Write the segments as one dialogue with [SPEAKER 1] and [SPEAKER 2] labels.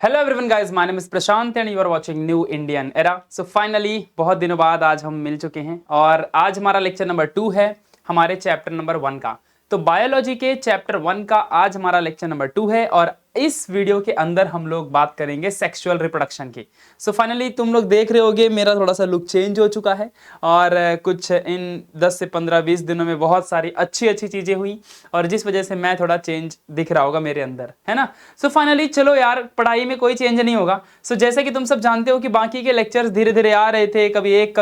[SPEAKER 1] Hello everyone guys, my name is Prashant and you are watching new Indian era. So finally बहुत दिनों बाद आज हम मिल चुके हैं और आज हमारा लेक्चर नंबर 2 है हमारे चैप्टर नंबर 1 का। तो बायोलॉजी के चैप्टर 1 का आज हमारा लेक्चर नंबर 2 है और इस वीडियो के अंदर हम लोग बात करेंगे सेक्सुअल रिप्रोडक्शन की। सो फाइनली तुम लोग देख रहे होगे मेरा थोड़ा सा लुक चेंज हो चुका है और कुछ इन 10 से 15-20 दिनों में बहुत सारी अच्छी चीज़ें हुई और जिस वजह से मैं थोड़ा चेंज दिख रहा होगा मेरे अंदर, है ना। सो फाइनली चलो यार, पढ़ाई में कोई चेंज नहीं होगा। सो जैसे कि तुम सब जानते हो कि बाकी के लेक्चर्स धीरे धीरे आ रहे थे, कभी एक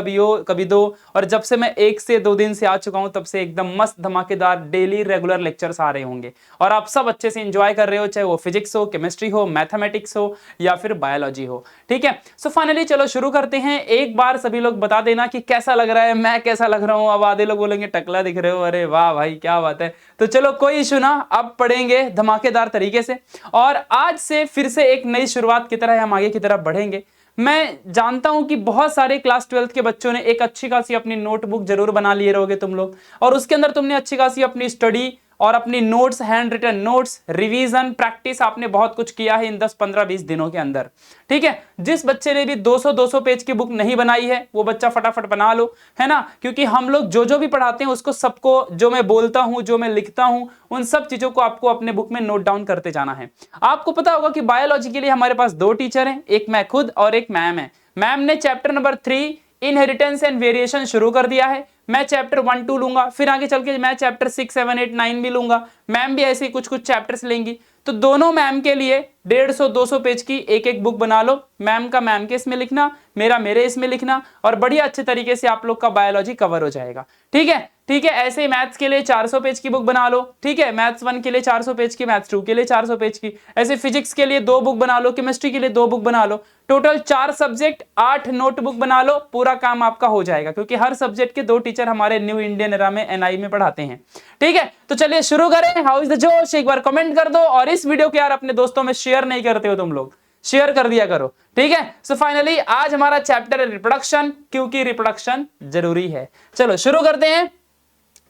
[SPEAKER 1] कभी दो, और जब से मैं 1 से 2 दिन से आ चुका हूँ तब से एकदम मस्त धमाकेदार डेली रेगुलर लेक्चर्स आ रहे होंगे और आप सब अच्छे से एंजॉय कर रहे हो, चाहे वो फिजिक्स हो, केमिस्ट्री हो, मैथमेटिक्स हो या फिर बायोलॉजी हो। ठीक है, सो फाइनली चलो शुरू करते हैं। एक बार सभी लोग बता देना कि कैसा लग रहा है, मैं कैसा लग रहा हूं। अब आधे लोग बोलेंगे टकला दिख रहे हो, अरे वाह भाई क्या बात है। तो चलो कोई इशू ना, अब पढ़ेंगे धमाकेदार तरीके से और आज से फिर से एक नई शुरुआत की तरह हम आगे की तरफ बढ़ेंगे। मैं जानता हूं कि बहुत सारे क्लास 12th के बच्चों ने एक अच्छी खासी अपनी नोटबुक जरूर बना लिए रहोगे तुम लोग, और उसके अंदर तुमने अच्छी खासी अपनी स्टडी और अपनी notes, hand written notes, revision, practice आपने बहुत कुछ किया है इन 10, 15, 20 दिनों के अंदर। ठीक है, जिस बच्चे ने भी 200 पेज की बुक नहीं बनाई है वो बच्चा फटाफट बना लो, है ना, क्योंकि हम लोग जो भी पढ़ाते हैं उसको सबको, जो मैं बोलता हूं, जो मैं लिखता हूं, उन सब चीजों को आपको अपने बुक में नोट डाउन करते जाना है। आपको पता होगा कि बायोलॉजी के लिए हमारे पास 2 टीचर हैं, एक मैं खुद और एक मैम है। मैम ने chapter number 3 inheritance and variation शुरू कर दिया है। मैं चैप्टर 1, 2 लूंगा, फिर आगे चल के मैं चैप्टर 6, 7, 8, 9 भी लूंगा। मैम भी ऐसे ही कुछ चैप्टर्स लेंगी। तो दोनों मैम के लिए 150-200 पेज की एक बुक बना लो। मैम का मैम के इसमें लिखना, मेरा मेरे इसमें लिखना, और बढ़िया अच्छे तरीके से आप लोग का बायोलॉजी कवर हो जाएगा। ठीक है, ठीक है। ऐसे ही मैथ्स के लिए 400 पेज की बुक बना लो। ठीक है, मैथ्स 1 के लिए 400 पेज की, मैथ्स 2 के लिए 400 पेज की। ऐसे फिजिक्स के लिए 2 बुक बना लो, केमिस्ट्री के लिए 2 बुक बना लो। टोटल 4 सब्जेक्ट, 8 नोटबुक बना लो, पूरा काम आपका हो जाएगा, क्योंकि हर सब्जेक्ट के 2 टीचर हमारे न्यू इंडियन एरा में एनआई में पढ़ाते हैं। ठीक है, तो चलिए शुरू करें। हाउ इज द जोश, एक बार कमेंट कर दो, और इस वीडियो को यार अपने दोस्तों में शेयर नहीं करते हो तुम लोग, शेयर कर दिया करो। ठीक है, सो फाइनली आज हमारा चैप्टर है रिप्रोडक्शन, क्योंकि रिप्रोडक्शन जरूरी है। चलो शुरू करते हैं।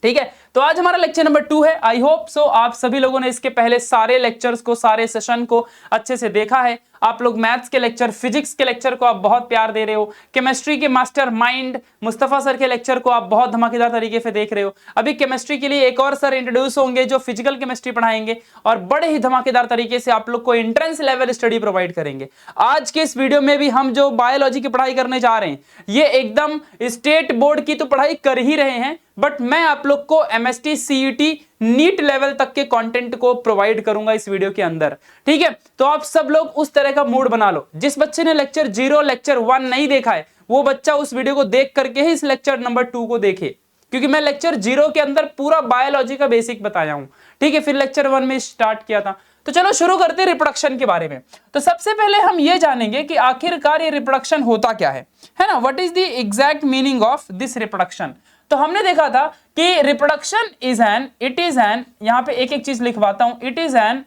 [SPEAKER 1] ठीक है, तो आज हमारा लेक्चर नंबर 2 है। आई होप सो आप सभी लोगों ने इसके पहले सारे लेक्चर्स को, सारे सेशन को अच्छे से देखा है। आप लोग मैथ्स के लेक्चर, फिजिक्स के लेक्चर को आप बहुत प्यार दे रहे हो। केमिस्ट्री के मास्टर माइंड मुस्तफा सर के लेक्चर को आप बहुत धमाकेदार तरीके से देख रहे हो। अभी केमिस्ट्री के लिए एक और सर इंट्रोड्यूस होंगे जो फिजिकल केमिस्ट्री पढ़ाएंगे और बड़े ही धमाकेदार तरीके से आप लोग को एंट्रेंस लेवल स्टडी प्रोवाइड करेंगे। आज के इस वीडियो में भी हम जो बायोलॉजी की पढ़ाई करने जा रहे हैं, ये एकदम स्टेट बोर्ड की तो पढ़ाई कर ही रहे हैं, बट मैं आप लोग को एमएसटी, सीईटी, नीट लेवल तक के कंटेंट को प्रोवाइड करूंगा इस वीडियो के अंदर। ठीक है, तो आप सब लोग उस तरह का मूड बना लो। जिस बच्चे ने लेक्चर 0, लेक्चर 1 नहीं देखा है, वो बच्चा उस वीडियो को देख करके ही इस लेक्चर नंबर 2 को देखे, क्योंकि मैं लेक्चर 0 के अंदर पूरा बायोलॉजी का बेसिक बताया हूं। ठीक है, फिर लेक्चर 1 में स्टार्ट किया था। तो चलो शुरू करते हैं रिप्रोडक्शन के बारे में। तो सबसे पहले हम ये जानेंगे कि आखिरकार ये रिप्रोडक्शन होता क्या है ना, what is the exact meaning of this reproduction. तो हमने देखा था कि रिप्रोडक्शन इट इज एन, यहां पे एक चीज लिखवाता हूं, it is an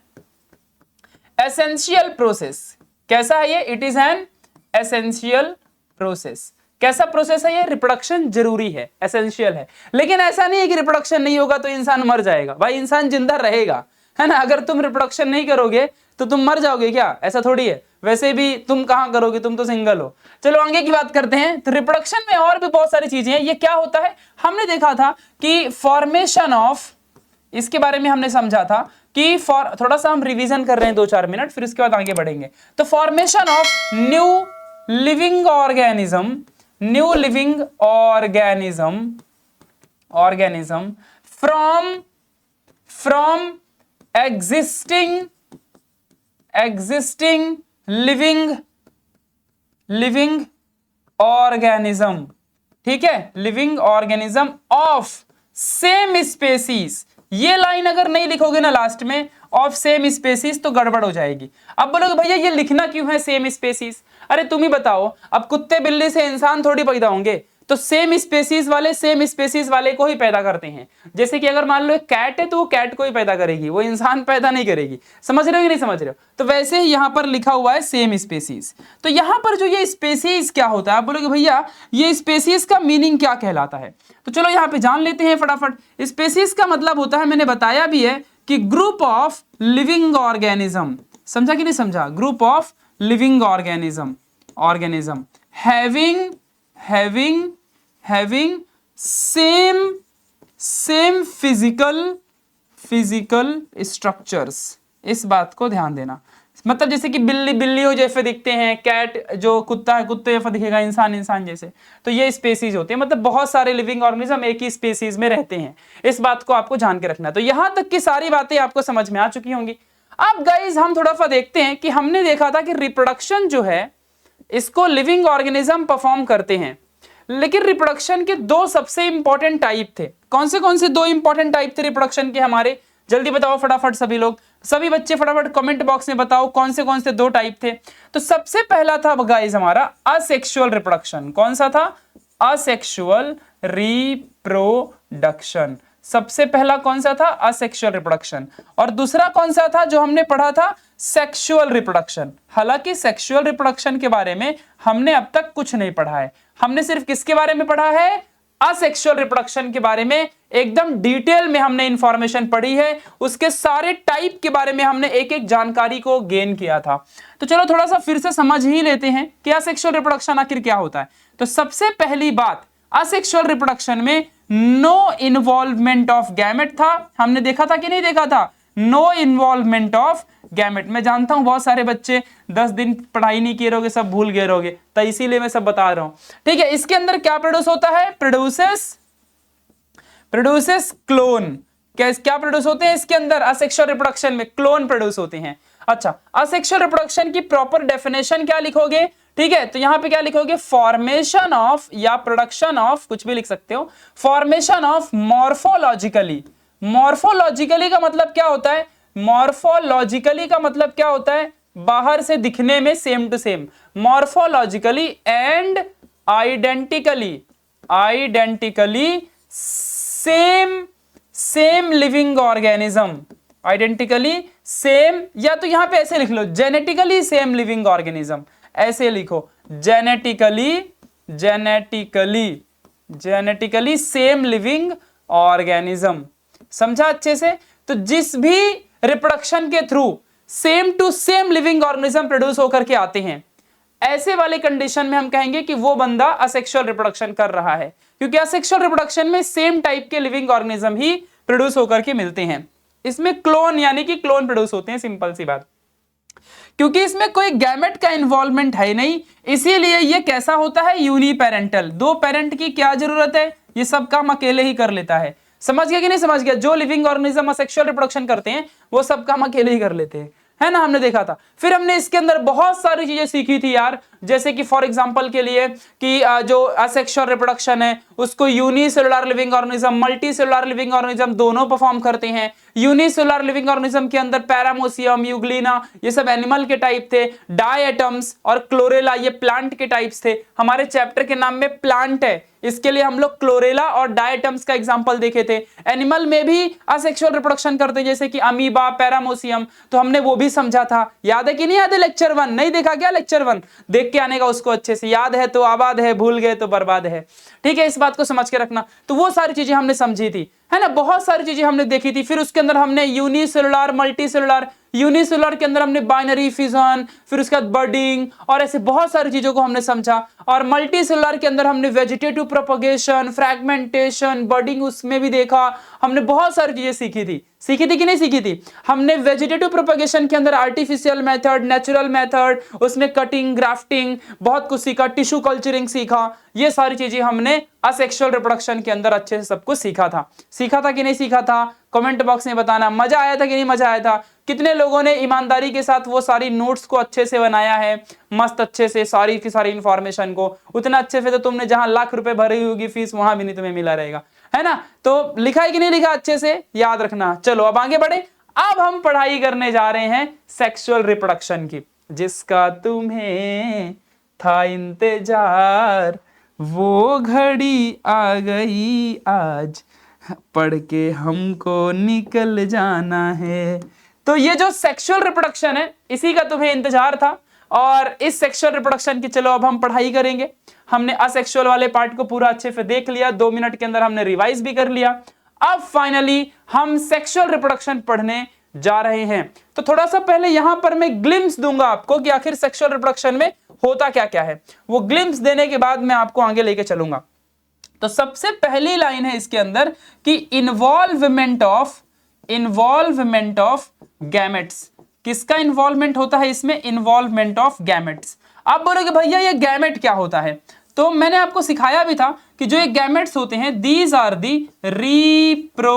[SPEAKER 1] essential process. कैसा है ये? It is an essential process. कैसा प्रोसेस है ये? रिप्रोडक्शन जरूरी है, एसेंशियल है। लेकिन ऐसा नहीं है कि रिप्रोडक्शन नहीं होगा तो इंसान मर जाएगा। भाई इंसान जिंदा रहेगा, है ना। अगर तुम रिप्रोडक्शन नहीं करोगे तो तुम मर जाओगे क्या? ऐसा थोड़ी है। वैसे भी तुम कहां करोगे, तुम तो सिंगल हो। चलो आगे की बात करते हैं। तो रिप्रोडक्शन में और भी बहुत सारी चीजें हैं। ये क्या होता है? हमने देखा था कि फॉर्मेशन ऑफ, इसके बारे में हमने समझा था कि थोड़ा सा हम रिवीजन कर रहे हैं 2-4 मिनट, फिर उसके बाद आगे बढ़ेंगे। तो formation of new living organism, new living organism from existing living organism। ठीक है, living organism of same species. ये लाइन अगर नहीं लिखोगे ना लास्ट में, ऑफ सेम स्पेसीज, तो गड़बड़ हो जाएगी। अब बोलोगे भैया ये लिखना क्यों है सेम स्पेसीज? अरे तुम ही बताओ, अब कुत्ते बिल्ली से इंसान थोड़ी पैदा होंगे, तो सेम स्पेसीज वाले को ही पैदा करते हैं। जैसे कि अगर मान लो एक कैट है तो वो कैट को ही पैदा करेगी, वो इंसान पैदा नहीं करेगी। समझ रहे हो कि नहीं समझ रहे हो? तो वैसे ही यहां पर लिखा हुआ है सेम स्पेसीज। तो यहां पर जो ये स्पेसीज क्या होता है, आप बोलोगे भैया ये स्पेसीज का मीनिंग क्या कहलाता है? तो चलो यहां पे जान लेते हैं फटाफट। स्पेसीज का मतलब होता है, मैंने बताया भी है, कि ग्रुप ऑफ लिविंग ऑर्गेनिज्म। समझा कि नहीं समझा? Group of living organism having same physical structures. इस बात को ध्यान देना, मतलब जैसे कि बिल्ली हो जैसे दिखते हैं, कैट जो कुत्ता है कुत्ते जैसा दिखेगा, इंसान जैसे, तो ये स्पेसीज होते हैं, मतलब बहुत सारे लिविंग ऑर्गेनिज्म एक ही स्पेसीज में रहते हैं। इस बात को आपको जान के रखना है। तो यहां तक की सारी बातें आपको समझ में आ चुकी होंगी। अब गाइज हम थोड़ा सा देखते हैं कि हमने देखा था कि रिप्रोडक्शन जो है इसको लिविंग ऑर्गेनिज्म परफॉर्म करते हैं, लेकिन रिप्रोडक्शन के दो सबसे इंपॉर्टेंट टाइप थे। कौन से दो इंपॉर्टेंट टाइप थे रिप्रोडक्शन के हमारे? जल्दी बताओ फटाफट सभी लोग, सभी बच्चे फटाफट कमेंट बॉक्स में बताओ कौन से दो टाइप थे। तो सबसे पहला था गाइस हमारा असेक्सुअल रिप्रोडक्शन। कौन सा था? Asexual reproduction. सबसे पहला कौन सा था? Asexual reproduction. और दूसरा कौन सा था जो हमने पढ़ा था? Sexual reproduction. हालांकि सेक्सुअल रिप्रोडक्शन के बारे में हमने अब तक कुछ नहीं पढ़ा है, हमने सिर्फ किसके बारे में पढ़ा है? असेक्सुअल रिप्रोडक्शन के बारे में एकदम डिटेल में हमने इंफॉर्मेशन पढ़ी है, उसके सारे टाइप के बारे में हमने एक एक जानकारी को गेन किया था। तो चलो थोड़ा सा फिर से समझ ही लेते हैं कि असेक्सुअल रिप्रोडक्शन आखिर क्या होता है। तो सबसे पहली बात, असेक्सुअल रिप्रोडक्शन में नो इन्वॉल्वमेंट ऑफ गैमेट था। हमने देखा था कि नहीं देखा था? No involvement of gamete. मैं जानता हूं बहुत सारे बच्चे 10 दिन पढ़ाई नहीं किए रहोगे, सब भूल गए रहोगे, तो इसीलिए मैं सब बता रहा हूं। ठीक है, इसके अंदर क्या प्रोड्यूस होता है? Produces clone. क्या प्रोड्यूस होते हैं इसके अंदर? असेक्सुअल रिप्रोडक्शन में क्लोन प्रोड्यूस होते हैं। अच्छा, असेक्सुअल रिप्रोडक्शन की प्रॉपर डेफिनेशन क्या लिखोगे? ठीक है, तो यहां पे क्या लिखोगे? फॉर्मेशन ऑफ या प्रोडक्शन ऑफ, कुछ भी लिख सकते हो, फॉर्मेशन ऑफ मॉर्फोलॉजिकली। मॉर्फोलॉजिकली का मतलब क्या होता है? मॉर्फोलॉजिकली का मतलब क्या होता है? बाहर से दिखने में same to same. Morphologically and identically same living organism. Identically same, या तो यहां पे ऐसे लिख लो जेनेटिकली सेम लिविंग ऑर्गेनिज्म, ऐसे लिखो जेनेटिकली सेम लिविंग ऑर्गेनिज्म। समझा अच्छे से? तो जिस भी रिप्रोडक्शन के through same to same living organism produce होकर के आते हैं, ऐसे वाले कंडीशन में हम कहेंगे कि वो बंदा असेक्सुअल रिप्रोडक्शन कर रहा है, क्योंकि असेक्सुअल रिप्रोडक्शन में सेम टाइप के लिविंग ऑर्गेनिज्म ही प्रोड्यूस होकर के मिलते हैं। इसमें क्लोन यानी कि क्लोन प्रोड्यूस होते हैं, सिंपल सी बात। क्योंकि इसमें कोई गैमेट का इन्वॉल्वमेंट है नहीं, इसीलिए ये कैसा होता है? यूनिपेरेंटल। दो पेरेंट की क्या जरूरत है? ये सब काम अकेले ही कर लेता है। समझ गया कि नहीं समझ गया? जो लिविंग ऑर्गेनिज्म असेक्सुअल रिप्रोडक्शन करते हैं वो सब काम अकेले ही कर लेते हैं, है ना? हमने देखा था। फिर हमने इसके अंदर बहुत सारी चीजें सीखी थी यार, जैसे कि फॉर एग्जांपल के लिए कि जो असेक्सुअल रिप्रोडक्शन है उसको unicellular living organism, multicellular living organism दोनों परफॉर्म करते हैं। यूनिसेलुलर लिविंग ऑर्गेनिज्म के अंदर पैरामोसियम, यूग्लिना, ये सब एनिमल के टाइप थे। डायटम्स और क्लोरेला ये प्लांट के टाइप्स थे। हमारे चैप्टर के नाम में प्लांट है, इसके लिए हम लोग क्लोरेला और डायटम्स का एग्जांपल देखे थे। एनिमल में भी असेक्सुअल रिप्रोडक्शन करते हैं, जैसे कि अमीबा, पैरामोसियम, तो हमने वो भी समझा था। याद है कि नहीं याद है? लेक्चर 1 नहीं देखा क्या? लेक्चर 1 देख के आने का उसको अच्छे से। याद है तो आबाद है, भूल गए तो बर्बाद है। ठीक है, इस बात को समझ के रखना। तो वो सारी चीजें हमने समझी थी, है ना? बहुत सारी चीजें हमने देखी थी। फिर उसके अंदर हमने यूनिसेलुलर, मल्टीसेलुलर, यूनिसेलुलर के अंदर हमने बाइनरी फिजन, फिर उसके बाद बर्डिंग और ऐसे बहुत सारी चीजों को हमने समझा। और मल्टीसेलुलर के अंदर हमने वेजिटेटिव प्रोपगेशन, फ्रैगमेंटेशन, बर्डिंग उसमें भी देखा। हमने बहुत सारी चीजें सीखी थी कि नहीं सीखी थी? हमने वेजिटेटिव प्रोपगेशन के अंदर आर्टिफिशियल मेथड, नेचुरल मेथड, उसमें कटिंग, ग्राफ्टिंग, बहुत कुछ सीखा, टिश्यू कल्चरिंग सीखा। ये सारी चीजें हमने असेक्सुअल रिप्रोडक्शन के अंदर अच्छे से सब कुछ सीखा था कि नहीं सीखा था? कमेंट बॉक्स में बताना। मजा आया था कि नहीं मजा आया था? कितने लोगों ने ईमानदारी के साथ वो सारी नोट्स को अच्छे से बनाया है, मस्त अच्छे से सारी की सारी इंफॉर्मेशन को? उतना अच्छे से तो तुमने जहां लाख रुपए भरी होगी फीस, वहां भी नहीं तुम्हें मिला रहेगा, है ना? तो लिखा है कि नहीं लिखा? अच्छे से याद रखना। चलो अब आगे बढ़े। अब हम पढ़ाई करने जा रहे हैं सेक्सुअल रिप्रोडक्शन की, जिसका तुम्हें था इंतजार, वो घड़ी आ गई आज, पढ़ के हमको निकल जाना है। तो ये जो सेक्सुअल रिप्रोडक्शन है इसी का तुम्हें इंतजार था, और इस सेक्सुअल रिप्रोडक्शन की चलो अब हम पढ़ाई करेंगे। हमने असेक्सुअल वाले पार्ट को पूरा अच्छे से देख लिया, 2 मिनट के अंदर हमने रिवाइज भी कर लिया। अब फाइनली हम सेक्सुअल रिप्रोडक्शन पढ़ने जा रहे हैं। तो थोड़ा सा पहले यहां पर मैं ग्लिम्स दूंगा आपको कि आखिर सेक्सुअल रिप्रोडक्शन में होता क्या क्या है। वो ग्लिम्स देने के बाद मैं आपको आगे लेके चलूंगा। तो सबसे पहली लाइन है इसके अंदर कि इन्वॉल्वमेंट ऑफ गैमेट्स। किसका इन्वॉल्वमेंट होता है इसमें? Involvement of gametes. आप बोलोगे भैया ये गैमेट क्या होता है? तो मैंने आपको सिखाया भी था कि जो ये गैमेट्स होते हैं these are the reproductive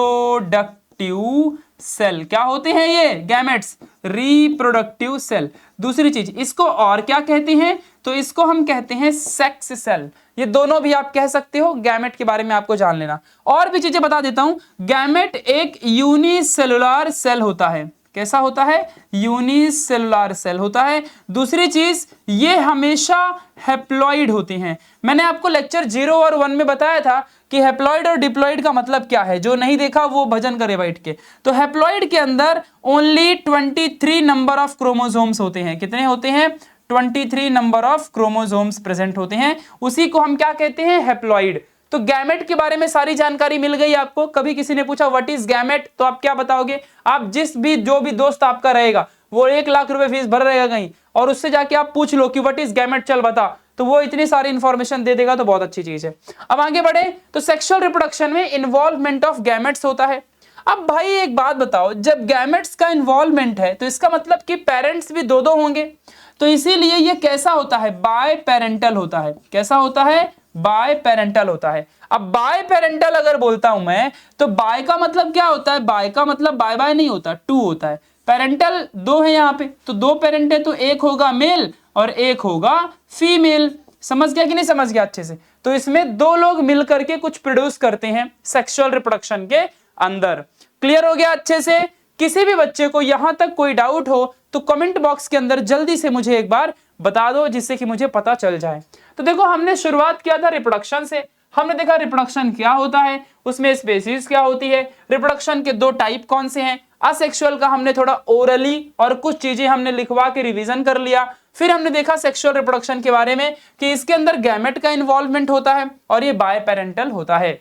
[SPEAKER 1] cell. क्या होते हैं ये गैमेट्स? Reproductive cell. दूसरी चीज इसको और क्या कहते हैं? तो इसको हम कहते हैं सेक्स सेल। ये दोनों भी आप कह सकते हो, गैमेट के बारे में आपको जान लेना। और भी चीजें बता देता हूं। गैमेट एक यूनिसेलुलर सेल होता है। कैसा होता है? यूनिसेलुलर सेल होता है। दूसरी चीज ये हमेशा हैप्लॉइड होते हैं। मैंने आपको लेक्चर 0 और 1 में बताया था कि हैप्लॉइड और डिप्लॉइड का मतलब क्या है। जो नहीं देखा वो भजन करे बैठ के। तो हैप्लॉइड के अंदर ओनली 23 नंबर ऑफ क्रोमोसोम्स होते हैं। कितने होते हैं? 23 नंबर ऑफ क्रोमोसोम्स प्रेजेंट होते हैं। उसी को हम क्या कहते हैं? हैप्लॉइड। तो गैमेट के बारे में सारी जानकारी मिल गई आपको। कभी किसी ने पूछा व्हाट इज गैमेट, तो आप क्या बताओगे? आप जो भी दोस्त आपका रहेगा वो 1 लाख रुपए फीस भर रहेगा कहीं, और उससे जाके आप पूछ लो कि व्हाट इज गैमेट, चल बता, तो वो इतनी सारी इंफॉर्मेशन दे देगा। तो बहुत अच्छी चीज है। अब आगे बढ़े तो सेक्सुअल रिप्रोडक्शन में इन्वॉल्वमेंट ऑफ गैमेट्स होता है। अब भाई एक बात बताओ, जब गैमेट्स का इन्वॉल्वमेंट है तो इसका मतलब कि पेरेंट्स भी दो होंगे। तो इसीलिए ये कैसा होता है? बाय पेरेंटल होता है। कैसा होता है? बाय पेरेंटल होता है। अब बाय पेरेंटल अगर बोलता हूं मैं, तो बाय का मतलब क्या होता है? बाय का मतलब बाय बाय नहीं होता, 2 होता है। पेरेंटल 2 है यहाँ पे, तो 2 पेरेंट है, तो एक होगा मेल और एक होगा फीमेल। समझ गया कि नहीं समझ गया अच्छे से? तो इसमें 2 लोग मिलकर के कुछ प्रोड्यूस करते हैं सेक्सुअल रिप्रोडक्शन के अंदर। क्लियर हो गया अच्छे से? किसी भी बच्चे को यहां तक कोई डाउट हो तो कमेंट बॉक्स के अंदर जल्दी से मुझे एक बार बता दो, जिससे कि मुझे पता चल जाए। तो देखो हमने शुरुआत किया था रिप्रोडक्शन से। हमने देखा रिप्रोडक्शन क्या होता है, उसमें स्पेसीज क्या होती है, रिप्रोडक्शन के 2 टाइप कौन से हैं। असेक्सुअल का हमने थोड़ा ओरली और कुछ चीजें हमने लिखवा के रिवीजन कर लिया। फिर हमने देखा सेक्सुअल रिप्रोडक्शन के बारे में कि इसके अंदर गैमेट का इन्वॉल्वमेंट होता है और ये बाय पेरेंटल होता है।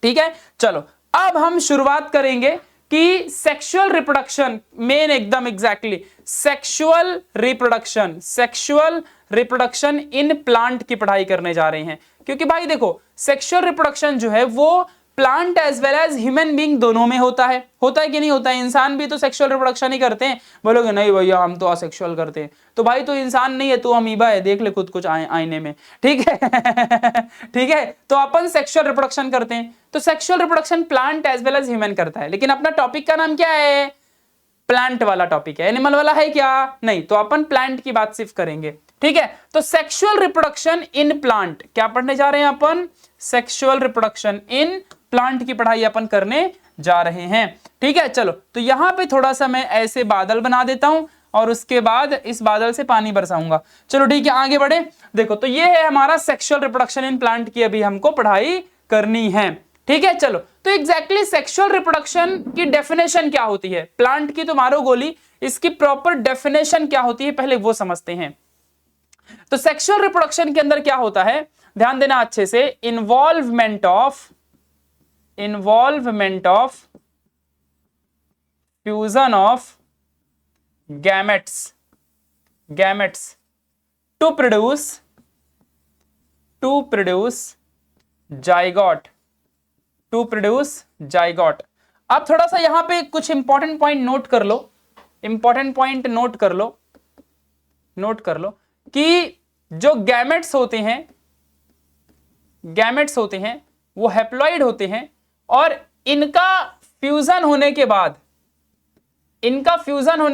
[SPEAKER 1] ठीक है, चलो अब हम शुरुआत करेंगे कि सेक्सुअल रिप्रोडक्शन मेन एकदम exactly sexual reproduction in plant की पढ़ाई करने जा रहे हैं। क्योंकि भाई देखो सेक्सुअल रिप्रोडक्शन जो है वो plant as well as human being दोनों में होता है कि नहीं होता है? इंसान भी तो सेक्सुअल रिप्रोडक्शन ही करते हैं। बोलोगे नहीं भैया हम तो असेक्सुअल करते हैं। तो भाई तो इंसान नहीं है, तू अमीबा है, देख ले खुद कुछ आईने में। ठीक है ठीक है, तो अपन सेक्सुअल रिप्रोडक्शन करते हैं। तो sexual reproduction plant as well as human करता है। लेकिन अपना टॉपिक का नाम क्या है? प्लांट वाला टॉपिक है। एनिमल वाला है क्या? नहीं। तो अपन प्लांट की बात सिर्फ करेंगे। ठीक है, तो सेक्सुअल रिप्रोडक्शन इन प्लांट क्या पढ़ने जा रहे हैं अपन? सेक्सुअल रिप्रोडक्शन इन प्लांट की पढ़ाई अपन करने जा रहे हैं। ठीक है, चलो तो यहां पे थोड़ा सा मैं ऐसे बादल बना देता हूं और उसके बाद इस बादल से पानी बरसाऊंगा। चलो ठीक है, आगे बढ़े। देखो तो ये है हमारा सेक्सुअल रिप्रोडक्शन इन प्लांट की अभी हमको पढ़ाई करनी है। ठीक है, चलो तो एग्जैक्टली सेक्सुअल रिप्रोडक्शन की डेफिनेशन क्या होती है? प्लांट की तो मारो गोली, इसकी प्रॉपर डेफिनेशन क्या होती है पहले वो समझते हैं। तो सेक्सुअल रिप्रोडक्शन के अंदर क्या होता है, ध्यान देना अच्छे से। Involvement of fusion of gametes to produce zygote. अब थोड़ा सा यहां पे कुछ इंपॉर्टेंट पॉइंट नोट कर लो कि जो गैमेट्स होते हैं वो हैप्लॉइड होते हैं और इनका फ्यूजन होने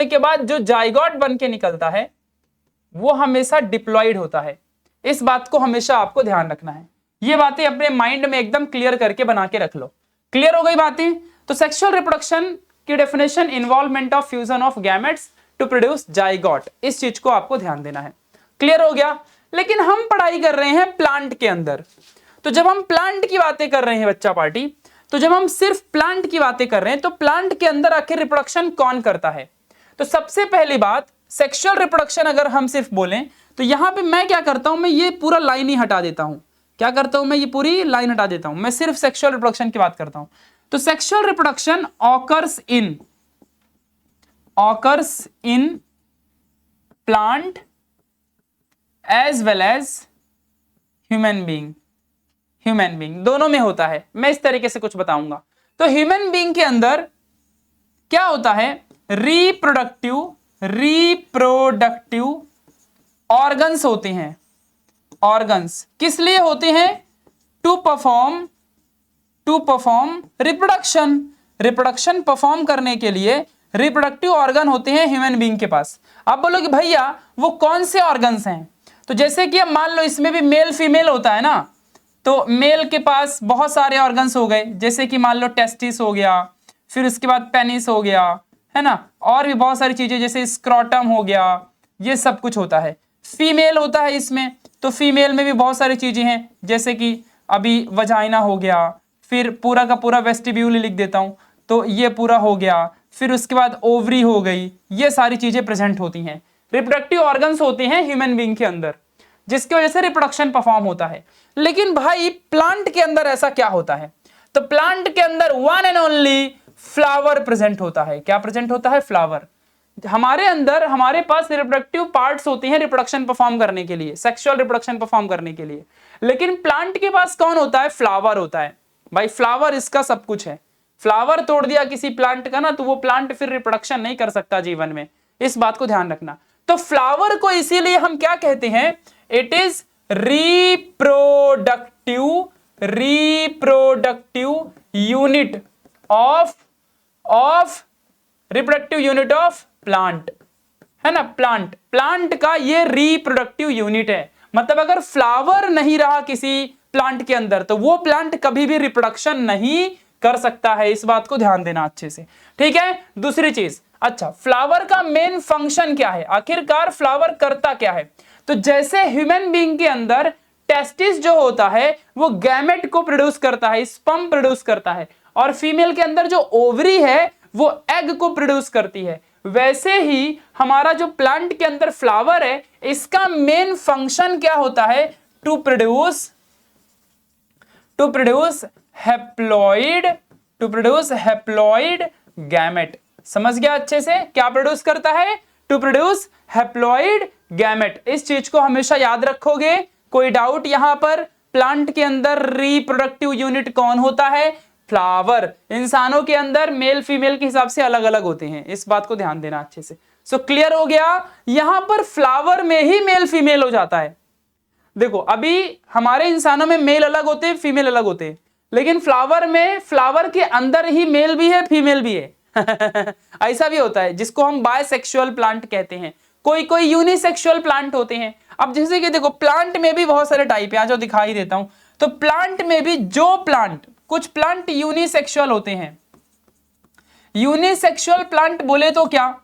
[SPEAKER 1] के बाद जो जाइगोट बन के निकलता है वो हमेशा डिप्लॉइड होता है। इस बात को हमेशा आपको ध्यान रखना है। ये बातें अपने माइंड में एकदम क्लियर करके बना के रख लो। क्लियर हो गई बातें? तो सेक्सुअल रिप्रोडक्शन की definition involvement of fusion of gametes to produce zygote. इस चीज को आपको ध्यान देना है। क्लियर हो गया? लेकिन हम पढ़ाई कर रहे हैं प्लांट के अंदर। तो जब हम प्लांट की बातें कर रहे हैं बच्चा पार्टी, तो जब हम सिर्फ प्लांट की बातें कर रहे हैं तो प्लांट के अंदर आखिर रिप्रोडक्शन कौन करता है? तो सबसे पहली बात, सेक्सुअल रिप्रोडक्शन अगर हम सिर्फ बोलें तो यहां पे मैं क्या करता हूं, मैं ये पूरा लाइन ही हटा देता हूं। क्या करता हूं मैं? ये पूरी लाइन हटा देता हूं। मैं सिर्फ सेक्सुअल रिप्रोडक्शन की बात करता हूं। तो sexual reproduction occurs in occurs in plant as well as human being दोनों में होता है। मैं इस तरीके से कुछ बताऊंगा। तो ह्यूमन बीइंग के अंदर क्या होता है, रिप्रोडक्टिव ऑर्गन्स होते हैं। ऑर्गन्स किस लिए होते हैं, टू परफॉर्म रिप्रोडक्शन परफॉर्म करने के लिए रिप्रोडक्टिव ऑर्गन होते हैं ह्यूमन बीइंग के पास। आप बोलोगे भैया वो कौन से ऑर्गन्स हैं, तो जैसे कि अब मान लो इसमें भी मेल फीमेल होता है ना, तो मेल के पास बहुत सारे ऑर्गन्स हो गए, जैसे कि मान लो टेस्टिस हो गया, फिर उसके बाद पेनिस हो गया, है ना, और भी बहुत सारी चीजें जैसे स्क्रोटम हो गया, ये सब कुछ होता है। फीमेल होता है इसमें, तो फीमेल में भी बहुत सारी चीजें हैं, जैसे कि अभी वजाइना हो गया, फिर पूरा का पूरा वेस्टिब्यूल लिख देता हूं, तो ये पूरा हो गया, फिर उसके बाद ओवरी हो गई, ये सारी चीजें प्रेजेंट होती हैं। रिप्रोडक्टिव ऑर्गन्स होते हैं ह्यूमन बीइंग के अंदर, जिसकी वजह से रिप्रोडक्शन परफॉर्म होता है। लेकिन भाई प्लांट के अंदर ऐसा क्या होता है, तो प्लांट के अंदर one and only flower present होता है। क्या प्रेजेंट होता है, फ्लावर। हमारे अंदर हमारे पास रिप्रोडक्टिव पार्ट्स होते हैं रिप्रोडक्शन परफॉर्म करने के लिए, सेक्सुअल रिप्रोडक्शन परफॉर्म करने के लिए, लेकिन प्लांट के पास कौन होता है, फ्लावर होता है। भाई फ्लावर इसका सब कुछ है। फ्लावर तोड़ दिया किसी प्लांट का ना, तो वो प्लांट फिर रिप्रोडक्शन नहीं कर सकता जीवन में, इस बात को ध्यान रखना। तो फ्लावर को इसीलिए हम क्या कहते हैं, it is reproductive unit of reproductive unit of plant, है ना। प्लांट का ये रिप्रोडक्टिव यूनिट है। मतलब अगर फ्लावर नहीं रहा किसी प्लांट के अंदर, तो वो प्लांट कभी भी रिप्रोडक्शन नहीं कर सकता है। इस बात को ध्यान देना अच्छे से, ठीक है। दूसरी चीज, अच्छा फ्लावर का मेन फंक्शन क्या है, आखिरकार फ्लावर करता क्या है। तो जैसे ह्यूमन बीइंग के अंदर टेस्टिस जो होता है वो गैमेट को प्रोड्यूस करता है, स्पर्म प्रोड्यूस करता है, और फीमेल के अंदर जो ओवरी है वो एग को प्रोड्यूस करती है, वैसे ही हमारा जो प्लांट के अंदर फ्लावर है इसका मेन फंक्शन क्या होता है, टू प्रोड्यूस हैप्लॉइड गैमेट। समझ गया अच्छे से, क्या प्रोड्यूस करता है, टू प्रोड्यूस हैप्लॉइड गैमेट। इस चीज को हमेशा याद रखोगे। कोई डाउट यहां पर, प्लांट के अंदर रिप्रोडक्टिव यूनिट कौन होता है, फ्लावर। इंसानों के अंदर मेल फीमेल के हिसाब से अलग अलग होते हैं, इस बात को ध्यान देना अच्छे से। सो क्लियर हो गया, यहां पर फ्लावर में ही मेल फीमेल हो जाता है। देखो अभी हमारे इंसानों में मेल अलग होते हैं, फीमेल अलग होते हैं, लेकिन फ्लावर में फ्लावर के अंदर ही मेल भी है, फीमेल भी है। ऐसा भी होता है, जिसको हम बायसेक्सुअल प्लांट कहते हैं। कोई कोई यूनिसेक्सुअल प्लांट होते हैं। अब जैसे कि देखो प्लांट में भी बहुत सारे टाइप है, जो दिखाई देता हूं, तो प्लांट में भी कुछ प्लांट यूनिसेक्सुअल होते हैं। यूनिसेक्सुअल प्लांट बोले तो क्या,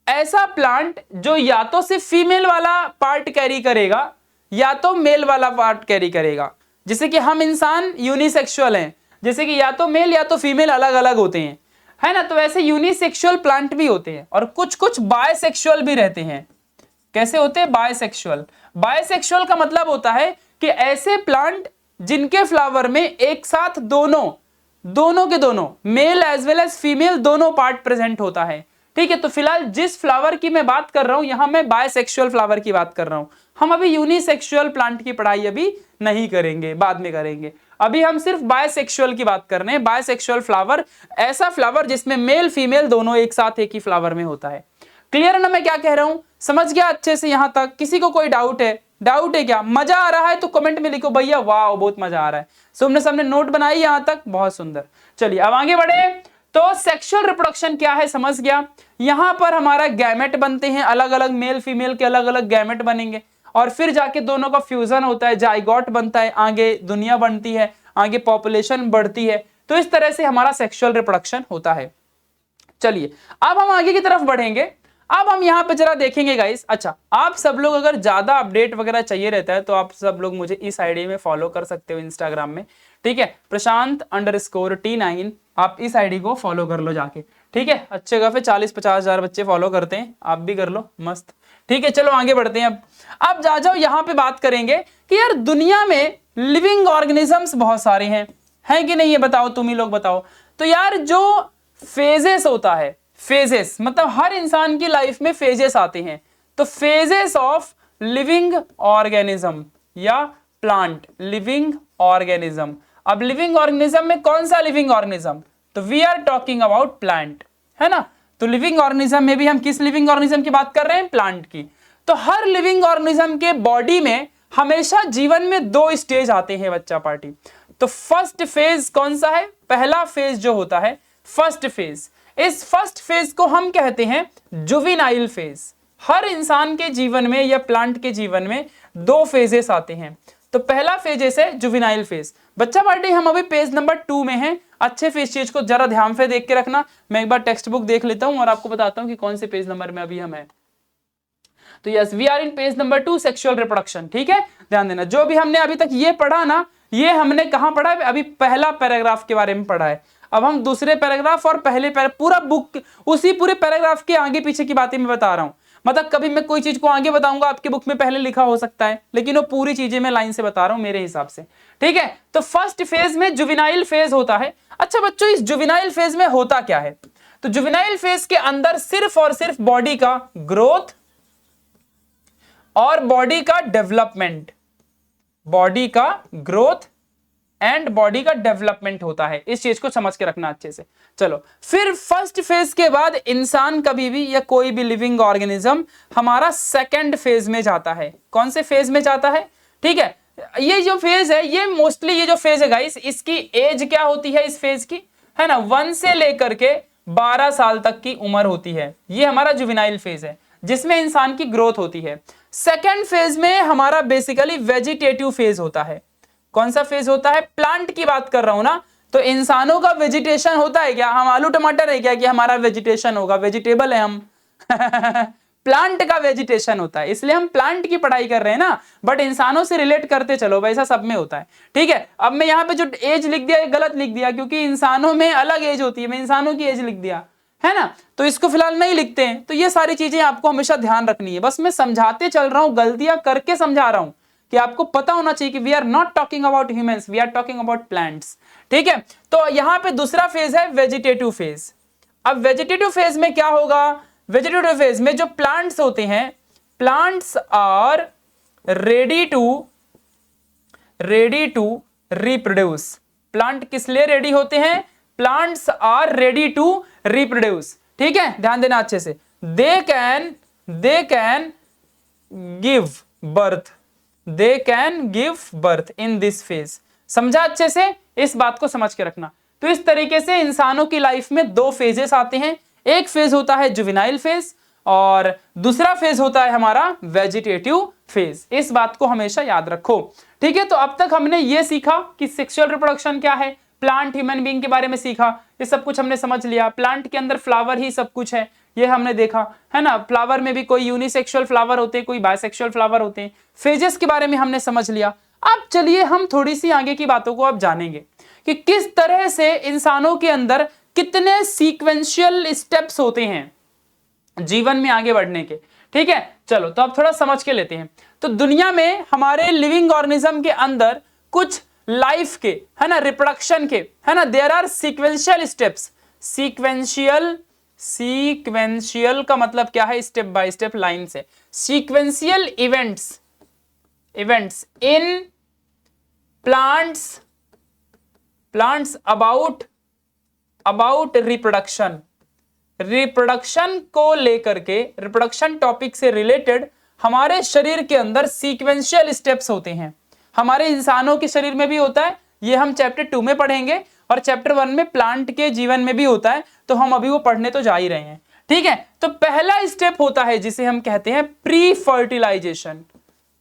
[SPEAKER 1] ऐसा प्लांट जो या तो सिर्फ फीमेल वाला पार्ट कैरी करेगा या तो मेल वाला पार्ट कैरी करेगा। जैसे कि हम इंसान यूनिसेक्सुअल हैं, जैसे कि या तो मेल या तो फीमेल अलग अलग होते हैं, है ना। तो वैसे यूनिसेक्सुअल प्लांट भी होते हैं, और कुछ कुछ बायसेक्सुअल भी रहते हैं। कैसे होते हैं, बायसेक्सुअल का मतलब होता है कि ऐसे प्लांट जिनके फ्लावर में एक साथ दोनों के दोनों male as well as female दोनों पार्ट प्रेजेंट होता है, ठीक है। तो फिलहाल जिस फ्लावर की मैं बात कर रहा हूं, यहां मैं बायसेक्सुअल फ्लावर की बात कर रहा हूं। हम अभी यूनिसेक्सुअल प्लांट की पढ़ाई अभी नहीं करेंगे, बाद में करेंगे। अभी हम सिर्फ बायसेक्सुअल की बात कर रहे हैं। बायसेक्सुअल फ्लावर, ऐसा फ्लावर जिसमें मेल फीमेल दोनों एक साथ एक ही फ्लावर में होता है। क्लियर है ना मैं क्या कह रहा हूं, समझ गया अच्छे से यहां तक। किसी को कोई डाउट है क्या, मजा आ रहा है तो कमेंट में लिखो भैया वाह बहुत मजा आ रहा है। सबने सबने नोट बनाई यहां तक, बहुत सुंदर। चलिए अब आगे बढ़े। तो सेक्सुअल रिप्रोडक्शन क्या है समझ गया। यहां पर हमारा गैमेट बनते हैं, अलग अलग मेल फीमेल के अलग अलग गैमेट बनेंगे, और फिर जाके दोनों का फ्यूजन होता है, जाइगोट बनता है, आगे दुनिया बनती है, आगे पॉपुलेशन बढ़ती है। तो इस तरह से हमारा सेक्सुअल रिप्रोडक्शन होता है। चलिए अब हम आगे की तरफ बढ़ेंगे। अब हम यहाँ पे जरा देखेंगे गाइस। अच्छा, आप सब लोग अगर ज्यादा अपडेट वगैरह चाहिए रहता है तो आप सब लोग मुझे इस आईडी में फॉलो कर सकते हो इंस्टाग्राम में, ठीक है, प्रशांत_T9। आप इस आईडी को फॉलो कर लो जाके, ठीक है। अच्छे खासे 40-50 हजार बच्चे फॉलो करते हैं, आप भी कर लो, मस्त, ठीक है। चलो आगे बढ़ते हैं। अब जा जाओ यहाँ पे बात करेंगे कि यार दुनिया में लिविंग ऑर्गेनिजम्स बहुत सारे हैं कि नहीं, ये बताओ, तुम ही लोग बताओ। तो यार जो फेजेस होता है, फेजेस मतलब हर इंसान की लाइफ में फेजेस आते हैं। तो फेजेस ऑफ लिविंग ऑर्गेनिज्म या प्लांट, लिविंग ऑर्गेनिज्म। अब लिविंग ऑर्गेनिज्म में कौन सा लिविंग ऑर्गेनिज्म? तो we are talking about plant, है ना। तो लिविंग ऑर्गेनिज्म में भी हम किस लिविंग ऑर्गेनिज्म की बात कर रहे हैं? प्लांट की। तो हर लिविंग ऑर्गेनिज्म के बॉडी में हमेशा जीवन में 2 स्टेज आते हैं बच्चा पार्टी। तो फर्स्ट फेज कौन सा है? पहला फेज जो होता है फर्स्ट फेज, इस फर्स्ट फेज को हम कहते हैं जुवेनाइल फेज। हर इंसान के जीवन में या प्लांट के जीवन में 2 फेजेस आते हैं। तो पहला फेजेस है जुवेनाइल फेज। बच्चा पार्टी हम अभी पेज नंबर 2 में हैं। अच्छे से इस चीज को जरा ध्यान से देख के रखना। मैं एक बार टेक्स्ट बुक देख लेता हूं और आपको बताता हूं कि कौन से पेज नंबर में अभी हम हैं। तो yes, we are in page number 2, sexual reproduction. ठीक है, ध्यान देना। जो भी हमने अभी तक ये पढ़ा ना, ये हमने कहां पढ़ा है? अभी पहला पैराग्राफ के बारे में पढ़ा है। अब हम दूसरे पैराग्राफ और पहले पूरा बुक, उसी पूरे पैराग्राफ के आगे पीछे की बातें मैं बता रहा हूं। मतलब कभी मैं कोई चीज को आगे बताऊंगा, आपके बुक में पहले लिखा हो सकता है, लेकिन वो पूरी चीजें मैं लाइन से बता रहा हूं मेरे हिसाब से। ठीक है, तो फर्स्ट फेज में जुवेनाइल फेज होता है। अच्छा बच्चों, इस जुवेनाइल फेज में होता क्या है? तो जुवेनाइल फेज के अंदर सिर्फ और सिर्फ बॉडी का ग्रोथ और बॉडी का डेवलपमेंट, बॉडी का ग्रोथ एंड बॉडी का डेवलपमेंट होता है। इस चीज को समझ के रखना अच्छे से। चलो, फिर फर्स्ट फेज के बाद इंसान कभी भी या कोई भी लिविंग ऑर्गेनिज्म हमारा सेकंड फेज में जाता है। कौन से फेज में जाता है? ठीक है, ये जो फेज है, ये मोस्टली ये जो फेज है गाइस, इसकी एज क्या होती है इस फेज की? है ना, 1 से लेकर के 12 साल तक की उम्र होती है। ये हमारा जुवेनाइल फेज है जिसमें इंसान की ग्रोथ होती है। सेकेंड फेज में हमारा बेसिकली वेजिटेटिव फेज होता है। कौन सा फेज होता है? प्लांट की बात कर रहा हूं ना। तो इंसानों का वेजिटेशन होता है क्या? हम आलू टमाटर है क्या कि हमारा वेजिटेशन होगा? वेजिटेबल है हम प्लांट का वेजिटेशन होता है, इसलिए हम प्लांट की पढ़ाई कर रहे हैं ना। बट इंसानों से रिलेट करते चलो, वैसा सब में होता है। ठीक है, अब मैं यहाँ पे जो एज लिख दिया गलत लिख दिया, क्योंकि इंसानों में अलग एज होती है, मैं इंसानों की एज लिख दिया, है ना। तो इसको फिलहाल नहीं लिखते हैं। तो ये सारी चीजें आपको हमेशा ध्यान रखनी है। बस मैं समझाते चल रहा हूं, गलतियां करके समझा रहा हूं कि आपको पता होना चाहिए कि we are not talking about humans, we are talking about plants. ठीक है, तो यहां पे दूसरा फेज है वेजिटेटिव फेज। अब वेजिटेटिव फेज में क्या होगा? वेजिटेटिव फेज में जो प्लांट्स होते हैं, plants are ready to reproduce. Plant किस लिए रेडी होते हैं? Plants are ready to reproduce. ठीक है, ध्यान देना अच्छे से। They can give birth, they can give birth in this phase. समझा अच्छे से? इस बात को समझ के रखना। तो इस तरीके से इंसानों की लाइफ में 2 फेजेस आते हैं। एक फेज होता है जुवेनाइल फेज और दूसरा फेज होता है हमारा वेजिटेटिव फेज। इस बात को हमेशा याद रखो। ठीक है, तो अब तक हमने ये सीखा कि सेक्सुअल रिप्रोडक्शन क्या है, प्लांट ह्यूमन बीइंग के बारे में सीखा, ये सब कुछ हमने समझ लिया। प्लांट के अंदर फ्लावर ही सब कुछ है, ये हमने देखा, है ना। फ्लावर में भी कोई यूनिसेक्सुअल फ्लावर होते हैं, कोई बायसेक्सुअल फ्लावर होते हैं। फेजेस के बारे में हमने समझ लिया। अब चलिए हम थोड़ी सी आगे की बातों को अब जानेंगे कि किस तरह से इंसानों के अंदर कितने सीक्वेंशियल स्टेप्स होते हैं जीवन में आगे बढ़ने के। ठीक है, चलो तो अब थोड़ा समझ के लेते हैं। तो दुनिया में हमारे लिविंग ऑर्गेनिज्म के अंदर कुछ लाइफ के, है ना, रिप्रोडक्शन के, है ना, there are sequential steps. Sequential का मतलब क्या है? स्टेप बाय स्टेप लाइन से। Sequential events in plants about reproduction को लेकर के, रिप्रोडक्शन टॉपिक से रिलेटेड हमारे शरीर के अंदर सीक्वेंशियल स्टेप्स होते हैं। हमारे इंसानों के शरीर में भी होता है, ये हम चैप्टर 2 में पढ़ेंगे, और चैप्टर 1 में प्लांट के जीवन में भी होता है, तो हम अभी वो पढ़ने तो जा ही रहे हैं। ठीक है, तो पहला स्टेप होता है जिसे हम कहते हैं प्री फर्टिलाइजेशन।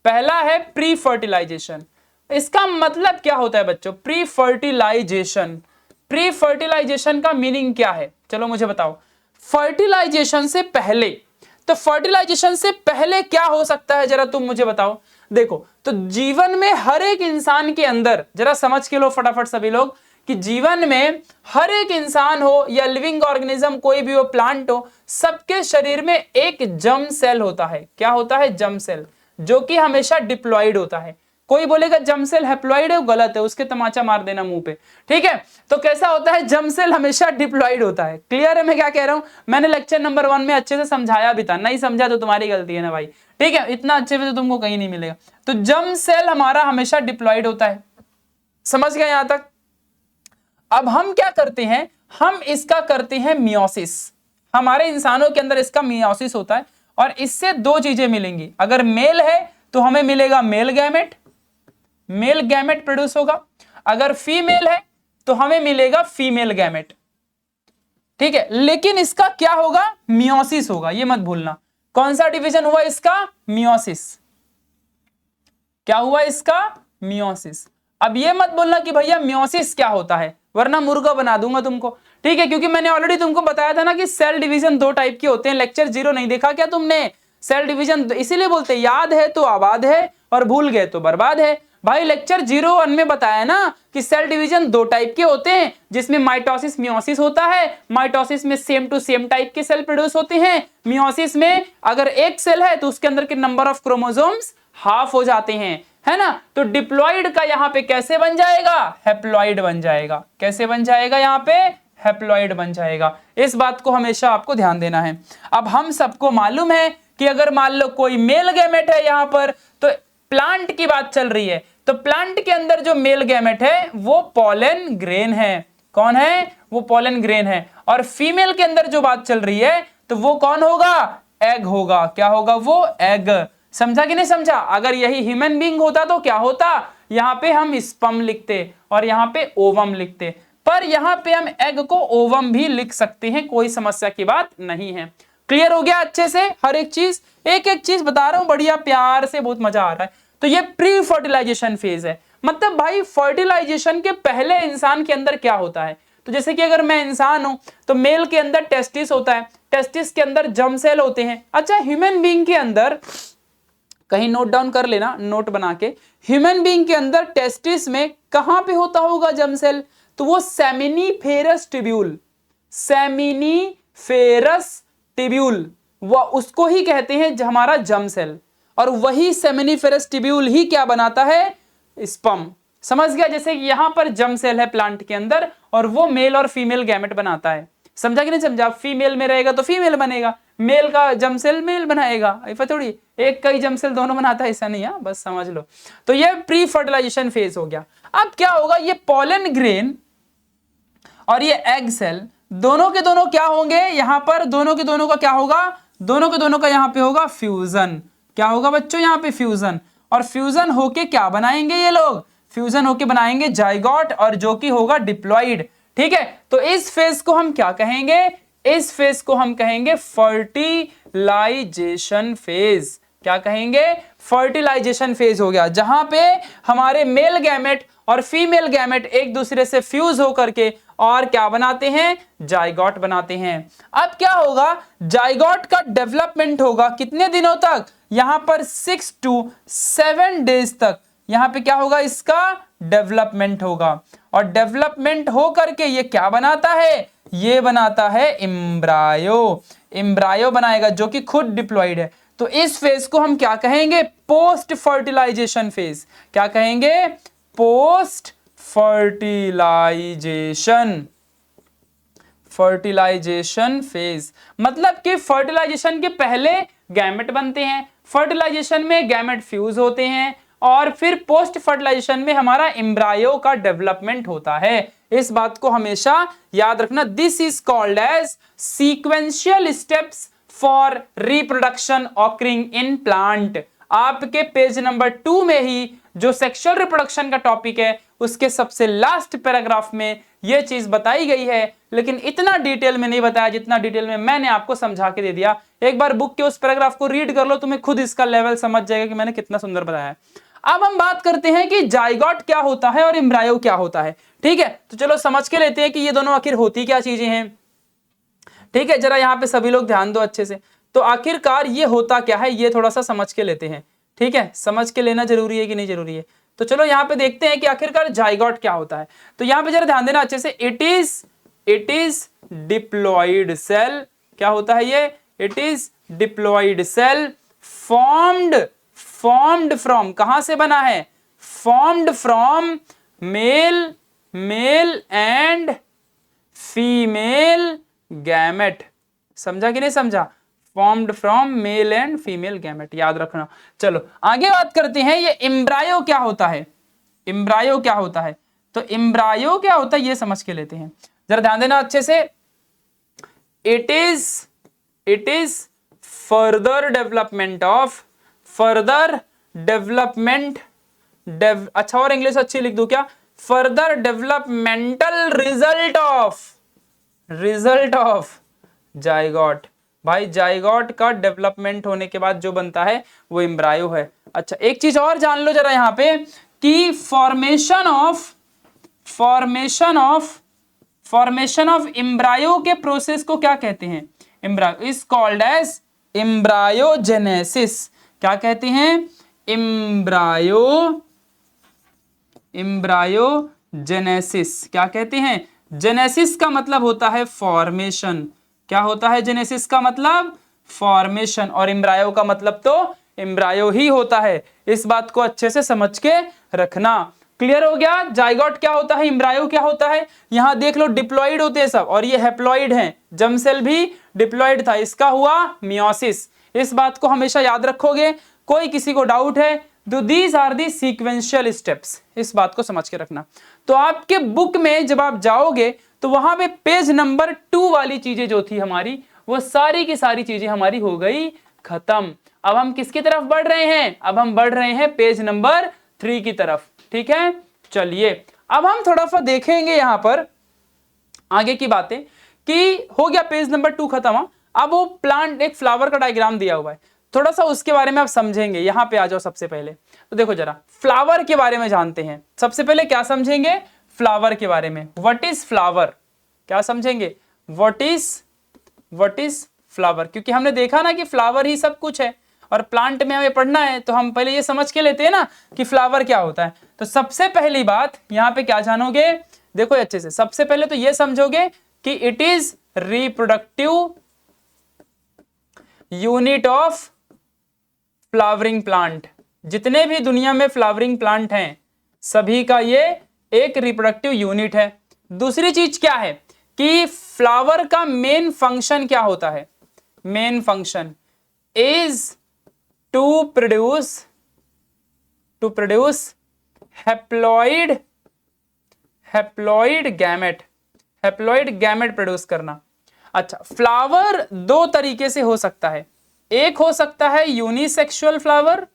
[SPEAKER 1] पहला है प्री फर्टिलाइजेशन। इसका मतलब क्या होता है बच्चों? प्री फर्टिलाइजेशन का मीनिंग क्या है? चलो मुझे बताओ। फर्टिलाइजेशन से पहले, तो फर्टिलाइजेशन से पहले क्या हो सकता है, जरा तुम मुझे बताओ। देखो, तो जीवन में हर एक इंसान के अंदर, जरा समझ के लो फटाफट सभी लोग, कि जीवन में हर एक इंसान हो या लिविंग ऑर्गेनिज्म कोई भी हो, प्लांट हो, सबके शरीर में एक जर्म सेल होता है। क्या होता है? जर्म सेल, जो कि हमेशा डिप्लॉयड होता है। कोई बोलेगा जर्म सेल हैप्लॉइड है, वो गलत है, उसके तमाचा मार देना मुंह पे, ठीक है। तो कैसा होता है, जर्म सेल हमेशा डिप्लॉइड होता है। क्लियर है मैं क्या कह रहा हूं? मैंने लेक्चर नंबर 1 में अच्छे से समझाया भी था, नहीं समझा तो तुम्हारी गलती है ना भाई, ठीक है, इतना अच्छे से तो तुमको कहीं नहीं मिलेगा। तो जर्म सेल हमारा हमेशा डिप्लॉइड होता है, समझ गए यहां तक? अब हम क्या करते हैं, हम इसका करते हैं मियोसिस। हमारे इंसानों के अंदर इसका मियोसिस होता है और इससे दो चीजें मिलेंगी। अगर मेल है तो हमें मिलेगा मेल गैमेट प्रोड्यूस होगा, अगर फीमेल है तो हमें मिलेगा फीमेल गैमेट, ठीक है। लेकिन इसका क्या होगा, मियोसिस होगा, ये मत भूलना। कौन सा डिवीजन हुआ इसका, मियोसिस। क्या हुआ इसका, मियोसिस। अब ये मत बोलना कि भैया मियोसिस क्या होता है, वरना मुर्गा बना दूंगा तुमको, ठीक है। क्योंकि मैंने ऑलरेडी तुमको बताया था ना कि सेल डिवीजन दो टाइप के होते हैं। लेक्चर 0 नहीं देखा क्या तुमने? सेल डिवीजन इसीलिए बोलते हैं, याद है तो आबाद है और भूल गए तो बर्बाद है। भाई लेक्चर 01 में बताया ना कि सेल डिवीजन दो टाइप के होते हैं, जिसमें माइटोसिस मियोसिस होता है। माइटोसिस में सेम टू सेम टाइप के सेल प्रोड्यूस होते हैं। मियोसिस में अगर एक सेल है तो उसके अंदर के नंबर ऑफ क्रोमोसोम्स हाफ हो जाते हैं, है ना। तो डिप्लॉइड का यहां पे कैसे बन जाएगा, हैप्लॉइड बन जाएगा। कैसे बन जाएगा, यहां पे हैप्लॉइड बन जाएगा। इस बात को हमेशा आपको ध्यान देना है। अब हम सबको मालूम है कि अगर मान लो कोई मेल गैमेट है यहां पर, तो प्लांट की बात चल रही है, तो प्लांट के अंदर जो मेल गैमेट है वो पॉलन ग्रेन है। कौन है, वो पॉलन ग्रेन है। और फीमेल के अंदर जो बात चल रही है तो वो कौन होगा, एग होगा। क्या होगा, वो एग। समझा कि नहीं समझा? अगर यही ह्यूमन बीइंग होता तो क्या होता, यहां पे हम स्पर्म लिखते और यहां पे ओवम लिखते, पर यहां पे हम एग को ओवम भी लिख सकते हैं, कोई समस्या की बात नहीं है। क्लियर हो गया अच्छे से? हर एक चीज, एक एक चीज बता रहा हूं बढ़िया प्यार से, बहुत मजा आ रहा है। तो ये प्री फर्टिलाइजेशन फेज है। मतलब भाई फर्टिलाइजेशन के पहले इंसान के अंदर क्या होता है, तो जैसे कि अगर मैं इंसान हूं तो मेल के अंदर टेस्टिस होता है, टेस्टिस के अंदर जर्म सेल होते हैं। अच्छा, ह्यूमन बीइंग के अंदर, कहीं नोट डाउन कर लेना, नोट बना के, ह्यूमन बीइंग के अंदर टेस्टिस में कहां पे होता होगा जर्म सेल, तो वो सेमिनिफेरस ट्यूब्यूल, सेमिनिफेरस ट्यूब्यूल, वो उसको ही कहते हैं हमारा जर्म सेल। और वही सेमिनिफेरस ट्यूब्यूल ही क्या बनाता है, स्पर्म। समझ गया? जैसे यहां पर जर्म सेल है प्लांट के अंदर और वो मेल और फीमेल गैमेट बनाता है। समझा कि नहीं समझा? फीमेल में रहेगा तो फीमेल बनेगा, मेल का जर्म सेल मेल बनाएगा। ऐसा थोड़ी एक का ही जर्म सेल दोनों बनाता है, ऐसा नहीं है, बस समझ लो। तो ये प्री फर्टिलाइजेशन फेज हो गया। अब क्या होगा, ये पॉलन ग्रेन और ये एग सेल दोनों के दोनों क्या होंगे, यहां पर दोनों के दोनों का क्या होगा, दोनों के दोनों का यहां पे होगा फ्यूजन। क्या होगा बच्चों, यहां पे फ्यूजन। और फ्यूजन होके क्या बनाएंगे ये लोग, फ्यूजन होके बनाएंगे जाइगोट, और जो कि होगा डिप्लॉइड, ठीक है। तो इस फेज को हम क्या कहेंगे, इस फेज को हम कहेंगे फर्टिलाइजेशन फेज। क्या कहेंगे, फर्टिलाइजेशन फेज हो गया, जहां पे हमारे मेल गैमेट और फीमेल गैमेट एक दूसरे से फ्यूज होकर के और क्या बनाते हैं, जाइगोट बनाते हैं। अब क्या होगा, जाइगोट का डेवलपमेंट होगा कितने दिनों तक, यहां पर 6 to 7 डेज तक। यहां पे क्या होगा, इसका डेवलपमेंट होगा, और डेवलपमेंट हो करके ये क्या बनाता है, ये बनाता है एम्ब्रायो। एम्ब्रायो बनाएगा जो कि खुद डिप्लॉइड है। तो इस फेज को हम क्या कहेंगे, पोस्ट फर्टिलाइजेशन फेज। क्या कहेंगे, पोस्ट फर्टिलाइजेशन, फर्टिलाइजेशन फेज। मतलब कि फर्टिलाइजेशन के पहले गैमेट बनते हैं, फर्टिलाइजेशन में गैमेट फ्यूज होते हैं, और फिर पोस्ट फर्टिलाइजेशन में हमारा एम्ब्रायो का डेवलपमेंट होता है। इस बात को हमेशा याद रखना। This is called as sequential steps for reproduction occurring in plant. आपके पेज नंबर 2 में ही जो सेक्सुअल रिप्रोडक्शन का टॉपिक है उसके सबसे लास्ट पैराग्राफ में यह चीज बताई गई है, लेकिन इतना डिटेल में नहीं बताया जितना डिटेल में मैंने आपको समझा के दे दिया। एक बार बुक के उस पैराग्राफ को रीड कर लो, तुम्हें खुद इसका लेवल समझ जाएगा कि मैंने कितना सुंदर बताया है। अब हम बात करते हैं कि जाइगोट क्या होता है और एम्ब्रायो क्या होता है, ठीक है। तो चलो समझ के लेते हैं कि ये दोनों आखिर होती क्या चीजें हैं, ठीक है। जरा यहाँ पे सभी लोग ध्यान दो अच्छे से। तो आखिरकार ये होता क्या है, ये थोड़ा सा समझ के लेते हैं, ठीक है। समझ के लेना जरूरी है कि नहीं जरूरी है, तो चलो यहाँ पे देखते हैं कि आखिरकार जाइगोट क्या होता है। तो यहाँ पे जरा ध्यान देना अच्छे से। It is diploid cell. क्या होता है ये, it is diploid cell formed from, कहां से बना है, formed from male and female gamete. समझा कि नहीं समझा? Formed from male and female gamete, याद रखना। चलो आगे बात करते हैं, ये एम्ब्रायो क्या होता है? एम्ब्रायो क्या होता है? तो एम्ब्रायो क्या होता है ये समझ के लेते हैं, जरा ध्यान देना अच्छे से। इट इज फर्दर डेवलपमेंट अच्छा और इंग्लिश अच्छी लिख दूं क्या? Further developmental result of zygote. भाई जाइगोट का डेवलपमेंट होने के बाद जो बनता है वो एम्ब्रायो है। अच्छा एक चीज और जान लो जरा यहाँ पे कि फॉर्मेशन ऑफ एम्ब्रायो के प्रोसेस को क्या कहते हैं? Embryo is called as embryogenesis. क्या कहते हैं? एम्ब्रायोजेनेसिस। क्या कहते हैं? जेनेसिस का मतलब होता है फॉर्मेशन। क्या होता है जेनेसिस का मतलब? फॉर्मेशन। और एम्ब्रायो का मतलब तो एम्ब्रायो ही होता है। इस बात को अच्छे से समझ के रखना। क्लियर हो गया? जाइगोट क्या होता है, एम्ब्रायो क्या होता है? यहां देख लो डिप्लॉइड होते हैं सब, और ये हैप्लॉइड हैं। जर्म सेल भी डिप्लॉइड था, इसका हुआ मियोसिस। इस बात को हमेशा याद रखोगे। कोई किसी को डाउट है तो these are the sequential steps, इस बात को समझ के रखना। तो आपके बुक में जब आप जाओगे तो वहां पे पेज नंबर 2 वाली चीजें जो थी हमारी, वो सारी की सारी चीजें हमारी हो गई खत्म। अब हम किसकी तरफ बढ़ रहे हैं? अब हम बढ़ रहे हैं पेज नंबर 3 की तरफ। ठीक है, चलिए अब हम थोड़ा सा देखेंगे यहां पर आगे की बातें कि हो गया पेज नंबर 2 खत्म। अब वो प्लांट, एक फ्लावर का डायग्राम दिया हुआ है, थोड़ा सा उसके बारे में आप समझेंगे। यहां पे आ जाओ सबसे पहले। तो देखो जरा फ्लावर के बारे में जानते हैं। सबसे पहले क्या समझेंगे? फ्लावर के बारे में। What is flower? क्या समझेंगे? What is flower? क्योंकि हमने देखा ना कि फ्लावर ही सब कुछ है, और प्लांट में हमें पढ़ना है तो हम पहले ये समझ के लेते हैं ना कि फ्लावर क्या होता है। तो सबसे पहली बात यहाँ पे क्या जानोगे? देखो अच्छे से, सबसे पहले तो ये समझोगे कि it is reproductive unit of flowering plant. जितने भी दुनिया में फ्लावरिंग प्लांट हैं सभी का ये एक रिप्रोडक्टिव यूनिट है। दूसरी चीज क्या है कि फ्लावर का मेन फंक्शन क्या होता है? Main function is to produce haploid gamete produce करना। अच्छा, फ्लावर दो तरीके से हो सकता है। एक हो सकता है यूनिसेक्सुअल फ्लावर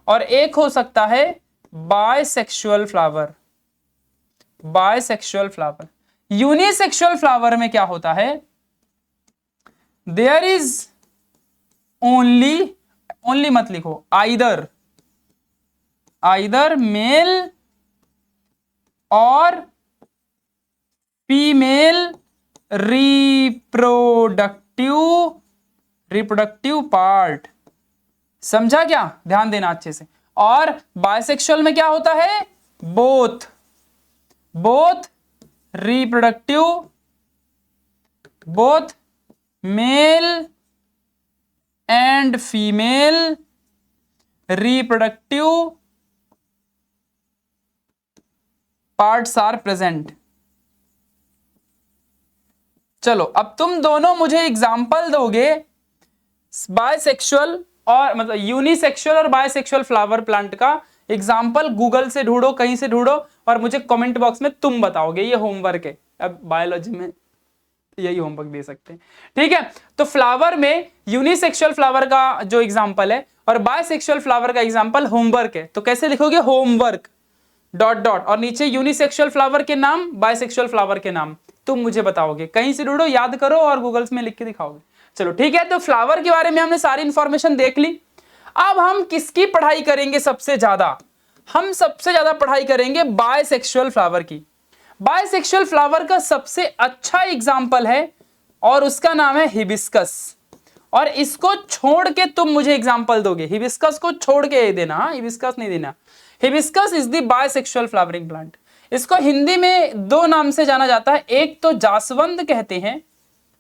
[SPEAKER 1] और एक हो सकता है बायसेक्सुअल फ्लावर। यूनिसेक्सुअल फ्लावर में क्या होता है? देयर इज ओनली मत लिखो, आइदर मेल और फीमेल रिप्रोडक्टिव पार्ट। समझा क्या? ध्यान देना अच्छे से। और बायसेक्सुअल में क्या होता है? Both male and female reproductive parts are present. चलो अब तुम दोनों मुझे एग्जाम्पल दोगे बायसेक्सुअल और मतलब यूनिसेक्सुअल और बायसेक्सुअल फ्लावर प्लांट का एग्जाम्पल गूगल से ढूंढो, कहीं से ढूंढो, और मुझे कमेंट बॉक्स में तुम बताओगे। ये होमवर्क है, अब बायोलॉजी में यही होमवर्क दे सकते हैं। ठीक है, तो फ्लावर में यूनिसेक्सुअल फ्लावर का जो एग्जाम्पल है और बायसेक्सुअल फ्लावर का एग्जाम्पल होमवर्क है। तो कैसे लिखोगे? होमवर्क डॉट और नीचे यूनिसेक्सुअल फ्लावर के नाम, बायसेक्सुअल फ्लावर के नाम तुम मुझे बताओगे। कहीं से ढूंढो, याद करो और गूगल्स में लिख के दिखाओगे। चलो ठीक है, तो फ्लावर के बारे में हमने सारी इंफॉर्मेशन देख ली। अब हम किसकी पढ़ाई करेंगे सबसे ज्यादा? हम सबसे ज्यादा पढ़ाई करेंगे बायसेक्सुअल फ्लावर की। बायसेक्सुअल फ्लावर का सबसे अच्छा एग्जाम्पल है और उसका नाम है हिबिस्कस। और इसको छोड़ के तुम मुझे एग्जाम्पल दोगे, हिबिस्कस को छोड़ के देना, हिबिस्कस नहीं देना। Hibiscus is the bisexual flowering plant. इसको हिंदी में दो नाम से जाना जाता है, एक तो जासवंत कहते हैं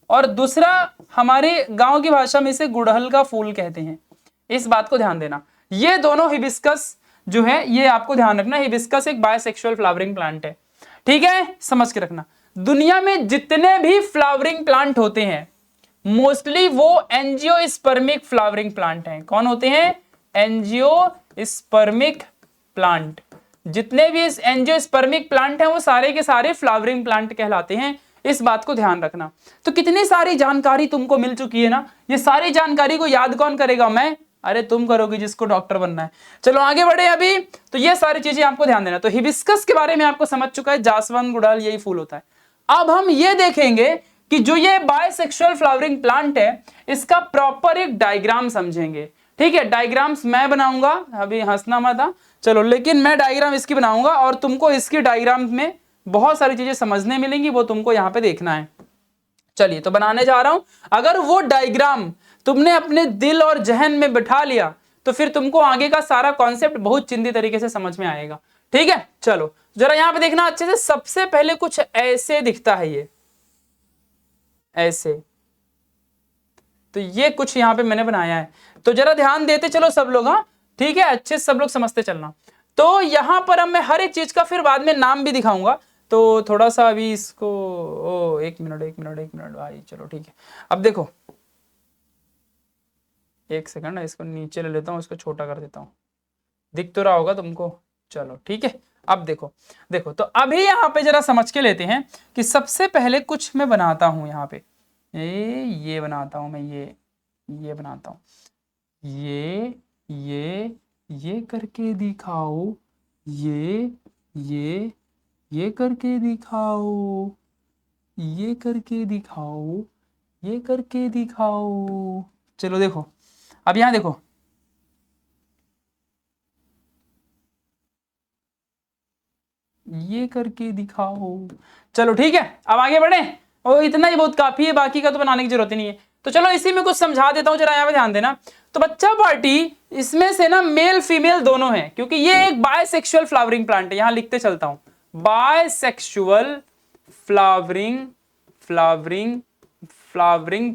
[SPEAKER 1] और दूसरा हमारे गांव की भाषा में इसे गुड़हल का फूल कहते हैं। इस बात को ध्यान देना। ये दोनों हिबिस्कस जो है ये आपको ध्यान रखना, हिबिस्कस एक बायसेक्सुअल फ्लावरिंग प्लांट है। ठीक है, समझ के रखना। दुनिया में जितने भी फ्लावरिंग प्लांट होते हैं मोस्टली वो एंजियोस्पर्मिक फ्लावरिंग प्लांट हैं। कौन होते हैं? Angiospermic plant. जितने भी इस एंजियोस्पर्मिक प्लांट हैं वो सारे के सारे फ्लावरिंग प्लांट कहलाते हैं, इस बात को ध्यान रखना। तो कितनी सारी जानकारी तुमको मिल चुकी है ना, ये सारी जानकारी को याद कौन करेगा? मैं, अरे तुम करोगे जिसको डॉक्टर बनना है। चलो आगे बढ़े अभी, तो ये सारी चीजें आपको ध्यान देना। तो हिबिस्कस के बारे में आपको समझ चुका है, जासवंत गुड़हल यही फूल होता है। अब हम ये देखेंगे कि जो ये बायसेक्सुअल फ्लावरिंग प्लांट है इसका प्रॉपर एक डायग्राम समझेंगे। ठीक है, डायग्राम्स मैं बनाऊंगा, अभी हंसना मत था, चलो, लेकिन मैं डायग्राम इसकी बनाऊंगा और तुमको इसकी डायग्राम में बहुत सारी चीजें समझने मिलेंगी, वो तुमको यहाँ पे देखना है। चलिए तो बनाने जा रहा हूं। अगर वो डायग्राम तुमने अपने दिल और जहन में बिठा लिया तो फिर तुमको आगे का सारा कॉन्सेप्ट बहुत चिंदी तरीके से समझ में आएगा। ठीक है, चलो जरा यहां पे देखना अच्छे से। सबसे पहले कुछ ऐसे दिखता है, ये ऐसे, तो ये कुछ यहां पे मैंने बनाया है, तो जरा ध्यान देते चलो सब लोग। हाँ ठीक है, अच्छे से सब लोग समझते चलना। तो यहां पर अब मैं हर एक चीज का फिर बाद में नाम भी दिखाऊंगा, तो थोड़ा सा अभी इसको, ओ एक मिनट भाई, चलो ठीक है। अब देखो, एक सेकंड, इसको नीचे ले लेता हूँ, इसको छोटा कर देता हूँ, दिख तो रहा होगा तुमको। चलो ठीक है, अब देखो देखो, तो अभी यहाँ पे जरा समझ के लेते हैं कि सबसे पहले कुछ मैं बनाता हूँ यहाँ पे, ये बनाता हूँ मैं, ये बनाता हूँ, ये करके दिखाओ, ये करके दिखाओ, ये करके दिखाओ, ये करके दिखाओ। चलो देखो, अब यहां देखो, ये करके दिखाओ। चलो ठीक है, अब आगे बढ़े, और इतना ही बहुत काफी है, बाकी का तो बनाने की जरूरत ही नहीं है। तो चलो इसी में कुछ समझा देता हूं, जरा यहाँ पे ध्यान देना। तो बच्चा पार्टी, इसमें से ना मेल फीमेल दोनों है, क्योंकि ये एक बायसेक्सुअल फ्लावरिंग प्लांट है। यहां लिखते चलता हूं, बायसेक्सुअल फ्लावरिंग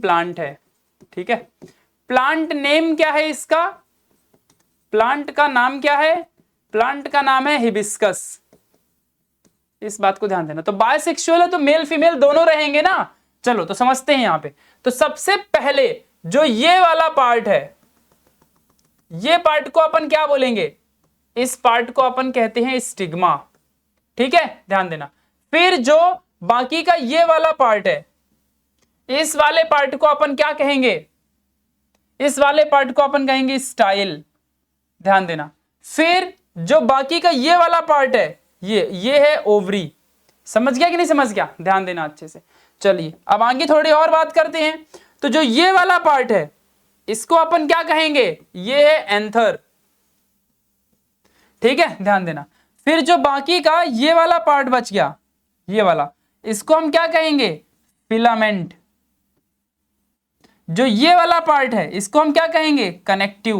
[SPEAKER 1] प्लांट है। ठीक है, प्लांट नेम क्या है इसका? प्लांट का नाम क्या है? प्लांट का नाम है हिबिस्कस। इस बात को ध्यान देना। तो बायसेक्सुअल है तो मेल फीमेल दोनों रहेंगे ना। चलो तो समझते हैं यहां पे। तो सबसे पहले जो ये वाला पार्ट है, ये पार्ट को अपन क्या बोलेंगे? इस पार्ट को अपन कहते हैं स्टिग्मा। ठीक है, ध्यान देना। फिर जो बाकी का ये वाला पार्ट है, इस वाले पार्ट को अपन क्या कहेंगे? इस वाले पार्ट को अपन कहेंगे स्टाइल। ध्यान देना। फिर जो बाकी का ये वाला पार्ट है, ये है ओवरी। समझ गया कि नहीं समझ गया? ध्यान देना अच्छे से। चलिए अब आगे थोड़ी और बात करते हैं। तो जो ये वाला पार्ट है इसको अपन क्या कहेंगे? ये है एंथर। ठीक है, ध्यान देना। फिर जो बाकी का ये वाला पार्ट बच गया, ये वाला, इसको हम क्या कहेंगे? फिलामेंट। जो ये वाला पार्ट है इसको हम क्या कहेंगे? कनेक्टिव,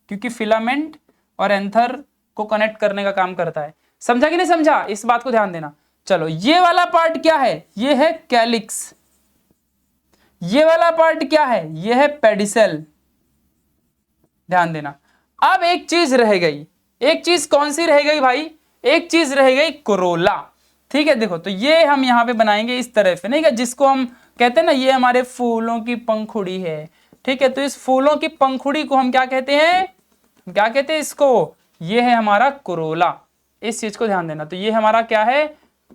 [SPEAKER 1] क्योंकि फिलामेंट और एंथर को कनेक्ट करने का काम करता है। समझा कि नहीं समझा? इस बात को ध्यान देना। चलो ये वाला पार्ट क्या है? ये है कैलिक्स। ये वाला पार्ट क्या है? ये है पेडिसेल। ध्यान देना। अब एक चीज रह गई। एक चीज कौन सी रह गई भाई? एक चीज रह गई कोरोला। ठीक है, देखो, तो ये हम यहां पे बनाएंगे इस तरह से, नहीं क्या, जिसको हम कहते हैं ना, ये हमारे फूलों की पंखुड़ी है। ठीक है, तो इस फूलों की पंखुड़ी को हम क्या कहते हैं? क्या कहते हैं इसको? ये है हमारा कोरोला। इस चीज को ध्यान देना। तो ये हमारा क्या है?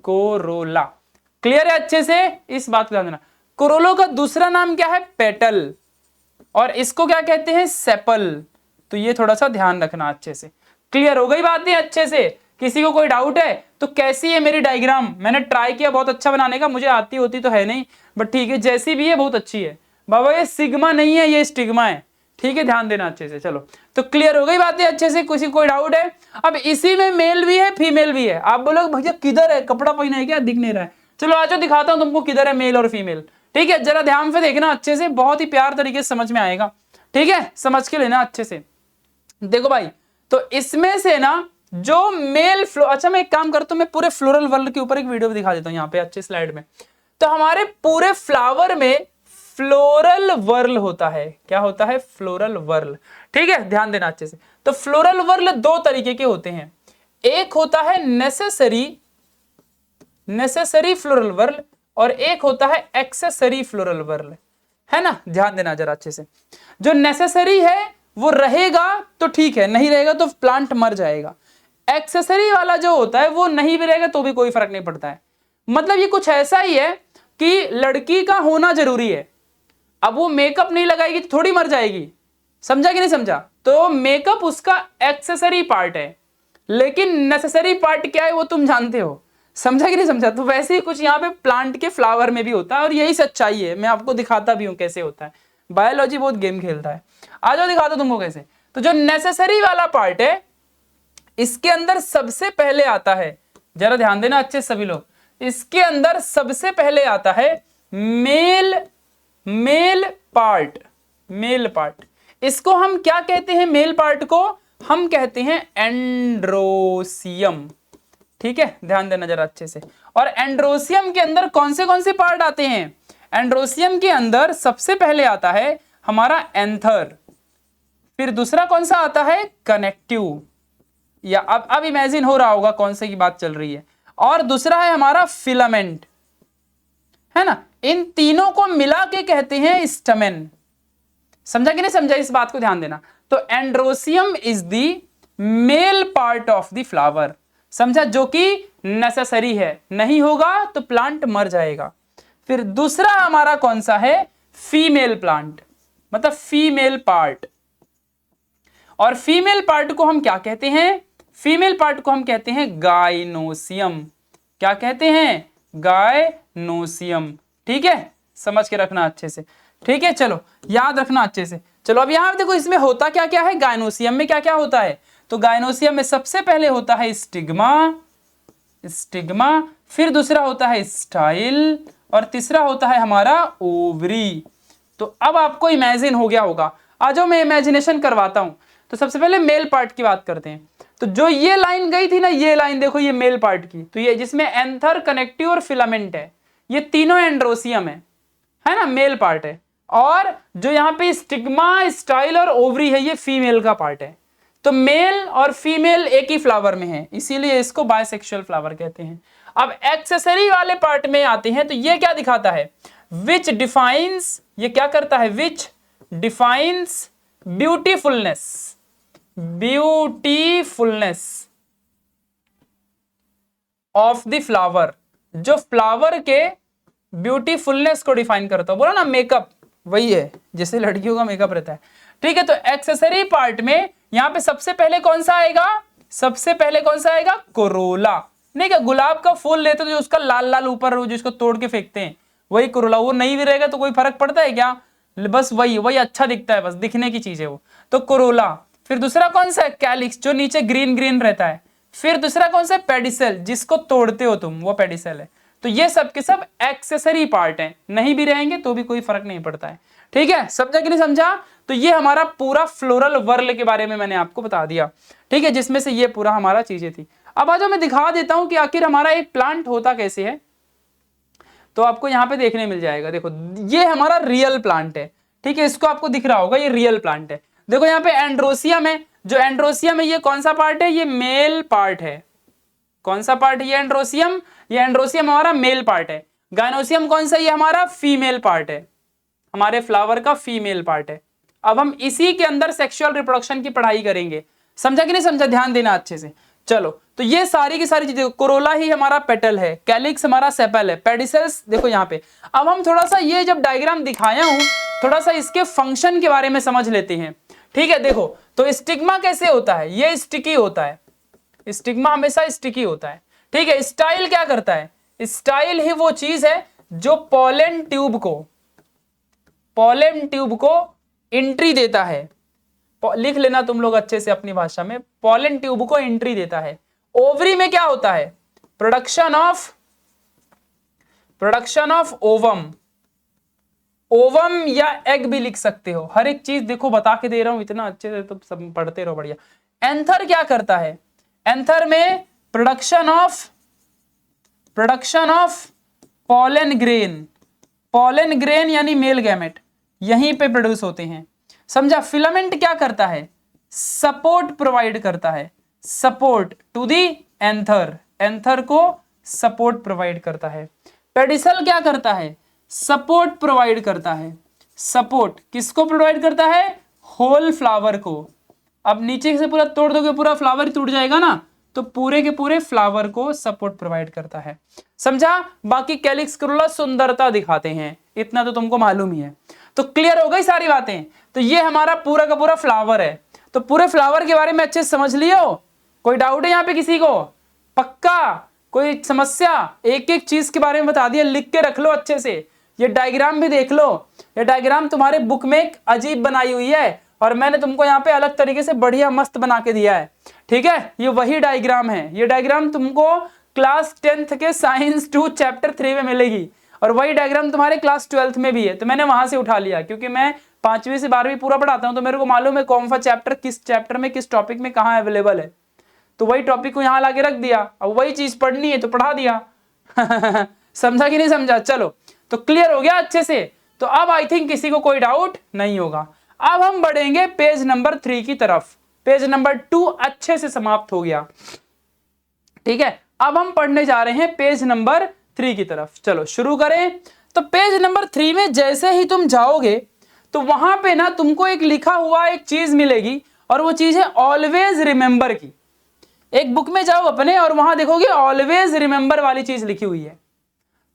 [SPEAKER 1] कोरोला। क्लियर है अच्छे से? इस बात को ध्यान देना। कोरोला का दूसरा नाम क्या है? पेटल। और इसको क्या कहते हैं? सेपल। तो ये थोड़ा सा ध्यान रखना अच्छे से। क्लियर हो गई बातें अच्छे से? किसी को कोई डाउट है तो कैसी है मेरी डायग्राम? मैंने ट्राई किया बहुत अच्छा बनाने का, मुझे आती होती तो है नहीं, बट ठीक है, जैसी भी है बहुत अच्छी है। बाबा ये सिग्मा नहीं है, ये स्टिग्मा है। ठीक है, ध्यान देना अच्छे से। चलो तो क्लियर हो गई बातें अच्छे से? किसी कोई डाउट है? अब इसी में मेल भी है फीमेल भी है। आप बोलोगे भैया किधर है? कपड़ा पहना है क्या? दिख नहीं रहा है। चलो आ जाओ, दिखाता हूं तुमको किधर है मेल और फीमेल। ठीक है, जरा ध्यान से देखना अच्छे से, बहुत ही प्यार तरीके से समझ में आएगा। ठीक है, समझ के लेना अच्छे से। देखो भाई, तो इसमें से ना जो मेल अच्छा मैं एक काम करता हूं, मैं पूरे फ्लोरल वर्ल्ड के ऊपर एक वीडियो दिखा देता हूं यहाँ पे अच्छे स्लाइड में। तो हमारे पूरे फ्लावर में फ्लोरल वर्ल होता है। क्या होता है? Floral whorl. ठीक है, ध्यान देना अच्छे से। तो फ्लोरल वर्ल दो तरीके के होते हैं, एक होता है नेसेसरी फ्लोरल वर्ल और एक होता है एक्सेसरी फ्लोरल वर्ल, है ना। ध्यान देना जरा अच्छे से। जो नेसेसरी है वो रहेगा तो ठीक है, नहीं रहेगा तो प्लांट मर जाएगा। एक्सेसरी वाला जो होता है वो नहीं भी रहेगा तो भी कोई फर्क नहीं पड़ता है। मतलब ये कुछ ऐसा ही है कि लड़की का होना जरूरी है, अब वो मेकअप नहीं लगाएगी तो थोड़ी मर जाएगी, समझा कि नहीं समझा। तो मेकअप उसका एक्सेसरी पार्ट है, लेकिन नेसेसरी पार्ट क्या है वो तुम जानते हो, समझा कि नहीं समझा। तो वैसे ही कुछ यहाँ पे प्लांट के फ्लावर में भी होता है और यही सच्चाई है, मैं आपको दिखाता भी हूँ कैसे होता है। बायोलॉजी बहुत गेम खेलता है, आ जाओ दिखाता तुमको कैसे। तो जो नेसेसरी वाला पार्ट है इसके अंदर सबसे पहले आता है, जरा ध्यान देना अच्छे सभी लोग, इसके अंदर सबसे पहले आता है मेल पार्ट। इसको हम क्या कहते हैं, मेल पार्ट को हम कहते हैं एंड्रोसियम, ठीक है। ध्यान देना जरा अच्छे से। और एंड्रोसियम के अंदर कौन से पार्ट आते हैं, एंड्रोसियम के अंदर सबसे पहले आता है हमारा एंथर, फिर दूसरा कौन सा आता है कनेक्टिव, या अब इमेजिन हो रहा होगा कौन से की बात चल रही है, और दूसरा है हमारा फिलामेंट, है ना। इन तीनों को मिला के कहते हैं स्टमेन, समझा कि नहीं समझा, इस बात को ध्यान देना। तो androecium is the male part of the flower, समझा, जो कि नेसेसरी है, नहीं होगा तो प्लांट मर जाएगा। फिर दूसरा हमारा कौन सा है, फीमेल प्लांट, मतलब फीमेल पार्ट। और फीमेल पार्ट को हम क्या कहते हैं, फीमेल पार्ट को हम कहते हैं गाइनोसियम, क्या कहते हैं, गाइनोसियम, ठीक है, समझ के रखना अच्छे से, ठीक है। चलो याद रखना अच्छे से। चलो अब यहां देखो इसमें होता क्या क्या है, गाइनोसियम में क्या क्या होता है। तो गाइनोसियम में सबसे पहले होता है स्टिग्मा, फिर दूसरा होता है स्टाइल, और तीसरा होता है हमारा ओवरी। तो अब आपको इमेजिन हो गया होगा, आ जाओ मैं इमेजिनेशन करवाता हूं। तो सबसे पहले मेल पार्ट की बात करते हैं। तो जो ये लाइन गई थी ना, ये लाइन देखो, ये मेल पार्ट की, तो ये जिसमें एंथर, कनेक्टिव और फिलामेंट है, ये तीनों एंड्रोसियम है ना, मेल पार्ट है। और जो यहाँ पे स्टिग्मा, स्टाइल और ओवरी है, ये फीमेल का पार्ट है। तो मेल और फीमेल एक ही फ्लावर में है, इसीलिए इसको बायसेक्सुअल फ्लावर कहते हैं। अब एक्सेसरी वाले पार्ट में आते हैं, तो ये क्या दिखाता है, विच डिफाइंस, ये क्या करता है, which defines beautifulness of the flower, जो फ्लावर के ब्यूटीफुलनेस को डिफाइन करता है। बोला ना मेकअप, वही है जैसे लड़कियों का मेकअप रहता है, ठीक है। तो एक्सेसरी पार्ट में यहां पे सबसे पहले कौन सा आएगा, सबसे पहले कौन सा आएगा, कोरोला। नहीं क्या गुलाब का फूल लेते तो जो उसका लाल लाल ऊपर जिसको तोड़ के फेंकते हैं, वही कोरोला। वो नहीं भी रहेगा तो कोई फर्क पड़ता है क्या, बस वही अच्छा दिखता है, बस दिखने की चीज है वो, तो कोरोला। फिर दूसरा कौन सा है, कैलिक्स, जो नीचे ग्रीन ग्रीन रहता है। फिर दूसरा कौन सा है, पेडिसल, जिसको तोड़ते हो तुम, वो पेडिसल है। तो ये सब के सब एक्सेसरी पार्ट हैं, नहीं भी रहेंगे तो भी कोई फर्क नहीं पड़ता है, ठीक है। समझा कि नहीं समझा। तो ये हमारा पूरा फ्लोरल वर्ल के बारे में मैंने आपको बता दिया, ठीक है, जिसमें से ये पूरा हमारा चीजें थी। अब आज मैं दिखा देता हूं कि आखिर हमारा एक प्लांट होता कैसे है। तो आपको यहाँ पे देखने मिल जाएगा, देखो ये हमारा रियल प्लांट है, ठीक है, इसको आपको दिख रहा होगा, ये रियल प्लांट है। देखो यहाँ पे एंड्रोसियम है, जो एंड्रोसियम है ये कौन सा पार्ट है, ये मेल पार्ट है। कौन सा पार्ट है, ये एंड्रोसियम, ये एंड्रोसियम हमारा मेल पार्ट है। गाइनोसियम कौन सा, ये हमारा फीमेल पार्ट है, हमारे फ्लावर का फीमेल पार्ट है। अब हम इसी के अंदर सेक्सुअल रिप्रोडक्शन की पढ़ाई करेंगे, समझा कि नहीं समझा, ध्यान देना अच्छे से। चलो तो ये सारी की सारी चीजें, कोरोला ही हमारा पेटल है, कैलिक्स हमारा सेपल है, पेडिसल्स देखो यहाँ पे। अब हम थोड़ा सा ये जब डायग्राम दिखाया हूं, थोड़ा सा इसके फंक्शन के बारे में समझ लेते हैं, ठीक है। देखो तो स्टिग्मा कैसे होता है, ये स्टिकी होता है, स्टिग्मा हमेशा स्टिकी होता है, ठीक है। स्टाइल क्या करता है, स्टाइल ही वो चीज है जो पोलन ट्यूब को एंट्री देता है। लिख लेना तुम लोग अच्छे से अपनी भाषा में, पोलन ट्यूब को एंट्री देता है। ओवरी में क्या होता है, प्रोडक्शन ऑफ ओवम या एग भी लिख सकते हो, हर एक चीज देखो बता के दे रहा हूं इतना अच्छे से, तो सब पढ़ते रहो बढ़िया। एंथर क्या करता है, एंथर में प्रोडक्शन ऑफ पोलन ग्रेन यानी मेल गैमेट यहीं पे प्रोड्यूस होते हैं, समझा। फिलामेंट क्या करता है, सपोर्ट प्रोवाइड करता है, support to the anther, anther को सपोर्ट प्रोवाइड करता है। पेडिसल क्या करता है, सपोर्ट प्रोवाइड करता है, सपोर्ट किसको प्रोवाइड करता है, होल फ्लावर को। अब नीचे से पूरा तोड़ दोगे पूरा फ्लावर टूट जाएगा ना, तो पूरे के पूरे फ्लावर को सपोर्ट प्रोवाइड करता है, समझा। बाकी कैलिक्स करोला सुंदरता दिखाते हैं, इतना तो तुमको मालूम ही है। तो क्लियर हो गई सारी बातें। तो ये हमारा पूरा का पूरा फ्लावर है। तो पूरे फ्लावर के बारे में अच्छे से समझ लियो। कोई डाउट है यहाँ पे किसी को, पक्का कोई समस्या? एक एक चीज के बारे में बता दिया, लिख के रख लो अच्छे से। ये डायग्राम भी देख लो, ये डायग्राम तुम्हारे बुक में एक अजीब बनाई हुई है और मैंने तुमको यहाँ पे अलग तरीके से बढ़िया मस्त बना के दिया है, ठीक है। ये वही डायग्राम है, ये डायग्राम तुमको क्लास 10th के साइंस 2 चैप्टर 3 में मिलेगी और वही डायग्राम तुम्हारे क्लास 12th में भी है। तो मैंने वहां से उठा लिया क्योंकि मैं 5वीं से 12वीं पूरा पढ़ाता हूँ, तो मेरे को मालूम है कौन सा चैप्टर किस चैप्टर में किस टॉपिक में कहाँ अवेलेबल है। तो वही टॉपिक को यहाँ लाके रख दिया, अब वही चीज पढ़नी है तो पढ़ा दिया। समझा कि नहीं समझा? चलो तो क्लियर हो गया अच्छे से। तो अब आई थिंक किसी को कोई डाउट नहीं होगा। अब हम बढ़ेंगे पेज नंबर 3 की तरफ। पेज नंबर 2 अच्छे से समाप्त हो गया, ठीक है। अब हम पढ़ने जा रहे हैं पेज नंबर 3 की तरफ। चलो शुरू करें। तो पेज नंबर 3 में जैसे ही तुम जाओगे तो वहां पे ना तुमको एक लिखा हुआ एक चीज मिलेगी और वो चीज है ऑलवेज रिमेंबर की। एक बुक में जाओ अपने और वहां देखोगे ऑलवेज रिमेंबर वाली चीज लिखी हुई है।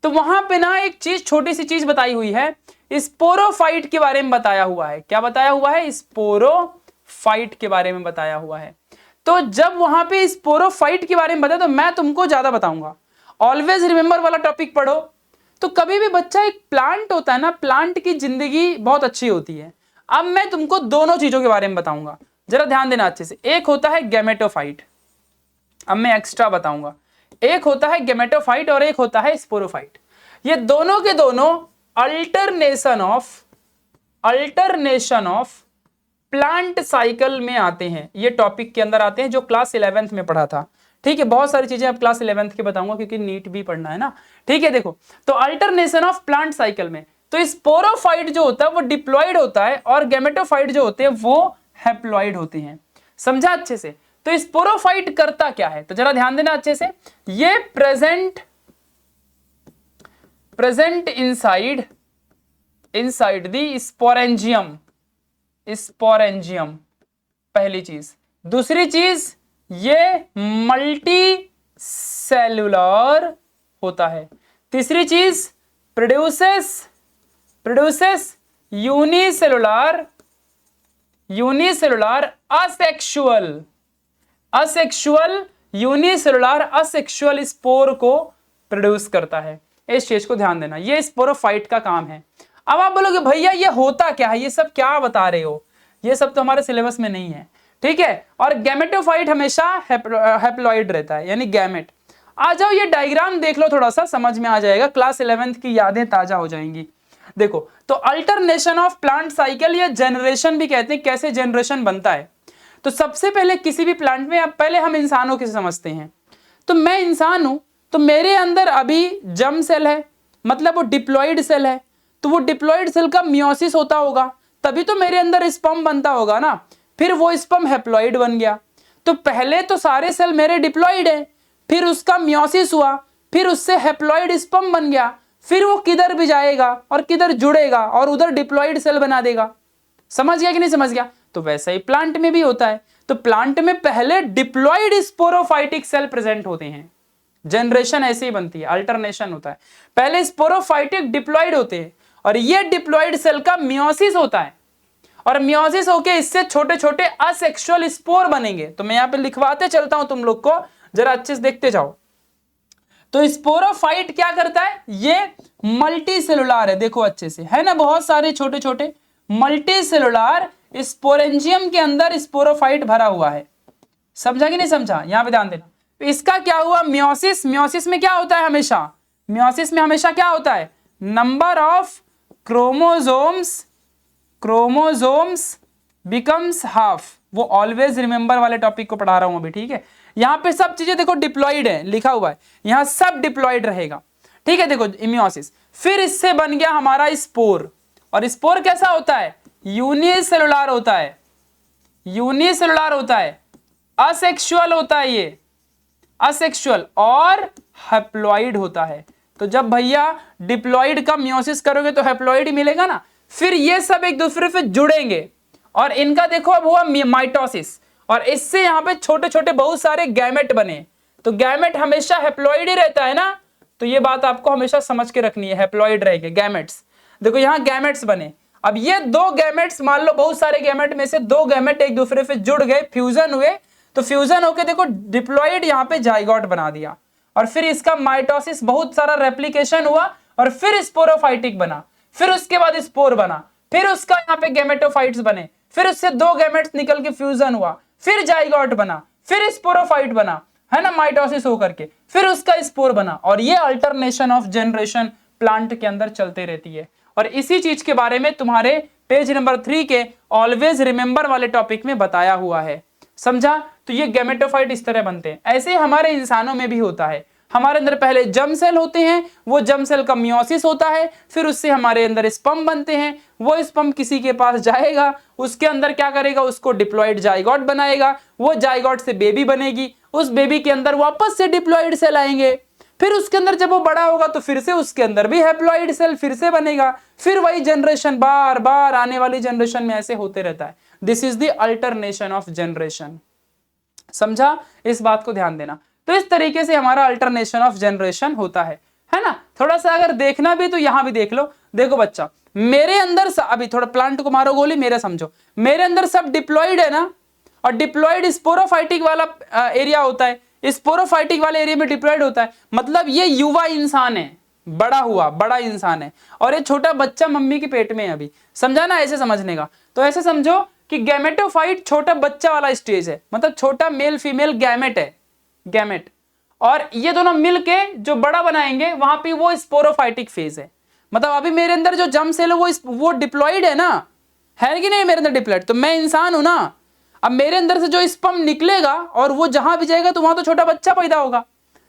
[SPEAKER 1] तो वहां पे ना एक चीज, छोटी सी चीज बताई हुई है, स्पोरोफाइट के बारे में बताया हुआ है। क्या बताया हुआ है? स्पोरोफाइट के बारे में बताया हुआ है। तो जब वहां पे स्पोरोफाइट के बारे में बताया तो मैं तुमको ज्यादा बताऊंगा। ऑलवेज रिमेंबर वाला टॉपिक पढ़ो। तो कभी भी बच्चा, एक प्लांट होता है ना, प्लांट की जिंदगी बहुत अच्छी होती है। अब मैं तुमको दोनों चीजों के बारे में बताऊंगा, जरा ध्यान देना अच्छे से। एक होता है गैमेटोफाइट, अब मैं एक्स्ट्रा बताऊंगा। एक होता है गैमेटोफाइट और एक होता है स्पोरोफाइट। ये दोनों के दोनों अल्टरनेशन ऑफ प्लांट साइकिल में आते हैं। ये टॉपिक के अंदर आते हैं जो क्लास 11th में पढ़ा था, ठीक है। बहुत सारी चीजें अब क्लास 11th के बताऊंगा क्योंकि नीट भी पढ़ना है ना, ठीक है। देखो, तो अल्टरनेशन ऑफ प्लांट साइकिल में तो स्पोरोफाइट जो होता है वो डिप्लॉइड होता है और गैमेटोफाइट जो होते हैं वो हैप्लॉइड होते हैं। समझा अच्छे से? तो स्पोरोफाइट करता क्या है, तो जरा ध्यान देना अच्छे से। ये प्रेजेंट इनसाइड द स्पोरेंजियम, पहली चीज। दूसरी चीज, ये मल्टी सेलुलर होता है। तीसरी चीज, प्रोड्यूसेस यूनिसेलुलर असेक्सुअल स्पोर को प्रोड्यूस करता है। इस चीज को ध्यान देना, ये स्पोरोफाइट का काम है। अब आप बोलोगे भैया ये होता क्या है, ये सब क्या बता रहे हो, ये सब तो हमारे सिलेबस में नहीं है, ठीक है। और गैमेटोफाइट हमेशा हैप्लॉइड रहता है, यानी गैमेट। आ जाओ, ये डायग्राम देख लो, थोड़ा सा समझ में आ जाएगा, क्लास 11th की यादें ताजा हो जाएंगी। देखो, तो अल्टरनेशन ऑफ प्लांट साइकिल या जनरेशन भी कहते हैं। कैसे जनरेशन बनता है? तो सबसे पहले किसी भी प्लांट में, अब पहले हम इंसानों के समझते हैं। तो मैं इंसान हूं, तो मेरे अंदर अभी जर्म सेल है, मतलब वो डिप्लॉइड सेल है। तो वो डिप्लॉइड सेल का मियोसिस होता होगा, तभी तो मेरे अंदर स्पर्म बनता होगा ना। फिर वो स्पर्म हैप्लॉइड बन गया। तो पहले तो सारे सेल मेरे डिप्लॉइड है, फिर उसका मियोसिस हुआ, फिर उससे हैप्लॉइड स्पर्म बन गया, फिर वो किधर भी जाएगा और किधर जुड़ेगा और उधर डिप्लॉइड सेल बना देगा। समझ गया कि नहीं समझ गया? तो वैसा ही प्लांट में भी होता है। तो प्लांट में पहले डिप्लॉइड स्पोरोफाइटिक सेल प्रेजेंट होते हैं। जनरेशन ऐसे ही बनती है, अल्टरनेशन होता है। पहले स्पोरोफाइटिक डिप्लॉइड होते हैं और ये डिप्लॉइड सेल का मियोसिस होता है और मियोसिस होके इससे छोटे छोटे असेक्सुअल स्पोर बनेंगे। तो मैं यहाँ पे लिखवाते चलता हूं तुम लोग को, जरा अच्छे से देखते जाओ। तो स्पोरोफाइट क्या करता है? ये मल्टी सेलुलर है, देखो अच्छे से, है ना, बहुत सारे छोटे छोटे मल्टी सेलुलर स्पोरेंजियम के अंदर स्पोरोफाइट भरा हुआ है। समझा कि नहीं समझा? यहां पे ध्यान देना। तो इसका क्या हुआ? मियोसिस। मियोसिस में क्या होता है हमेशा? मियोसिस में हमेशा क्या होता है? Number of chromosomes becomes half. वो ऑलवेज रिमेंबर वाले टॉपिक को पढ़ा रहा हूं अभी, ठीक है। यहां पे सब चीजें देखो डिप्लॉइड है, लिखा हुआ है, यहां सब डिप्लॉइड रहेगा, ठीक है। देखो मियोसिस, फिर इससे बन गया हमारा स्पोर। और स्पोर कैसा होता है? यूनिसेलुलर होता है। यूनिसेलुलर होता है, असेक्सुअल होता है ये, असेक्सुअल, और हैप्लॉइड होता है। तो जब भैया डिप्लॉइड का मियोसिस करोगे तो हैप्लॉइड ही मिलेगा ना। फिर ये सब एक दूसरे से जुड़ेंगे और इनका देखो अब हुआ माइटोसिस, और इससे यहाँ पे छोटे छोटे बहुत सारे गैमेट बने। तो गैमेट हमेशा हैप्लॉइड ही रहता है ना, तो ये बात आपको हमेशा समझ के रखनी है, हैप्लॉइड रहेंगे गैमेट्स। देखो यहाँ गैमेट्स बने, अब ये दो गैमेट्स, मान लो बहुत सारे गैमेट में से दो गैमेट एक दूसरे से जुड़ गए, फ्यूजन हुए, तो फ्यूजन होके देखो डिप्लॉइड यहाँ पे जाइगोट बना दिया, और फिर इसका माइटोसिस, बहुत सारा रेप्लिकेशन हुआ, और फिर स्पोरोफाइटिक बना, फिर उसके बाद स्पोर बना, फिर उसका यहाँ पे गैमेटोफाइट्स बने, फिर उससे दो गैमेट्स निकल के फ्यूजन हुआ, फिर जाइगोट बना, फिर स्पोरोफाइट बना, है ना, माइटोसिस होकर के, फिर उसका स्पोर बना, और ये अल्टरनेशन ऑफ जनरेशन प्लांट के अंदर चलते रहती है। और इसी चीज के बारे में तुम्हारे पेज नंबर 3 के ऑलवेज रिमेंबर वाले टॉपिक में बताया हुआ है, समझा। तो ये गैमेटोफाइट इस तरह बनते हैं। ऐसे हमारे इंसानों में भी होता है, हमारे अंदर पहले जर्म सेल होते हैं, वो जर्म सेल का मियोसिस होता है, फिर उससे हमारे अंदर स्पर्म बनते हैं, वो स्पर्म किसी के पास जाएगा, उसके अंदर क्या करेगा, उसको डिप्लॉइड जाइगोट बनाएगा, वो जाइगोट से बेबी बनेगी, उस बेबी के अंदर वापस से डिप्लॉइड सेल आएंगे, फिर उसके अंदर जब वो बड़ा होगा तो फिर से उसके अंदर भी हैप्लॉइड सेल फिर से बनेगा, फिर वही जनरेशन बार बार आने वाली जनरेशन में ऐसे होते रहता है। This is the alternation of generation, समझा, इस बात को ध्यान देना। तो इस तरीके से हमारा अल्टरनेशन ऑफ जनरेशन होता है ना। थोड़ा सा अगर देखना भी तो यहां भी देख लो, देखो बच्चा, मेरे अंदर अभी थोड़ा प्लांट को मारो गोली, मेरे समझो, मेरे अंदर सब डिप्लॉइड है ना, और डिप्लॉइड स्पोरोफाइटिक वाला एरिया होता है, स्पोरोफाइटिक वाले एरिया में डिप्लॉइड होता है, मतलब ये युवा इंसान है, बड़ा हुआ बड़ा इंसान है, और ये छोटा बच्चा मम्मी के पेट में है अभी, समझा ना, ऐसे समझने का। तो ऐसे समझो कि गैमेटोफाइट छोटा बच्चा वाला स्टेज है, मतलब छोटा मेल फीमेल गैमेट है, गैमेट, और ये दोनों मिलके जो बड़ा बनाएंगे वहां पे वो स्पोरोफाइटिक फेज है। मतलब अभी मेरे अंदर जो जर्म सेल है वो डिप्लॉइड है ना, है कि नहीं मेरे अंदर डिप्लॉइड, तो मैं इंसान हूं ना। अब मेरे अंदर से जो स्पर्म निकलेगा और वो जहां भी जाएगा तो वहां तो छोटा बच्चा पैदा होगा,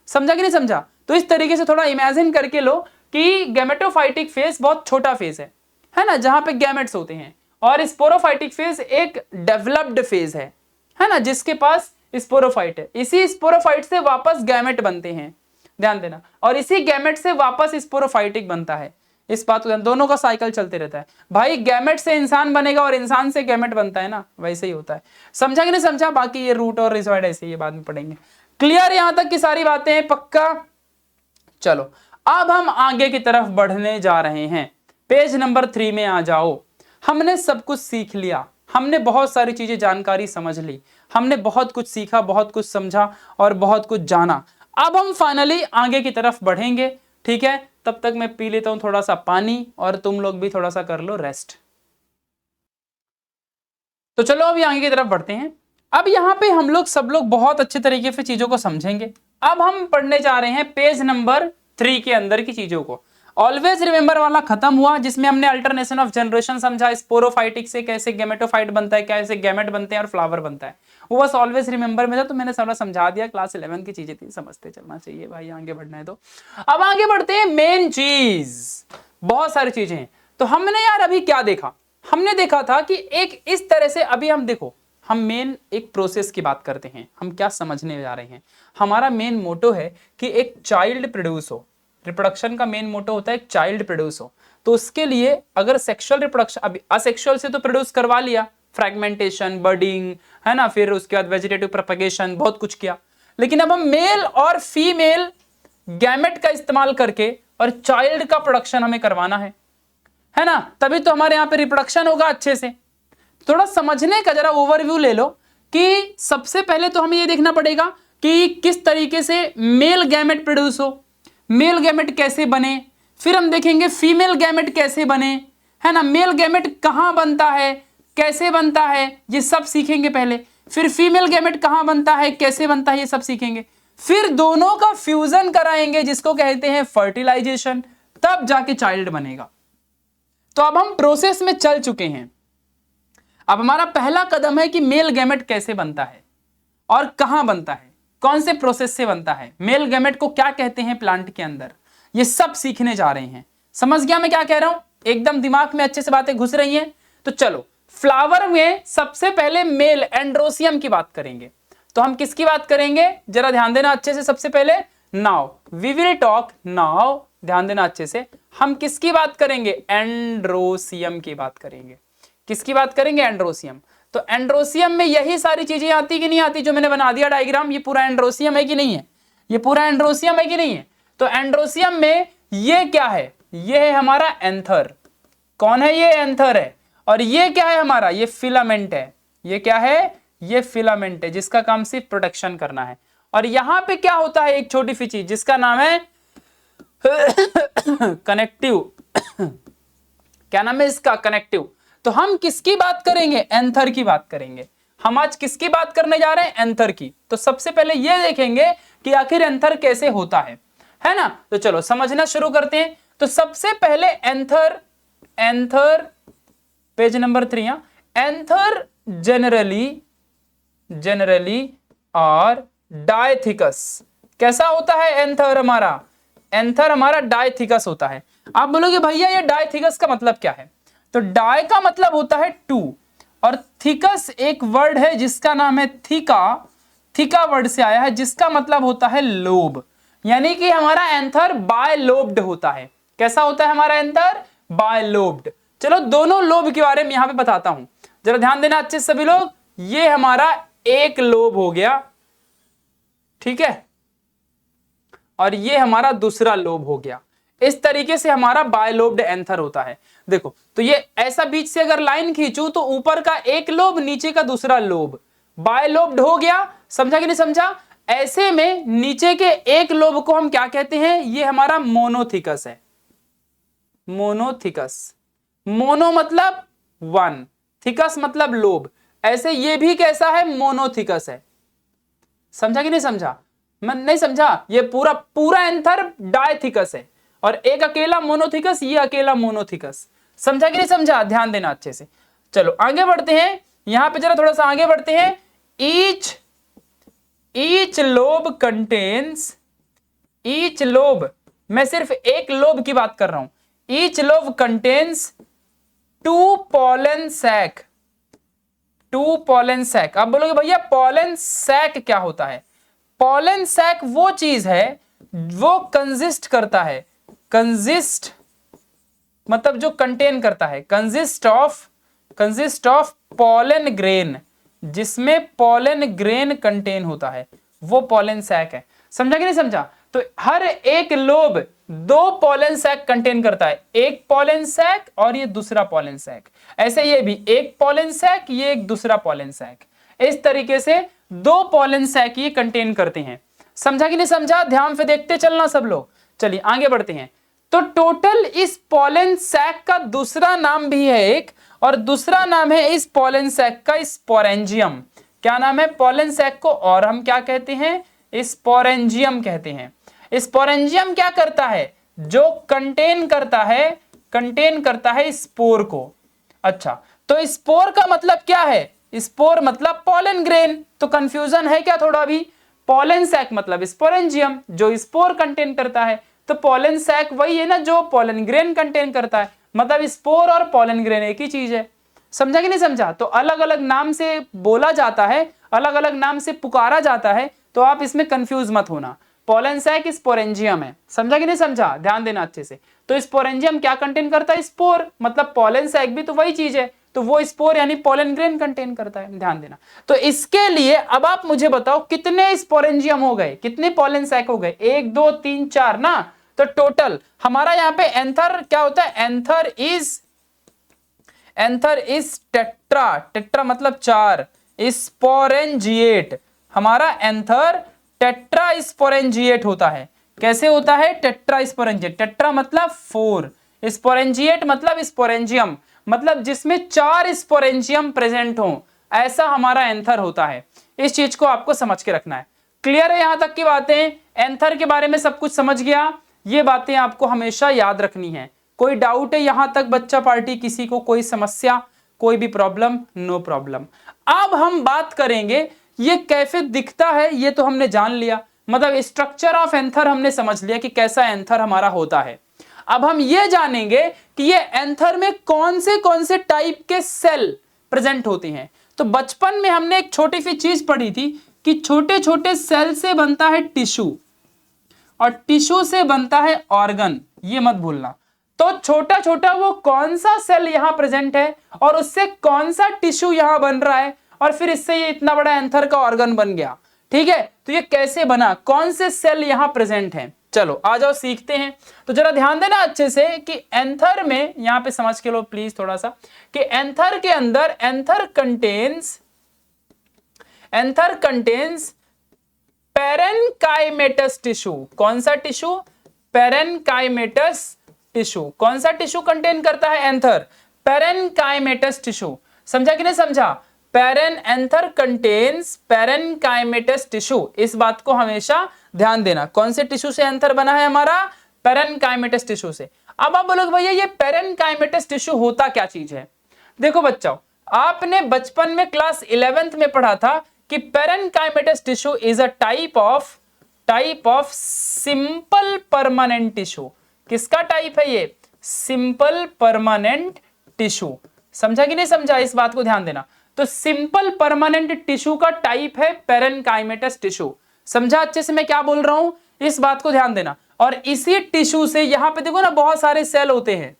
[SPEAKER 1] समझा कि नहीं समझा। तो इस तरीके से थोड़ा इमेजिन करके लो कि गैमेटोफाइटिक फेज बहुत छोटा फेज है ना, जहां पे गैमेट्स होते हैं, और स्पोरोफाइटिक फेज एक डेवलप्ड फेज है ना, जिसके पास स्पोरोफाइट है। इसी स्पोरोफाइट से वापस गैमेट बनते हैं, ध्यान देना, और इसी गैमेट से वापस स्पोरोफाइटिक बनता है। इस बात को, दोनों का साइकिल चलते रहता है भाई, गैमेट से इंसान बनेगा और इंसान से गैमेट बनता है ना, वैसे ही होता है, समझा कि नहीं समझा। बाकी ये रूट और रिजॉइड ऐसे ये बाद में पढ़ेंगे। क्लियर यहां तक की सारी बातें, पक्का। चलो अब हम आगे की तरफ बढ़ने जा रहे हैं, पेज नंबर 3 में आ जाओ। हमने सब कुछ सीख लिया, हमने बहुत सारी चीजें जानकारी समझ ली, हमने बहुत कुछ सीखा, बहुत कुछ समझा और बहुत कुछ जाना। अब हम फाइनली आगे की तरफ बढ़ेंगे, ठीक है। तब तक मैं पी लेता हूं थोड़ा सा पानी, और तुम लोग भी थोड़ा सा कर लो रेस्ट। तो चलो अभी आगे की तरफ बढ़ते हैं। अब यहाँ पे हम लोग सब लोग बहुत अच्छे तरीके से चीजों को समझेंगे। अब हम पढ़ने जा रहे हैं पेज नंबर 3 के अंदर की चीजों को। ऑलवेज रिमेंबर वाला खत्म हुआ, जिसमें हमने अल्टरनेशन ऑफ जनरेशन समझा, स्पोरोफाइटिक से कैसे गैमेटोफाइट बनता है, कैसे गैमेट बनते हैं और फ्लावर बनता है, वो बस ऑलवेज रिमेंबर में था, तो मैंने सारा समझा दिया। क्लास 11 की चीजें थी, समझते चलना चाहिए भाई, आगे बढ़ना है तो। अब आगे बढ़ते हैं, मेन चीज, बहुत सारी चीजें हैं। तो हमने यार अभी क्या देखा, हमने देखा था कि एक इस तरह से, अभी हम देखो, हम मेन एक प्रोसेस की बात करते हैं, हम क्या समझने जा रहे हैं। हमारा मेन मोटो है कि एक चाइल्ड प्रोड्यूस हो, रिप्रोडक्शन का मेन मोटो होता है एक चाइल्ड प्रोड्यूस हो। तो उसके लिए अगर सेक्सुअल रिप्रोडक्शन, अभी असेक्सुअल से तो प्रोड्यूस करवा लिया, फ्रैगमेंटेशन, बर्डिंग, है ना, फिर उसके बाद वेजिटेटिव प्रोपगेशन, बहुत कुछ किया, लेकिन अब हम मेल और फीमेल गैमेट का इस्तेमाल करके और चाइल्ड का प्रोडक्शन हमें करवाना है ना, तभी तो हमारे यहाँ पे रिप्रोडक्शन होगा अच्छे से। थोड़ा समझने का जरा ओवरव्यू ले लो कि सबसे पहले तो हमें ये देखना पड़ेगा कि किस तरीके से मेल गैमेट प्रोड्यूस हो, मेल गैमेट कैसे बने, फिर हम देखेंगे फीमेल गैमेट कैसे बने, है ना, मेल गैमेट कहाँ बनता है, कैसे बनता है, ये सब सीखेंगे पहले। फिर फीमेल गैमेट कहाँ बनता है, कैसे बनता है, ये सब सीखेंगे। फिर दोनों का फ्यूजन कराएंगे, जिसको कहते हैं फर्टिलाइजेशन, तब जाके चाइल्ड बनेगा। तो अब हम प्रोसेस में चल चुके हैं। अब हमारा पहला कदम है कि मेल गैमेट कैसे बनता है और कहां बनता है, कौन से प्रोसेस से बनता है, मेल गैमेट को क्या कहते हैं प्लांट के अंदर, ये सब सीखने जा रहे हैं। समझ गया मैं क्या कह रहा हूं, एकदम दिमाग में अच्छे से बातें घुस रही हैं। तो चलो फ्लावर में सबसे पहले मेल एंड्रोसियम की बात करेंगे। तो हम किसकी बात करेंगे, जरा ध्यान देना अच्छे से। सबसे पहले now we will talk, now ध्यान देना अच्छे से, हम किसकी बात करेंगे, एंड्रोसियम की बात करेंगे। किसकी बात करेंगे, एंड्रोसियम। तो एंड्रोसियम में यही सारी चीजें आती कि नहीं आती, जो मैंने बना दिया डायग्राम, ये पूरा एंड्रोसियम है कि नहीं है, ये पूरा एंड्रोसियम है कि नहीं है। तो एंड्रोसियम में ये क्या है, ये है हमारा एंथर। कौन है ये, एंथर है। और ये क्या है हमारा, ये फिलामेंट है। ये क्या है, ये फिलामेंट है, जिसका काम सिर्फ प्रोटेक्शन करना है। और यहां पे क्या होता है, एक छोटी सी चीज जिसका नाम है कनेक्टिव। क्या नाम है इसका, कनेक्टिव। तो हम किसकी बात करेंगे, एंथर की बात करेंगे। हम आज किसकी बात करने जा रहे हैं, एंथर की। तो सबसे पहले ये देखेंगे कि आखिर एंथर कैसे होता है ना। तो चलो समझना शुरू करते हैं। तो सबसे पहले anther, anther page number 3, anther generally और डायथिकस। कैसा होता है एंथर हमारा, एंथर हमारा डायथिकस होता है। आप बोलोगे भैया ये डायथिकस का मतलब क्या है, तो डाय का मतलब होता है टू, और थिकस एक वर्ड है जिसका नाम है थीका, थीका वर्ड से आया है, जिसका मतलब होता है लोब। यानी कि हमारा एंथर बायलोब्ड होता है। कैसा होता है हमारा एंथर, बायलोब्ड। चलो दोनों लोब के बारे में यहां पे बताता हूं, जरा ध्यान देना अच्छे से सभी लोग। ये हमारा एक लोब हो गया, ठीक है, और ये हमारा दूसरा लोब हो गया। इस तरीके से हमारा बायलोब्ड एंथर होता है। देखो तो ये ऐसा बीच से अगर लाइन खींचूं तो ऊपर का एक लोब, नीचे का दूसरा लोब, बायलोब्ड हो गया। समझा कि नहीं समझा। ऐसे में नीचे के एक लोब को हम क्या कहते हैं, ये हमारा मोनोथिकस है। मोनोथिकस, मोनो मतलब वन, थिकस मतलब लोब। ऐसे ये भी कैसा है, मोनोथिकस है। समझा कि नहीं समझा, मैं नहीं समझा। ये पूरा पूरा एंथर डायथिकस है, और एक अकेला मोनोथिकस, ये अकेला मोनोथिकस। समझा कि नहीं समझा, ध्यान देना अच्छे से। चलो आगे बढ़ते हैं, यहां पे जरा थोड़ा सा आगे बढ़ते हैं। Each lobe contains, each lobe, मैं सिर्फ एक लोब की बात कर रहा हूं। Each lobe contains 2 pollen sac, 2 pollen sac। आप बोलोगे भैया pollen sac क्या होता है। pollen sac वो चीज है वो कंजिस्ट करता है, कंजिस्ट मतलब जो कंटेन करता है, कंजिस्ट ऑफ pollen ग्रेन, जिसमें pollen ग्रेन कंटेन होता है, वो pollen sac है। समझा कि नहीं समझा। तो हर एक लोब 2 pollen sac कंटेन करता है, एक pollen sac और ये दूसरा pollen sac। ऐसे ये भी एक pollen sac, ये एक दूसरा pollen sac। इस तरीके से 2 pollen sac ये कंटेन करते हैं। समझा कि नहीं समझा, ध्यान से देखते चलना सब लोग। चलिए आगे बढ़ते हैं। तो टोटल इस pollen sac का दूसरा नाम भी है एक, और दूसरा नाम है इस pollen sac का स्पोरेंजियम। क्या नाम है pollen sac को, और हम क्या कहते हैं, स्पोरेंजियम कहते हैं। स्पोरेंजियम क्या करता है, जो कंटेन करता है स्पोर को। अच्छा तो स्पोर का मतलब क्या है, स्पोर मतलब पॉलन ग्रेन। तो कंफ्यूजन है क्या थोड़ा भी, पॉलन सैक मतलब स्पोरेंजियम जो स्पोर कंटेन करता है, तो पॉलन सैक वही है ना जो पॉलन ग्रेन कंटेन करता है। मतलब स्पोर और पॉलन ग्रेन एक ही चीज है। समझा कि नहीं समझा। तो अलग अलग नाम से बोला जाता है, अलग अलग नाम से पुकारा जाता है, तो आप इसमें कंफ्यूज मत होना। पॉलन सैक स्पोरेंजियम है। समझा कि नहीं समझा, ध्यान देना अच्छे से। तो स्पोरेंजियम क्या कंटेन करता है, स्पोर। मतलब पॉलन सैक भी तो वही चीज है, तो वो स्पोर यानी पॉलन ग्रेन कंटेन करता है, ध्यान देना। तो इसके लिए अब आप मुझे बताओ कितने स्पोरेंजियम हो गए, कितने पॉलन सैक हो गए, 1 2 3 4 ना। तो टोटल हमारा यहाँ पे एंथर क्या होता है, एंथर इज टेट्रा, टेट्रा मतलब 4, स्पोरेंजिएट। हमारा एंथर टेट्रा स्पोरेंजिएट होता है। कैसे होता है, टेट्रा स्पोरेंजिएट। टेट्रा मतलब 4, स्पोरेंजिएट मतलब स्पोरेंजियम, मतलब जिसमें 4 स्पोरेंजियम प्रेजेंट हो, ऐसा हमारा एंथर होता है। इस चीज को आपको समझ के रखना है। क्लियर है यहां तक की बातें, एंथर के बारे में सब कुछ समझ गया। ये बातें आपको हमेशा याद रखनी है। कोई डाउट है यहां तक बच्चा पार्टी, किसी को कोई समस्या, कोई भी प्रॉब्लम, नो प्रॉब्लम। अब हम बात करेंगे ये कैसे दिखता है, ये तो हमने जान लिया, मतलब स्ट्रक्चर ऑफ एंथर हमने समझ लिया कि कैसा एंथर हमारा होता है। अब हम ये जानेंगे कि ये एंथर में कौन से टाइप के सेल प्रेजेंट होती हैं। तो बचपन में हमने एक छोटी सी चीज पढ़ी थी कि छोटे छोटे सेल से बनता है टिश्यू और टिश्यू से बनता है ऑर्गन, ये मत भूलना। तो छोटा छोटा वो कौन सा सेल यहां प्रेजेंट है और उससे कौन सा टिश्यू यहां बन रहा है और फिर इससे ये इतना बड़ा एंथर का ऑर्गन बन गया। ठीक है, तो ये कैसे बना, कौन से सेल यहां प्रेजेंट हैं, चलो आ जाओ सीखते हैं। तो जरा ध्यान देना अच्छे से कि एंथर में, यहां पे समझ के लो प्लीज थोड़ा सा, कि एंथर के अंदर एंथर कंटेन्स पेरेन्काइमेटस टिश्यू। कौन सा टिश्यू, पेरेन्काइमेटस टिश्यू। कौन सा टिश्यू कंटेन करता है एंथर, पेरेन्काइमेटस टिश्यू। समझा कि नहीं समझा, एंथर कंटेन्स पेरेन्काइमेटस टिश्यू। इस बात को हमेशा ध्यान देना, कौन से टिश्यू से एंथर बना है हमारा, पेरेन्काइमेटस टिश्यू से। अब आप बोलोगे भैया ये पेरेन्काइमेटस टिश्यू होता क्या चीज है। देखो बच्चों, आपने बचपन में क्लास 11th में पढ़ा था कि parenchymatous tissue is a type of simple permanent tissue. किसका टाइप है ये, सिंपल परमानेंट टिश्यू। समझा कि नहीं समझा, इस बात को ध्यान देना। तो सिंपल परमानेंट टिश्यू का टाइप है पेरेन्काइमेटस टिश्यू। समझा अच्छे से मैं क्या बोल रहा हूं, इस बात को ध्यान देना। और इसी टिश्यू से यहां पे देखो ना बहुत सारे सेल होते हैं,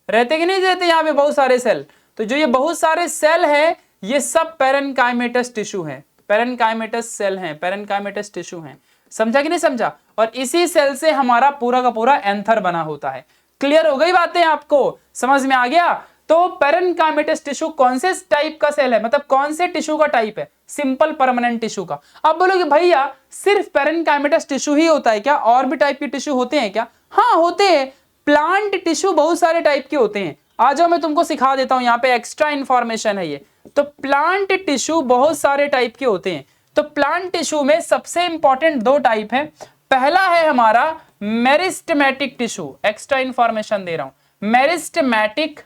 [SPEAKER 1] रहते कि नहीं रहते यहां पे बहुत सारे सेल। तो जो ये बहुत सारे सेल है ये सब पेरेन्काइमेटस टिश्यू है, पेरेन्काइमेटस सेल हैं, पेरेन्काइमेटस टिश्यू हैं। समझा कि नहीं समझा, और इसी सेल से हमारा पूरा का पूरा एंथर बना होता है। क्लियर हो गई बातें, आपको समझ में आ गया। तो पेरेन्काइमेटस टिश्यू कौन से टाइप का सेल है, मतलब कौन से टिश्यू का टाइप है, सिंपल परमानेंट टिश्यू का। अब बोलोगे भैया सिर्फ पेरेन्काइमेटस टिश्यू ही होता है क्या, और भी टाइप के टिश्यू होते हैं क्या। हाँ होते हैं, प्लांट टिश्यू बहुत सारे टाइप के होते हैं। आ जाओ मैं तुमको सिखा देता हूं, यहाँ पे एक्स्ट्रा इंफॉर्मेशन है ये। तो प्लांट टिश्यू बहुत सारे टाइप के होते हैं। तो प्लांट टिश्यू में सबसे इंपॉर्टेंट दो टाइप है। पहला है हमारा मेरिस्टेमेटिक टिश्यू, एक्स्ट्रा इंफॉर्मेशन दे रहा हूं, मेरिस्टेमेटिक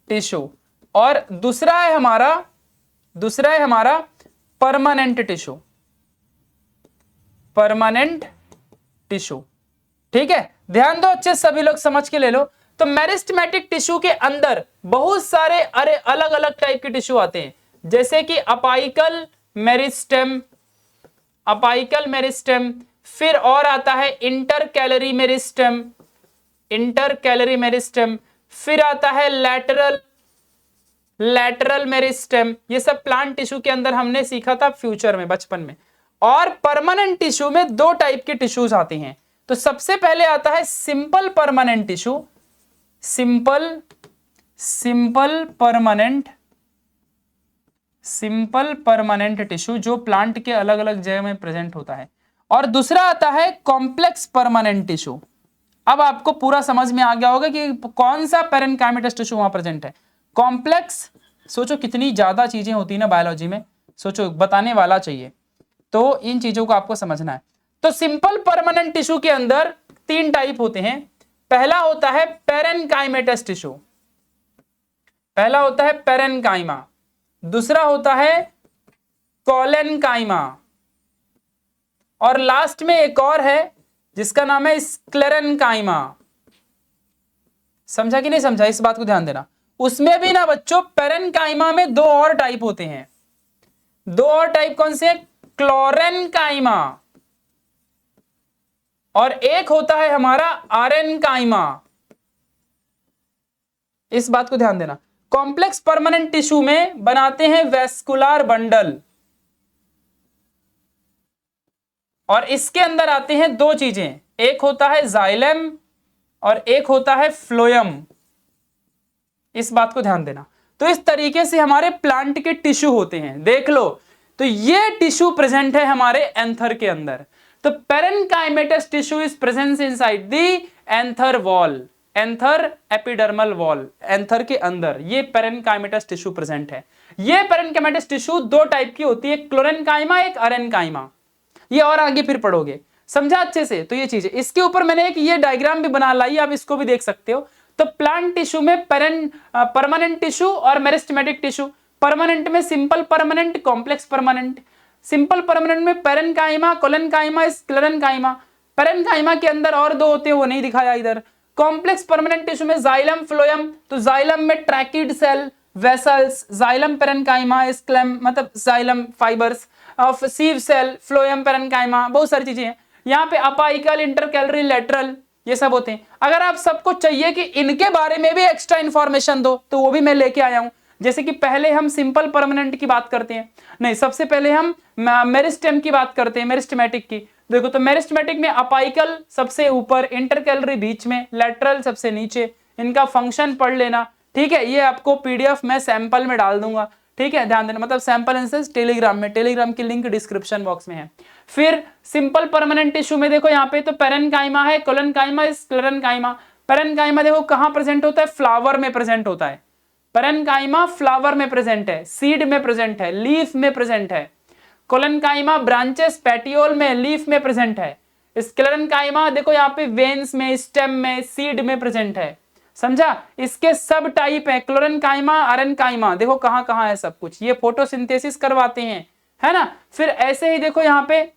[SPEAKER 1] टिश्यू। और दूसरा है हमारा परमानेंट टिश्यू, परमानेंट टिश्यू। ठीक है, ध्यान दो अच्छे, सभी लोग समझ के ले लो। तो मेरिस्टेमेटिक टिश्यू के अंदर बहुत सारे अलग अलग टाइप के टिश्यू आते हैं, जैसे कि अपाइकल मेरिस्टेम, फिर और आता है इंटरकैलरी मेरिस्टेम, फिर आता है लैटरल मेरिस्टेम। ये सब प्लांट टिश्यू के अंदर हमने सीखा था फ्यूचर में, बचपन में। और परमानेंट टिश्यू में दो टाइप के टिश्यूज आते हैं। तो सबसे पहले आता है simple permanent tissue, simple permanent tissue जो प्लांट के अलग अलग जगह में प्रेजेंट होता है। और दूसरा आता है कॉम्प्लेक्स परमानेंट टिश्यू। अब आपको पूरा समझ में आ गया होगा कि कौन सा पेरेन्काइमेटस टिश्यू वहां प्रेजेंट है। कॉम्प्लेक्स, सोचो कितनी ज्यादा चीजें होती है ना बायोलॉजी में, सोचो बताने वाला चाहिए, तो इन चीजों को आपको समझना है। तो सिंपल परमानेंट टिश्यू के अंदर तीन टाइप होते हैं। पहला होता है पेरेन्काइमेटस टिश्यू, पहला होता है पेरेन्काइमा, दूसरा होता है कोलेनकाइमा, और लास्ट में एक और है जिसका नाम है स्क्लेरेनकाइमा। समझा कि नहीं समझा, इस बात को ध्यान देना। उसमें भी ना बच्चों पेरेन्काइमा में दो और टाइप होते हैं, दो और टाइप कौन से, क्लोरेनकाइमा, और एक होता है हमारा आरेनकाइमा। इस बात को ध्यान देना। कॉम्प्लेक्स परमानेंट टिश्यू में बनाते हैं वेस्कुलर बंडल, और इसके अंदर आते हैं दो चीजें, एक होता है जाइलम और एक होता है फ्लोएम। इस बात को ध्यान देना। तो इस तरीके से हमारे प्लांट के टिश्यू होते हैं, देख लो। तो ये टिश्यू प्रेजेंट है हमारे एंथर के अंदर। तो parenchymatous tissue is present inside the anther wall, anther epidermal wall, anther के अंदर ये पेरेन्काइमेटस टिश्यू प्रेजेंट है। ये पेरेन्काइमेटस टिश्यू दो टाइप की होती है, क्लोरेनकाइमा, एक अरेनकाइमा। ये और आगे फिर पढ़ोगे, समझा अच्छे से। तो ये चीज है, इसके ऊपर मैंने एक ये डायग्राम भी बना लाई, आप इसको भी देख सकते हो। तो प्लांट टिश्यू में परमानेंट टिश्यू और मेरिस्टेमेटिक टिश्यू। परमानेंट में simple permanent, complex permanent. Simple permanent में पेरेन्काइमा, कोलेनकाइमा, स्क्लेरेनकाइमा। पेरेन्काइमा के अंदर और दो होते हैं, वो नहीं दिखाया इधर। कॉम्प्लेक्स परमानेंट टिश्यू में जाइलम, फ्लोएम। तो जाइलम में tracheid cell, vessels, xylem parenchyma, स्क्लेम मतलब xylem fibres of sieve cell, phloem parenchyma, बहुत सारी चीजें हैं। यहाँ पे अपाइकल, इंटरकैलरी, लेटरल, ये सब होते हैं। अगर आप सबको चाहिए कि इनके बारे में भी एक्स्ट्रा इंफॉर्मेशन दो तो वो भी मैं लेके आया हूं। जैसे कि पहले हम सिंपल परमानेंट की बात करते हैं, नहीं सबसे पहले हम मेरिस्टेम की बात करते हैं, मेरिस्टेमेटिक की। देखो तो मेरिस्टेमेटिक में अपाइकल सबसे ऊपर, इंटरकैलरी बीच में, लेटरल सबसे नीचे, इनका फंक्शन पढ़ लेना, ठीक है। ये आपको पीडीएफ में सैंपल में डाल दूंगा, ठीक है, ध्यान देना, मतलब सैंपल आंसर्स टेलीग्राम में, टेलीग्राम की लिंक डिस्क्रिप्शन बॉक्स में है। फिर सिंपल परमानेंट टिश्यू में देखो यहाँ पे तो पेरेन्काइमा है, कोलेनकाइमा, स्क्लेरेन्काइमा। पेरेन्काइमा देखो कहां प्रेजेंट होता है, फ्लावर में प्रेजेंट होता है। पेरेन्काइमा फ्लावर में प्रेजेंट है, सीड में प्रेजेंट है, लीफ में प्रेजेंट है। कोलेनकाइमा ब्रांचेस, पेटियोल में, लीफ में प्रेजेंट है। स्क्लेरेन्काइमा देखो यहाँ पे वेन्स में, स्टेम में, सीड में प्रेजेंट है, समझा। इसके सब टाइप है, क्लोरेन्काइमा, अरेन्काइमा, देखो कहां कहां है सब कुछ, ये फोटोसिंथेसिस करवाते हैं, है ना। फिर ऐसे ही देखो यहाँ पे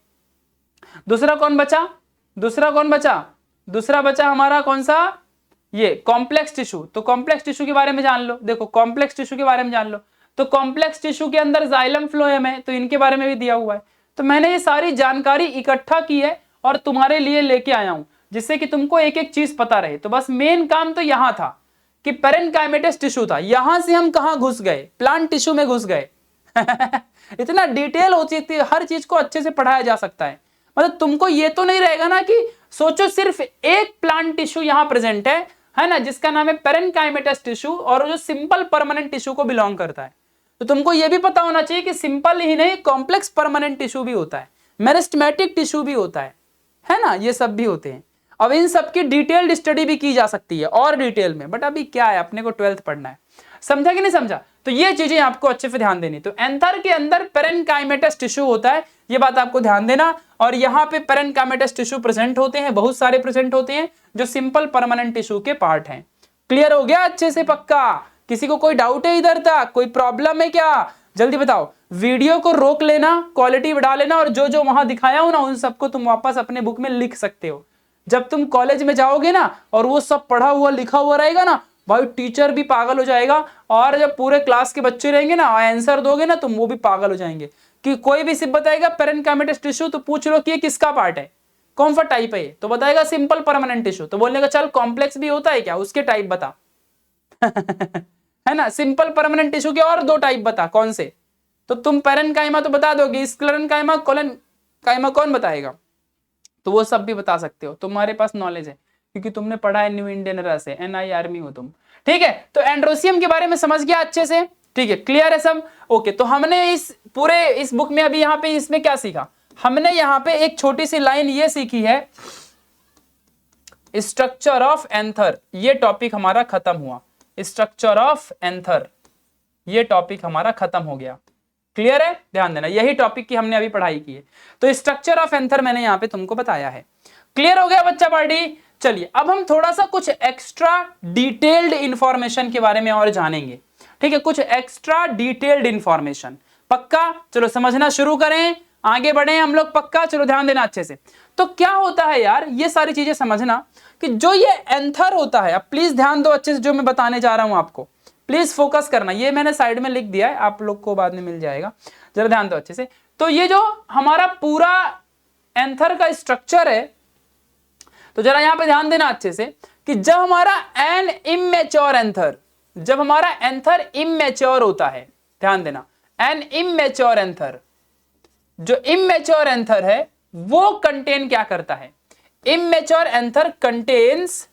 [SPEAKER 1] दूसरा कौन बचा, दूसरा बचा हमारा कौन सा, ये कॉम्प्लेक्स टिश्यू। तो कॉम्प्लेक्स टिश्यू के बारे में जान लो, देखो कॉम्प्लेक्स टिश्यू के बारे में जान लो। तो कॉम्प्लेक्स टिश्यू के अंदर जाइलम फ्लोएम है, तो इनके बारे में भी दिया हुआ है। तो मैंने ये सारी जानकारी इकट्ठा की है और तुम्हारे लिए लेके आया हूं, जिससे कि तुमको एक एक चीज पता रहे। तो बस मेन काम तो यहां था कि पेरेन्काइमेटस टिश्यू था, यहां से हम कहां घुस गए, प्लांट टिश्यू में घुस गए। इतना डिटेल होती थी, हर चीज को अच्छे से पढ़ाया जा सकता है। मतलब तुमको ये तो नहीं रहेगा ना कि सोचो सिर्फ एक प्लांट टिश्यू यहां प्रेजेंट है ना, जिसका नाम है पेरेन्काइमेटस टिश्यू, और जो सिंपल परमानेंट टिश्यू को बिलोंग करता है। तो तुमको ये भी पता होना चाहिए कि सिंपल ही नहीं, कॉम्प्लेक्स परमानेंट टिश्यू भी होता है, मेरिस्टेमेटिक टिश्यू भी होता है ना, ये सब भी होते हैं। अब इन सब की डिटेल्ड स्टडी भी की जा सकती है और डिटेल में, बट अभी क्या है, अपने को 12th पढ़ना है, समझा कि नहीं समझा। तो ये चीजें आपको अच्छे से ध्यान देनी। तो एंथर के अंदर पेरेन्काइमेटस टिश्यू होता है, ये बात आपको ध्यान देना। और यहाँ पे पेरेन्काइमेटस टिश्यू प्रेजेंट होते हैं, बहुत सारे प्रेजेंट होते हैं, जो सिंपल परमानेंट टिश्यू के पार्ट हैं। क्लियर हो गया अच्छे से, पक्का? किसी को कोई डाउट है इधर तक, कोई प्रॉब्लम है क्या, जल्दी बताओ। वीडियो को रोक लेना, क्वालिटी बढ़ा लेना, और जो जो वहां दिखाया हो ना उन सबको तुम वापस अपने बुक में लिख सकते हो। जब तुम कॉलेज में जाओगे ना और वो सब पढ़ा हुआ लिखा हुआ रहेगा ना, भाई टीचर भी पागल हो जाएगा, और जब पूरे क्लास के बच्चे रहेंगे ना, आंसर दोगे ना तुम, वो भी पागल हो जाएंगे। कि कोई भी सिर्फ बताएगा पेरेन्काइमेटस टिश्यू, तो पूछ लो कि ये किसका पार्ट है, कौन सा टाइप है, तो बताएगा सिंपल परमानेंट टिश्यू। तो बोलने का चल कॉम्प्लेक्स भी होता है क्या, उसके टाइप बता। है ना, सिंपल परमानेंट टिश्यू के और 2 टाइप बता, कौन से। तो तुम पेरेन्काइमा तो बता दोगे, स्क्लेरेन्काइमा, कोलेनकाइमा कौन बताएगा, तो वो सब भी बता सकते हो, तुम्हारे पास नॉलेज है, क्योंकि तुमने पढ़ा है न्यू इंडियन एरा से, NI आर्मी हो तुम, ठीक है। तो एंड्रोसियम के बारे में समझ गया अच्छे से, ठीक है, क्लियर है सब, ओके। तो हमने इस पूरे इस बुक में अभी यहाँ पे इसमें क्या सीखा, हमने यहाँ पे एक छोटी सी लाइन ये सीखी है, स्ट्रक्चर ऑफ एंथर, ये टॉपिक हमारा खत्म हुआ। स्ट्रक्चर ऑफ एंथर, ये टॉपिक हमारा खत्म हो गया। क्लियर है, ध्यान देना, यही टॉपिक की हमने अभी पढ़ाई की है। तो स्ट्रक्चर ऑफ एंथर मैंने यहाँ पे तुमको बताया है। क्लियर हो गया बच्चा पार्टी। चलिए अब हम थोड़ा सा कुछ एक्स्ट्रा डिटेल्ड इंफॉर्मेशन के बारे में और जानेंगे, ठीक है, कुछ एक्स्ट्रा डिटेल्ड इंफॉर्मेशन, पक्का। चलो समझना शुरू करें, आगे बढ़े हम लोग, पक्का। चलो ध्यान देना अच्छे से। तो क्या होता है यार, ये सारी चीजें समझना कि जो ये एंथर होता है, अब प्लीज ध्यान दो अच्छे से, जो मैं बताने जा रहा हूं आपको प्लीज फोकस करना। ये मैंने साइड में लिख दिया है, आप लोग को बाद में मिल जाएगा, जरा ध्यान दो अच्छे से। तो ये जो हमारा पूरा एंथर का स्ट्रक्चर है, तो जरा यहां पे ध्यान देना अच्छे से कि जब हमारा एन इमेच्योर एंथर, जब हमारा एंथर इमेच्योर होता है, ध्यान देना, एन इमेच्योर एंथर, जो इमेच्योर एंथर है वो कंटेन क्या करता है, इमेच्योर एंथर कंटेन्स,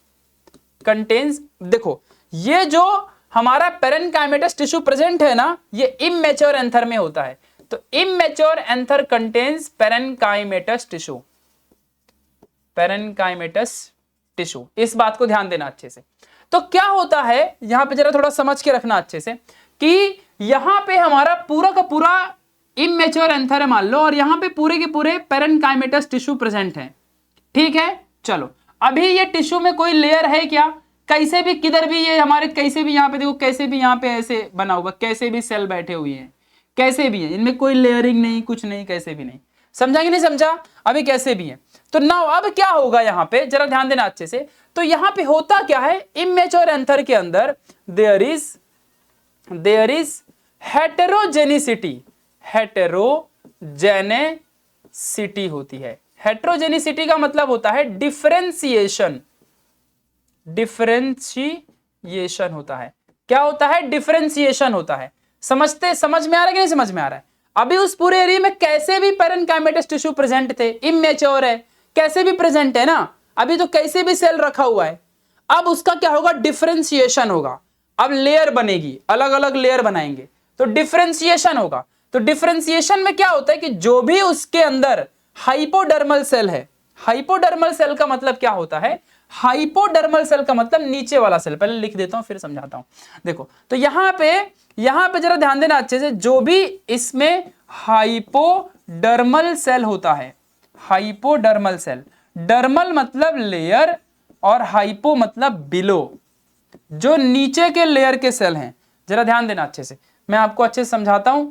[SPEAKER 1] देखो ये जो हमारा पेरेन्काइमेटस टिश्यू प्रेजेंट है ना, ये इमेच्योर एंथर में होता है। तो immature anther contains parenchymatous tissue, parenchymatous tissue, इस बात को ध्यान देना अच्छे से। तो क्या होता है यहां पे, जरा थोड़ा समझ के रखना अच्छे से, कि यहां पे हमारा पूरा का पूरा इमेच्योर एंथर है मान लो, और यहां पे पूरे के पूरे पेरेन्काइमेटस टिश्यू प्रेजेंट है, ठीक है। चलो अभी ये टिश्यू में कोई लेयर है क्या, कैसे भी किधर भी ये हमारे, कैसे भी यहाँ पे देखो, कैसे भी यहाँ पे ऐसे बना हुआ, कैसे भी सेल बैठे हुए हैं, कैसे भी है, इनमें कोई लेयरिंग नहीं, कुछ नहीं, कैसे भी नहीं, समझा कि नहीं समझा, अभी कैसे भी है। तो नाउ अब क्या होगा यहाँ पे, जरा ध्यान देना अच्छे से। तो यहाँ पे होता क्या है, इमेच्योर एंथर के अंदर देयर इज देयर इज हेटेरोजेनिसिटी, हेटेरोजेनेसिटी होती है। हेटेरोजेनिसिटी का मतलब होता है डिफरेंशिएशन, डिफरेंशिएशन होता है। क्या होता है? डिफरेंशिएशन होता है। समझ में आ रहा है कि नहीं समझ में आ रहा है? अभी उस पूरे एरिया में कैसे भी पेरेन्काइमेटस टिश्यू प्रेजेंट थे, इमेच्योर है, कैसे भी प्रेजेंट है ना, अभी तो कैसे भी सेल रखा हुआ है। अब उसका क्या होगा? डिफरेंशिएशन होगा। अब लेयर बनेगी, अलग अलग लेयर बनाएंगे तो डिफरेंशिएशन होगा। तो डिफरेंशिएशन में क्या होता है कि जो भी उसके अंदर हाइपोडर्मल सेल है, हाइपोडर्मल सेल का मतलब क्या होता है? हाइपोडर्मल सेल का मतलब नीचे वाला सेल। पहले लिख देता हूं फिर समझाता हूं। देखो तो यहां पे जरा ध्यान देना अच्छे से, जो भी इसमें हाइपोडर्मल सेल होता है, हाइपोडर्मल सेल, डर्मल मतलब लेयर और हाइपो मतलब बिलो, जो नीचे के लेयर के सेल हैं। जरा ध्यान देना अच्छे से, मैं आपको अच्छे से समझाता हूं,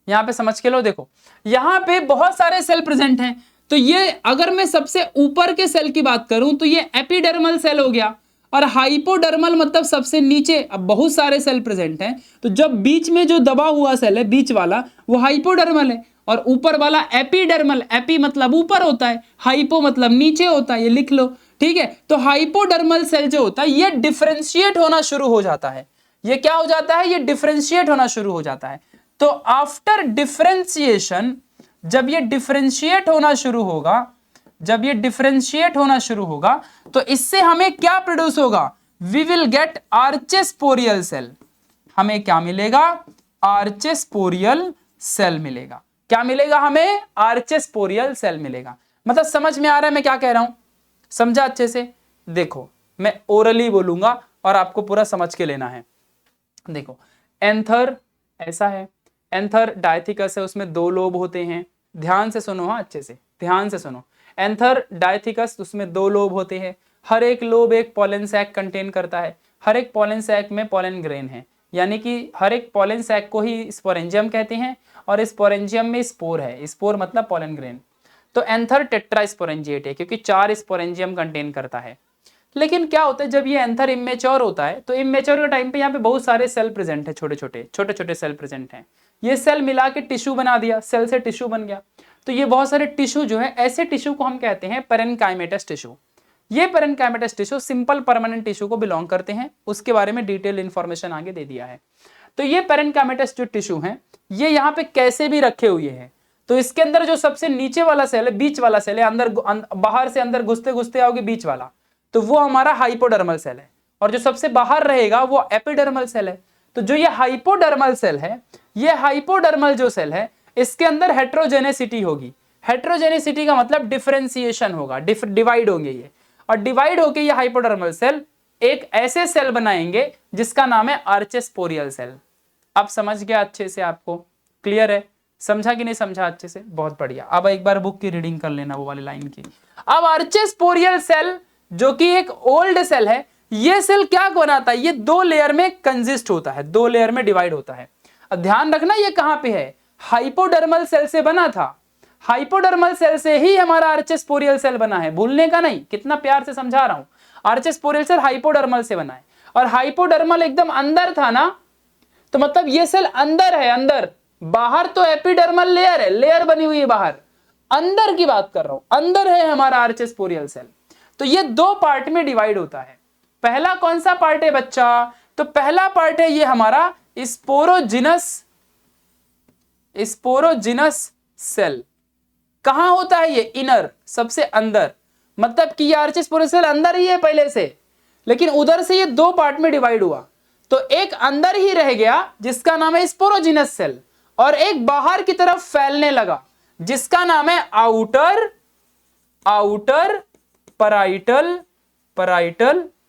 [SPEAKER 1] यहां पे समझ के लो। देखो यहां पे बहुत सारे सेल प्रेजेंट हैं, तो ये अगर मैं सबसे ऊपर के सेल की बात करूं तो ये एपिडर्मल सेल हो गया, और हाइपोडर्मल मतलब सबसे नीचे। अब बहुत सारे सेल प्रेजेंट हैं, तो जब बीच में जो दबा हुआ सेल है बीच वाला, वो हाइपोडर्मल है, और ऊपर वाला एपिडर्मल, एपी मतलब ऊपर होता है, हाइपो मतलब नीचे होता है, ये लिख लो, ठीक है। तो हाइपोडर्मल सेल जो होता है ये डिफरेंशिएट होना शुरू हो जाता है। ये क्या हो जाता है? ये डिफरेंशिएट होना शुरू हो जाता है। तो आफ्टर डिफरेंशिएशन, जब ये डिफरेंशिएट होना शुरू होगा, जब ये डिफरेंशिएट होना शुरू होगा तो इससे हमें क्या प्रोड्यूस होगा? We will get archesporial cell. हमें क्या मिलेगा? आर्चेस्पोरियल सेल मिलेगा। क्या मिलेगा हमें? आर्चेस्पोरियल सेल मिलेगा। मतलब समझ में आ रहा है मैं क्या कह रहा हूं? समझा अच्छे से? देखो मैं ओरली बोलूंगा और आपको पूरा समझ के लेना है। देखो एंथर ऐसा है, एंथर डायथिकस है, उसमें 2 लोब होते हैं। ध्यान से सुनो, हाँ अच्छे से ध्यान से सुनो। एंथर डायथिकस, उसमें 2 लोब होते हैं। हर एक लोब एक पॉलन सैक कंटेन करता है। हर एक पॉलन सैक में पॉलन ग्रेन है, यानी कि हर एक पॉलन सैक को ही स्पोरेंजियम कहते हैं, और स्पोरेंजियम में स्पोर है, स्पोर मतलब पॉलन ग्रेन। तो एंथर टेट्रास्पोरेंजिएट है क्योंकि 4 स्पोरेंजियम कंटेन करता है। लेकिन क्या होता है जब ये एंथर इमेच्योर होता है, तो इमेच्योर के टाइम पे यहाँ पे बहुत सारे सेल प्रेजेंट है, छोटे छोटे सेल प्रेजेंट हैं। ये सेल मिला के टिश्यू बना दिया, सेल से टिश्यू बन गया। तो ये बहुत सारे टिश्यू जो है, ऐसे टिश्यू को हम कहते हैं पेरेन्काइमेटस टिश्यू। ये पेरेन्काइमेटस टिश्यू सिंपल परमानेंट टिश्यू को बिलोंग करते हैं, उसके बारे में डिटेल इंफॉर्मेशन आगे दे दिया है। तो ये पेरेन्काइमेटस जो टिश्यू हैं, ये यहाँ पे कैसे भी रखे हुए हैं। तो इसके अंदर जो सबसे नीचे वाला सेल है, बीच वाला सेल है, अंदर बाहर से अंदर घुसते घुसते आओगे बीच वाला, तो वो हमारा हाइपोडर्मल सेल है, और जो सबसे बाहर रहेगा वो एपिडर्मल सेल है। तो जो ये हाइपोडर्मल सेल है, ये हाइपोडर्मल जो सेल है, इसके अंदर हेट्रोजेनेसिटी होगी। हेट्रोजेनेसिटी का मतलब डिफरेंशिएशन होगा, डिवाइड होंगे ये, और डिवाइड होके ये हाइपोडर्मल सेल एक ऐसे सेल बनाएंगे जिसका नाम है आर्चेस्पोरियल सेल। अब समझ गया अच्छे से? आपको क्लियर है? समझा कि नहीं समझा अच्छे से? बहुत बढ़िया। अब एक बार बुक की रीडिंग कर लेना, वो वाली लाइन की। अब आर्चेस्पोरियल सेल जो कि एक ओल्ड सेल है, ये सेल क्या बनाता है? ये 2 लेयर में कंसिस्ट होता है, 2 लेयर में डिवाइड होता है। अब ध्यान रखना ये कहां पे है? हाइपोडर्मल सेल से बना था। हाइपोडर्मल सेल से ही हमारा आर्चेस्पोरियल सेल बना है, भूलने का नहीं, कितना प्यार से समझा रहा हूं। आर्चेस्पोरियल सेल हाइपोडर्मल से बना है, और हाइपोडर्मल एकदम अंदर था ना, तो मतलब ये सेल अंदर है, अंदर। बाहर तो एपिडर्मल लेयर है, लेयर बनी हुई है बाहर, अंदर की बात कर रहा हूं, अंदर है हमारा आर्चेस्पोरियल सेल। तो ये 2 पार्ट में डिवाइड होता है। पहला कौन सा पार्ट है बच्चा? तो पहला पार्ट है ये हमारा स्पोरोजिनस सेल। कहां होता है ये? इनर, सबसे अंदर। मतलब कि ये आर्चेस्पोरियल सेल अंदर ही है पहले से, लेकिन उधर से ये 2 पार्ट में डिवाइड हुआ, तो एक अंदर ही रह गया जिसका नाम है स्पोरोजिनस सेल, और एक बाहर की तरफ फैलने लगा जिसका नाम है आउटर पैराइटल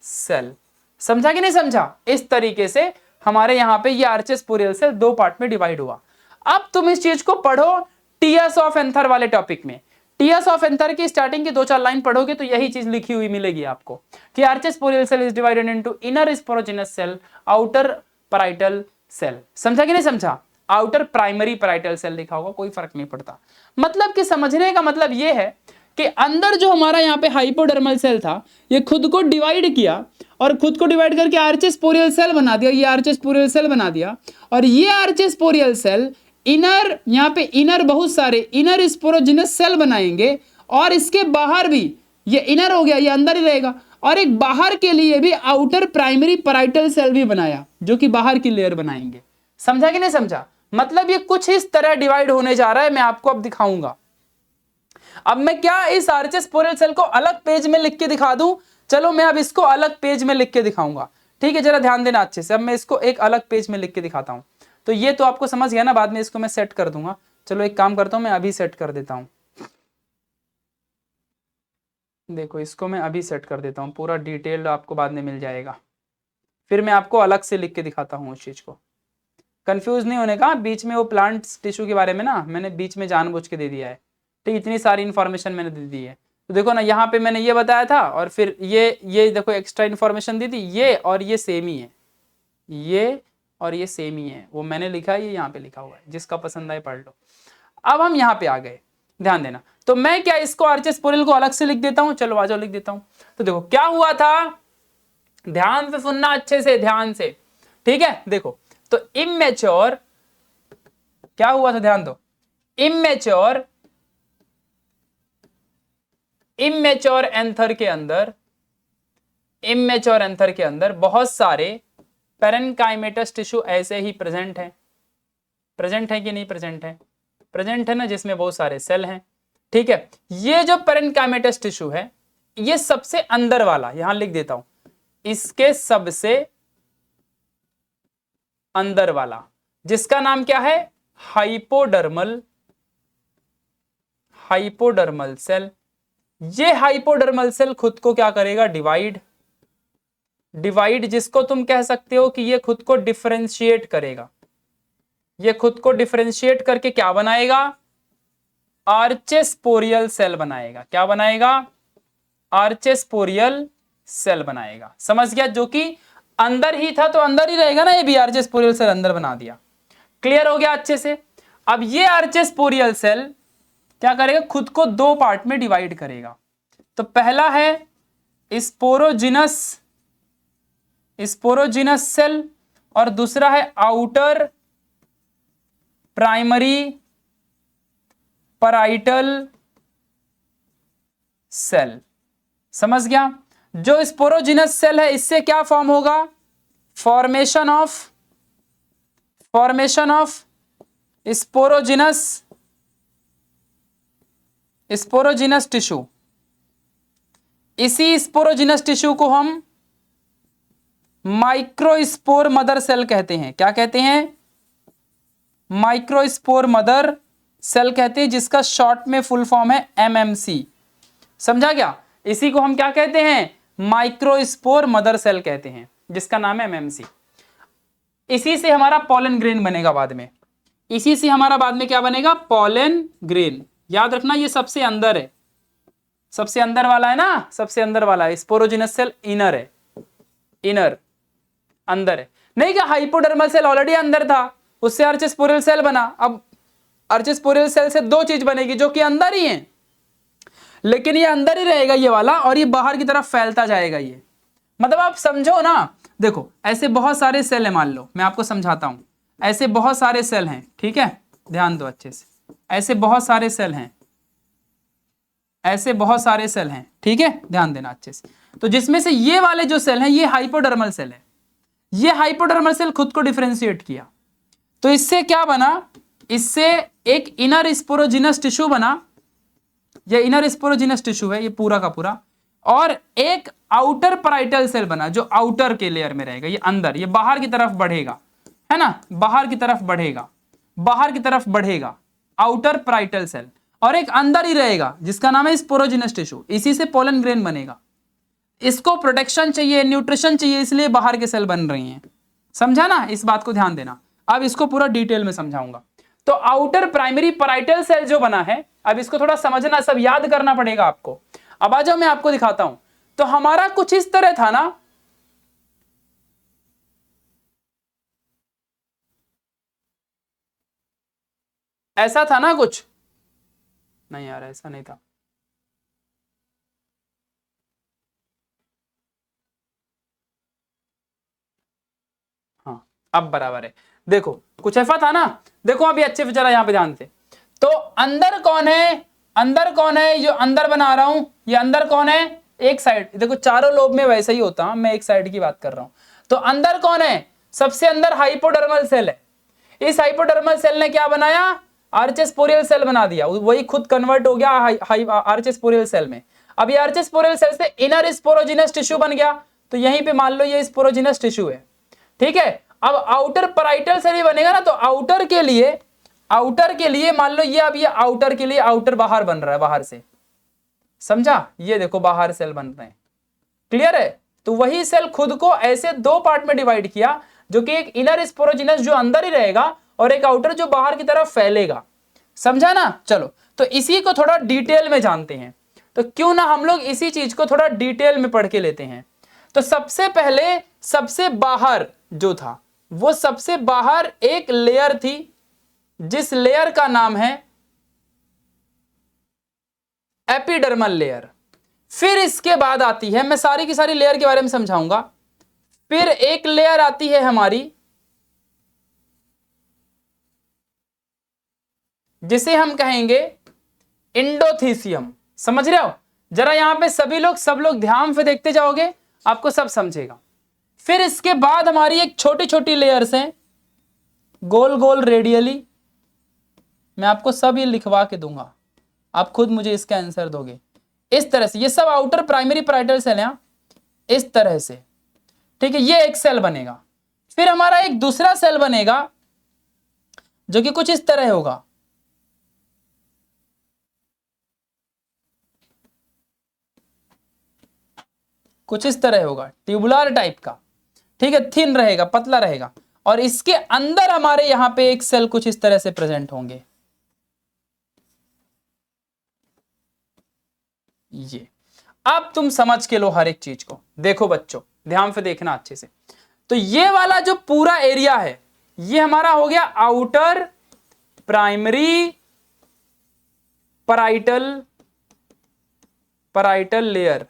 [SPEAKER 1] सेल। समझा कि नहीं समझा? इस तरीके से हमारे यहां पे ये आर्चेस्पोरियल सेल 2 पार्ट में डिवाइड हुआ। अब तुम इस चीज को पढ़ो टीएस ऑफ एंथर वाले टॉपिक में। टीएस ऑफ एंथर की स्टार्टिंग की 2-4 लाइन पढ़ोगे तो यही चीज लिखी हुई मिलेगी आपको कि archesporial cell is divided into inner sporogenous cell, outer parietal cell. समझा कि नहीं समझा? आउटर प्राइमरी पैराइटल सेल लिखा होगा, कोई फर्क नहीं पड़ता। मतलब कि समझने का मतलब यह है कि अंदर जो हमारा यहाँ पे हाइपोडर्मल सेल था ये खुद को डिवाइड किया और खुद को डिवाइड करके आर्चेस्पोरियल सेल बना दिया, ये आर्चेस्पोरियल सेल बना दिया और ये आर्चेस्पोरियल सेल इनर, यहाँ पे इनर बहुत सारे इनर स्पोरोजिनस सेल बनाएंगे और इसके बाहर भी ये इनर हो गया, ये अंदर ही रहेगा और एक बाहर के लिए भी आउटर प्राइमरी पैराइटल सेल भी बनाया जो कि बाहर की लेयर बनाएंगे। समझा कि नहीं समझा? मतलब ये कुछ इस तरह डिवाइड होने जा रहा है, मैं आपको अब दिखाऊंगा। अब मैं क्या इस आर्चेस्पोरियल सेल को अलग पेज में लिख के दिखा दूं? चलो मैं अब इसको अलग पेज में लिख के दिखाऊंगा, ठीक है? जरा ध्यान देना अच्छे से। अब मैं इसको एक अलग पेज में लिख के दिखाता हूं। तो ये तो आपको समझ गया ना, बाद में इसको मैं सेट कर दूंगा। चलो एक काम करता हूं, मैं अभी सेट कर देता हूं। देखो इसको मैं अभी सेट कर देता हूं, पूरा डिटेल आपको बाद में मिल जाएगा। फिर मैं आपको अलग से लिख के दिखाता हूं उस चीज को। कंफ्यूज नहीं होने का, बीच में वो प्लांट टिश्यू के बारे में ना मैंने बीच में जानबूझ के दे दिया है, ठीक? इतनी सारी इन्फॉर्मेशन मैंने दे दी है। तो देखो ना, यहाँ पे मैंने ये बताया था और फिर ये देखो एक्स्ट्रा इन्फॉर्मेशन दी थी, ये और ये सेम ही है, ये और ये सेम ही है। वो मैंने लिखा है, ये यहाँ पे लिखा हुआ है, जिसका पसंद आए पढ़ लो। अब हम यहाँ पे आ गए, ध्यान देना। तो मैं क्या इसको आर्चेस्पोरियल को अलग से लिख देता हूँ, चलो आ जाओ लिख देता हूँ। तो देखो क्या हुआ था, ध्यान से सुनना अच्छे से, ध्यान से, ठीक है? देखो तो इमेच्योर क्या हुआ था, ध्यान दो। इमेच्योर एंथर के अंदर बहुत सारे पेरेन्काइमेटस टिश्यू ऐसे ही प्रेजेंट है। प्रेजेंट है कि नहीं प्रेजेंट है? प्रेजेंट है ना, जिसमें बहुत सारे सेल हैं, ठीक है? ये जो पेरेन्काइमेटस टिश्यू है, ये सबसे अंदर वाला, यहां लिख देता हूं, इसके सबसे अंदर वाला, जिसका नाम क्या है? Hypodermal cell. ये हाइपोडर्मल सेल खुद को क्या करेगा? डिवाइड, जिसको तुम कह सकते हो कि ये खुद को डिफरेंशिएट करेगा। ये खुद को डिफरेंशिएट करके क्या बनाएगा? आर्चेस्पोरियल सेल बनाएगा। क्या बनाएगा? आर्चेस्पोरियल सेल बनाएगा। समझ गया? जो कि अंदर ही था तो अंदर ही रहेगा ना, ये भी आर्चेस्पोरियल सेल अंदर बना दिया। क्लियर हो गया अच्छे से? अब ये आर्चेस्पोरियल सेल क्या करेगा? खुद को दो पार्ट में डिवाइड करेगा। तो पहला है स्पोरोजिनस सेल और दूसरा है आउटर प्राइमरी पैराइटल सेल। समझ गया? जो स्पोरोजिनस सेल है, इससे क्या फॉर्म होगा? Formation of sporogenous tissue. इसी स्पोरोजिनस टिश्यू को हम माइक्रोस्पोर मदर सेल कहते हैं। क्या कहते हैं? माइक्रोस्पोर मदर सेल कहते हैं, जिसका शॉर्ट में फुल फॉर्म है MMC। समझा क्या? इसी को हम क्या कहते हैं? माइक्रोस्पोर मदर सेल कहते हैं, जिसका नाम है MMC। इसी से हमारा पॉलन ग्रेन बनेगा बाद में। इसी से हमारा बाद में क्या बनेगा? Pollen grain. याद रखना, ये सबसे अंदर है, सबसे अंदर वाला है ना, सबसे अंदर वाला है। स्पोरोजिनस सेल इनर है, इनर अंदर है। नहीं क्या हाइपोडर्मल सेल ऑलरेडी अंदर था, उससे आर्चेस्पोरियल सेल बना। अब आर्चेस्पोरियल सेल से दो चीज बनेगी जो कि अंदर ही है, लेकिन ये अंदर ही रहेगा ये वाला, और ये बाहर की तरफ फैलता जाएगा। ये मतलब आप समझो ना, देखो ऐसे बहुत सारे सेल है, मान लो मैं आपको समझाता हूं। ऐसे बहुत सारे सेल हैं, ठीक है? ध्यान दो अच्छे से। ऐसे बहुत सारे सेल हैं, ऐसे बहुत सारे सेल हैं, ठीक है? ध्यान देना अच्छे से। तो जिसमें से ये वाले जो सेल हैं, ये हाइपोडर्मल सेल है। ये हाइपोडर्मल सेल खुद को डिफरेंशिएट किया, तो इससे क्या बना? इससे एक इनर स्पोरोजिनस टिश्यू बना। ये इनर स्पोरोजिनस टिश्यू है, ये पूरा का पूरा। और एक आउटर पैराइटल सेल बना, जो आउटर के लेयर में रहेगा। ये अंदर, ये बाहर की तरफ बढ़ेगा, है ना? बाहर की तरफ बढ़ेगा, बाहर की तरफ बढ़ेगा, आउटर पैराइटल सेल। और एक अंदर ही रहेगा, जिसका नाम है स्पोरोजिनस टिश्यू। इसी से पोलन ग्रेन बनेगा। इसको प्रोटेक्शन चाहिए, न्यूट्रिशन चाहिए, इसलिए बाहर के सेल बन रही हैं। समझा ना? इस बात को ध्यान देना। अब इसको पूरा डिटेल में समझाऊंगा। तो आउटर प्राइमरी पैराइटल सेल जो बना है, अब इसको थोड़ा समझना, सब याद करना पड़ेगा आपको। अब आ जाओ, मैं आपको दिखाता हूं। तो हमारा कुछ इस तरह था ना, ऐसा था ना कुछ? नहीं यार, ऐसा नहीं था। अब बराबर है। देखो कुछ ऐसा था ना, देखो अभी अच्छे से जरा यहाँ पे ध्यान से, तो अंदर कौन है, अंदर कौन है, जो अंदर बना रहा हूं ये अंदर कौन है, एक साइड, देखो चारों लोब में वैसा ही होता, मैं एक साइड की बात कर रहा हूं। तो अंदर कौन है, सबसे अंदर हाइपोडर्मल सेल है। इस हाइपोडर्मल सेल ने क्या बनाया, आर्चेस्पोरियल सेल बना दिया, वही खुद कन्वर्ट हो गया आर्चेस्पोरियल सेल में। अब ये आर्चेस्पोरियल सेल से इनर स्पोरोजिनस टिश्यू बन गया, तो यहीं पे मान लो ये स्पोरोजिनस टिश्यू है, ठीक है। अब आउटर पैराइटल सेल भी बनेगा ना, तो आउटर के लिए मान लो ये, अब ये आउटर के लिए आउटर बाहर बन रहा है, बाहर से, समझा, ये देखो बाहर सेल बन रहे हैं, क्लियर है। तो वही सेल खुद को ऐसे दो पार्ट में डिवाइड किया, जो कि एक इनर स्पोरोजिनस जो अंदर ही रहेगा और एक आउटर जो बाहर की तरफ फैलेगा, समझा ना। चलो तो इसी को थोड़ा डिटेल में जानते हैं, तो क्यों ना हम लोग इसी चीज को थोड़ा डिटेल में पढ़ के लेते हैं। तो सबसे पहले सबसे बाहर जो था, वो सबसे बाहर एक लेयर थी, जिस लेयर का नाम है एपिडर्मल लेयर। फिर इसके बाद आती है, मैं सारी की सारी लेयर के बारे में समझाऊंगा, फिर एक लेयर आती है हमारी, जिसे हम कहेंगे इंडोथीसियम। समझ रहे हो, जरा यहां पे सब लोग ध्यान से देखते जाओगे, आपको सब समझेगा। फिर इसके बाद हमारी एक छोटी छोटी लेयर्स हैं, गोल गोल रेडियली, मैं आपको सब ये लिखवा के दूंगा, आप खुद मुझे इसका आंसर दोगे। इस तरह से ये सब आउटर प्राइमरी पैराइटल सेल हैं, इस तरह से, ठीक है। ये एक सेल बनेगा। फिर हमारा एक दूसरा सेल बनेगा, जो कि कुछ इस तरह होगा, कुछ इस तरह होगा, ट्यूबुलर टाइप का, ठीक है, थिन रहेगा, पतला रहेगा। और इसके अंदर हमारे यहां पे एक सेल कुछ इस तरह से प्रेजेंट होंगे, ये। अब तुम समझ के लो हर एक चीज को, देखो बच्चों ध्यान से देखना अच्छे से। तो ये वाला जो पूरा एरिया है, ये हमारा हो गया आउटर प्राइमरी पैराइटल लेयर,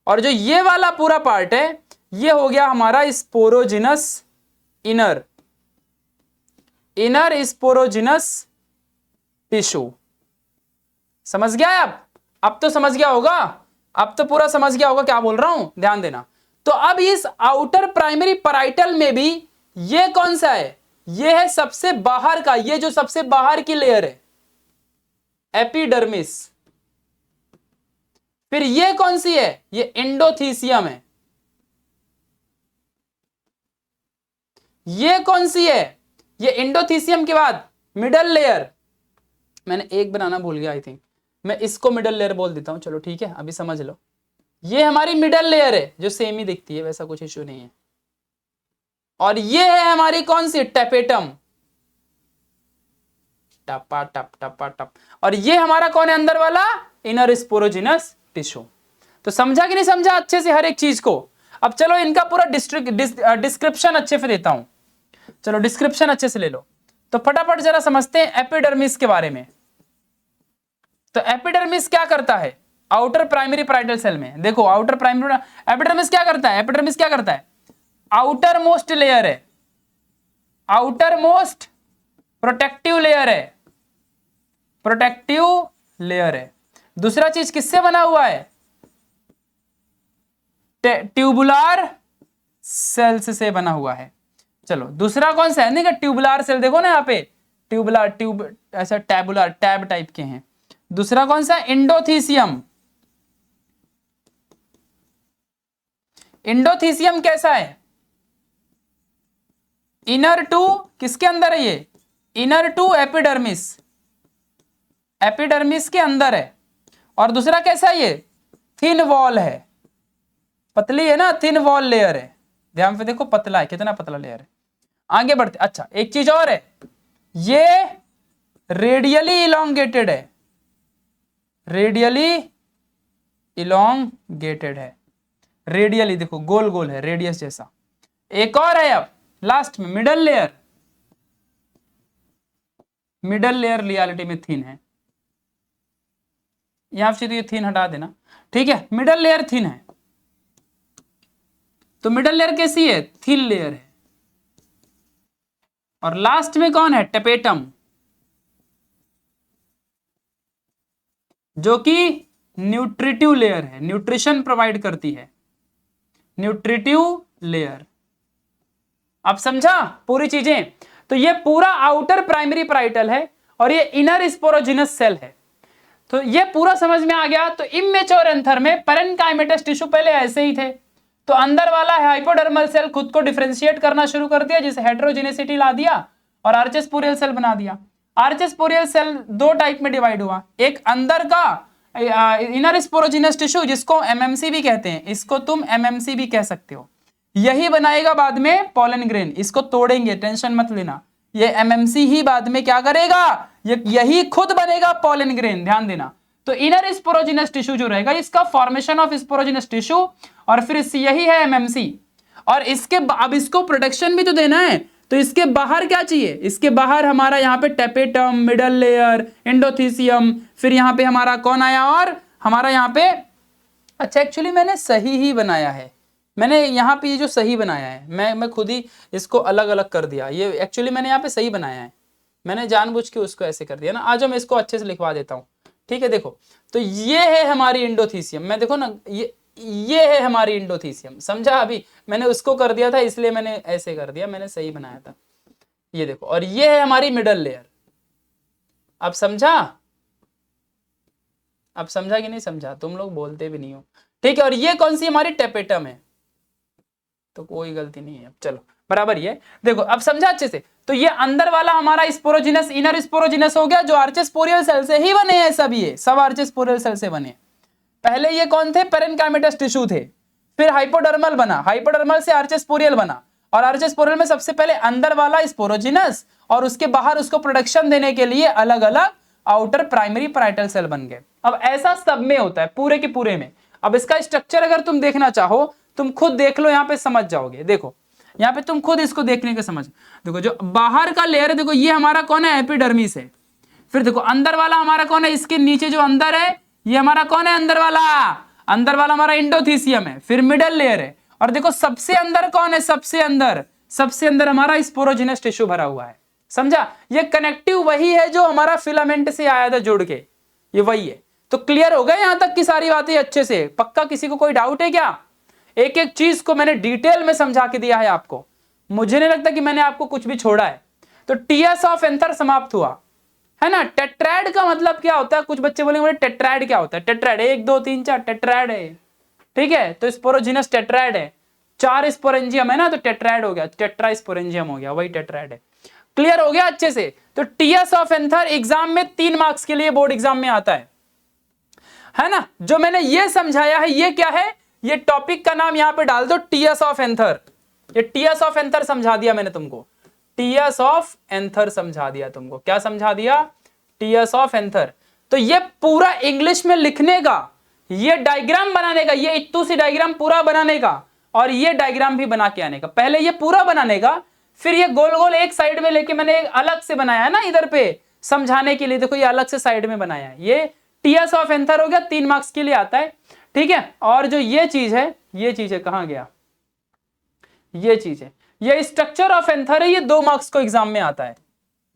[SPEAKER 1] और जो ये वाला पूरा पार्ट है, ये हो गया हमारा स्पोरोजिनस इनर स्पोरोजिनस टिश्यू। समझ गया है अब तो समझ गया होगा, अब तो पूरा समझ गया होगा क्या बोल रहा हूं, ध्यान देना। तो अब इस आउटर प्राइमरी पैराइटल में भी ये कौन सा है, ये है सबसे बाहर का, ये जो सबसे बाहर की लेयर है एपिडर्मिस। फिर ये कौन सी है, ये एंडोथीसियम है। ये कौन सी है, ये एंडोथीसियम के बाद मिडल लेयर, मैंने एक बनाना भूल गया आई थिंक, मैं इसको मिडल लेयर बोल देता हूं, चलो ठीक है, अभी समझ लो। ये हमारी मिडल लेयर है, जो सेम ही दिखती है, वैसा कुछ इश्यू नहीं है। और ये है हमारी कौन सी, टेपेटम, टपा टप टपा टप। और ये हमारा कौन है अंदर वाला, इनर स्पोरोजिनस टिश्यू। तो समझा कि नहीं समझा अच्छे से हर एक चीज को। अब चलो इनका पूरा डिस्क्रिप्शन अच्छे से देता हूं, चलो डिस्क्रिप्शन अच्छे से ले लो। तो फटाफट जरा समझते हैं एपिडर्मिस के बारे में। तो एपिडर्मिस क्या करता है आउटर प्राइमरी पैराइटल सेल में, देखो आउटर प्राइमरी एपिडर्मिस क्या करता है, एपिडर्मिस क्या करता है, आउटर मोस्ट लेयर है, आउटर मोस्ट प्रोटेक्टिव लेयर है, प्रोटेक्टिव लेयर है। दूसरा चीज किससे बना हुआ है, ट्यूबुलर सेल्स से बना हुआ है। चलो दूसरा कौन सा है, नहीं ट्यूबुलर सेल, देखो ना यहाँ पे ट्यूबुलर, ट्यूब ऐसा टैबुलर टैब टाइप के हैं। दूसरा कौन सा, इंडोथीसियम। इंडोथीसियम कैसा है, इनर टू किसके अंदर है, ये इनर टू एपिडर्मिस, एपिडर्मिस के अंदर है। और दूसरा कैसा है, ये थिन वॉल है, पतली है ना, थिन वॉल लेयर है, ध्यान से देखो पतला है, कितना पतला लेयर है। आगे बढ़ते, अच्छा एक चीज और है, ये रेडियली इलोंगेटेड है, रेडियली इलोंगेटेड है, रेडियली देखो गोल गोल है, रेडियस जैसा। एक और है अब लास्ट में middle layer, middle layer reality में थिन है, यहां से तो ये थिन हटा देना, ठीक है। मिडल लेयर थिन है, तो मिडल लेयर कैसी है, थिन लेयर है, और लास्ट में कौन है, टेपेटम, जो कि न्यूट्रिटिव लेयर है, न्यूट्रिशन प्रोवाइड करती है, न्यूट्रिटिव लेयर। अब समझा पूरी चीजें। तो ये पूरा आउटर प्राइमरी पैराइटल है और ये इनर स्पोरोजिनस सेल है। तो ये पूरा समझ में आ गया। तो इमेच्योर एंथर में पैरेन्काइमेटस टिश्यू पहले ऐसे ही थे, तो अंदर वाला हाइपोडर्मल सेल खुद को डिफरेंशिएट करना शुरू कर दिया, जिसे हेटेरोजेनेसिटी ला दिया और आर्चेस्पोरियल सेल बना दिया। आर्चेस्पोरियल सेल दो टाइप में डिवाइड हुआ, एक अंदर का इनर स्पोरोजिनस टिश्यू जिसको एमएमसी भी कहते हैं, इसको तुम एमएमसी भी कह सकते हो, यही बनाएगा बाद में पोलन ग्रेन। इसको तोड़ेंगे, टेंशन मत लेना, ये एमएमसी ही बाद में क्या करेगा, यही खुद बनेगा पोलन ग्रेन, ध्यान देना। तो इनर स्पोरोजिनस टिश्यू जो रहेगा, इसका फॉर्मेशन ऑफ स्पोरोजिनस टिश्यू और फिर यही है एमएमसी। और इसके अब इसको प्रोटेक्शन भी तो देना है, तो इसके बाहर क्या चाहिए, इसके बाहर हमारा यहाँ पे टेपेटम, मिडल लेयर, एंडोथीसियम, फिर यहाँ पे हमारा कौन आया, और हमारा यहाँ पे, अच्छा एक्चुअली मैंने सही ही बनाया है, मैंने यहाँ पे ये जो सही बनाया है, मैं खुद ही इसको अलग अलग कर दिया, ये एक्चुअली मैंने यहाँ पे सही बनाया है, मैंने जानबूझ के उसको ऐसे कर दिया ना। आज मैं इसको अच्छे से लिखवा देता हूँ, ठीक है। देखो तो ये है हमारी एंडोथीसियम, मैं देखो ना, ये है हमारी एंडोथीसियम, समझा। अभी मैंने उसको कर दिया था इसलिए मैंने ऐसे कर दिया, मैंने सही बनाया था, ये देखो। और ये है हमारी मिडल लेयर, अब समझा, अब समझा कि नहीं समझा, तुम लोग बोलते भी नहीं हो, ठीक है। और ये कौन सी हमारी टेपेटम है, तो कोई गलती नहीं है, अब चलो बराबर ये देखो, अब समझा अच्छे से। तो ये अंदर वाला हमारा स्पोरोजिनस, इनर स्पोरोजिनस हो गया, जो आर्चेस्पोरियल सेल से ही बने हैं सब, ये सब आर्चेस्पोरियल सेल से बने। पहले ये कौन थे, पैरेन्काइमेटस टिश्यू थे, फिर हाइपोडर्मल बना, हाइपोडर्मल से आर्चेस्पोरियल बना, और आर्चेस्पोरियल में सबसे पहले अंदर वाला स्पोरोजिनस, और उसके बाहर उसको प्रोटेक्शन देने के लिए अलग अलग आउटर प्राइमरी पैराइटल सेल बन गए। अब ऐसा सब में होता है, पूरे के पूरे में। अब इसका स्ट्रक्चर अगर तुम देखना चाहो, तुम खुद देख लो, यहाँ पे समझ जाओगे। देखो यहाँ पे तुम खुद इसको देखने का समझ, देखो जो बाहर का लेयर है, देखो ये हमारा कौन है, एपिडर्मिस है। फिर देखो अंदर वाला हमारा कौन है, इसके नीचे जो अंदर है, ये हमारा कौन है, अंदर वाला, अंदर वाला हमारा एंडोथीसियम है। फिर मिडल लेयर है, और देखो सबसे अंदर कौन है, सबसे अंदर हमारा स्पोरोजिनस टिश्यू भरा हुआ है, समझा। ये कनेक्टिव वही है जो हमारा फिलामेंट से आया था जुड़ के, ये वही है। तो क्लियर हो गया यहाँ तक की सारी बातें अच्छे से, पक्का किसी को कोई डाउट है क्या? एक एक चीज को मैंने डिटेल में समझा के दिया है आपको, मुझे नहीं लगता कि मैंने आपको कुछ भी छोड़ा है। तो टीएस ऑफ एंथर समाप्त हुआ, है ना। टेट्राइड का मतलब क्या होता है, कुछ बच्चे बोलेंगे टेट्राइड क्या होता है, टेट्राइड 1 2 3 4 टेट्राइड है, ठीक है। तो स्पोरोजिनस टेट्राइड है, 4 स्पोरेंजियम है ना, तो टेट्राइड हो गया, टेट्रा स्पोरेंजियम हो गया, वही टेट्राइड है। क्लियर हो गया अच्छे से। तो टीएस ऑफ एंथर एग्जाम में 3 मार्क्स के लिए बोर्ड एग्जाम में आता है ना। जो मैंने ये समझाया है ये क्या है, ये टॉपिक का नाम यहां पे डाल दो, टीएस ऑफ एंथर। ये टीएस ऑफ एंथर समझा दिया मैंने तुमको, टीएस ऑफ एंथर समझा दिया तुमको। क्या समझा दिया, टीएस ऑफ एंथर। तो ये पूरा इंग्लिश में लिखने का, ये डायग्राम बनाने का, ये इत्तू सी डायग्राम पूरा बनाने का, और ये डायग्राम भी बना के आने का। पहले ये पूरा बनाने का, फिर ये गोल गोल एक साइड में लेके मैंने एक अलग से बनाया है ना इधर पे समझाने के लिए, देखो ये अलग से साइड में बनाया है। ये टीएस ऑफ एंथर हो गया, 3 मार्क्स के लिए आता है, ठीक है। और जो ये चीज है कहां गया, ये चीज है, ये स्ट्रक्चर ऑफ एंथर है, ये 2 मार्क्स को एग्जाम में आता है,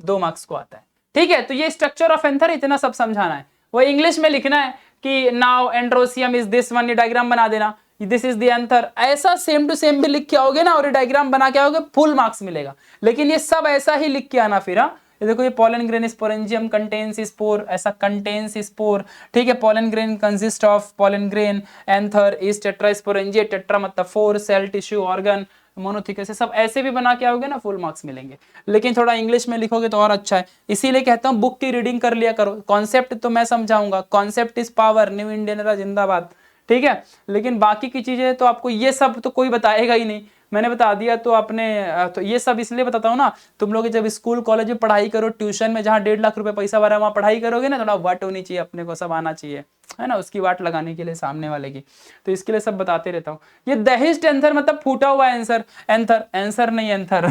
[SPEAKER 1] 2 मार्क्स को आता है, ठीक है। तो ये स्ट्रक्चर ऑफ एंथर इतना सब समझाना है, वो इंग्लिश में लिखना है कि now androecium is this one, ये डायग्राम बना देना, दिस इज द एंथर, ऐसा सेम टू सेम भी लिख के आओगे ना, और ये डायग्राम बना के आओगे, फुल मार्क्स मिलेगा। लेकिन ये सब ऐसा ही लिख के आना फिर, ये देखो ये pollen grain sporangium contains spore, ऐसा कंटेन्स स्पोर, ठीक है। Pollen grain consist of pollen grain, anther is tetra sporangia, tetra मतलब 4 सेल टिश्यू ऑर्गन मोनोथिकस, सब ऐसे भी बना के आओगे ना, फुल मार्क्स मिलेंगे। लेकिन थोड़ा इंग्लिश में लिखोगे तो और अच्छा है, इसीलिए कहता हूँ बुक की रीडिंग कर लिया करो। कॉन्सेप्ट तो मैं समझाऊंगा, concept is power, new Indian era जिंदाबाद, ठीक है। लेकिन बाकी की चीजें तो आपको ये सब तो कोई बताएगा ही नहीं, मैंने बता दिया तो आपने, तो ये सब इसलिए बताता हूँ ना, तुम लोग जब स्कूल कॉलेज में पढ़ाई करो, ट्यूशन में जहाँ 1.5 लाख रुपए पैसा भरा वहाँ पढ़ाई करोगे ना, थोड़ा वाट होनी चाहिए अपने को, सब आना चाहिए, है ना, उसकी वाट लगाने के लिए सामने वाले की। तो इसके लिए सब बताते रहता हूँ। ये दहिष्ट एंथर मतलब फूटा हुआ एंसर, एंसर नहीं एंथर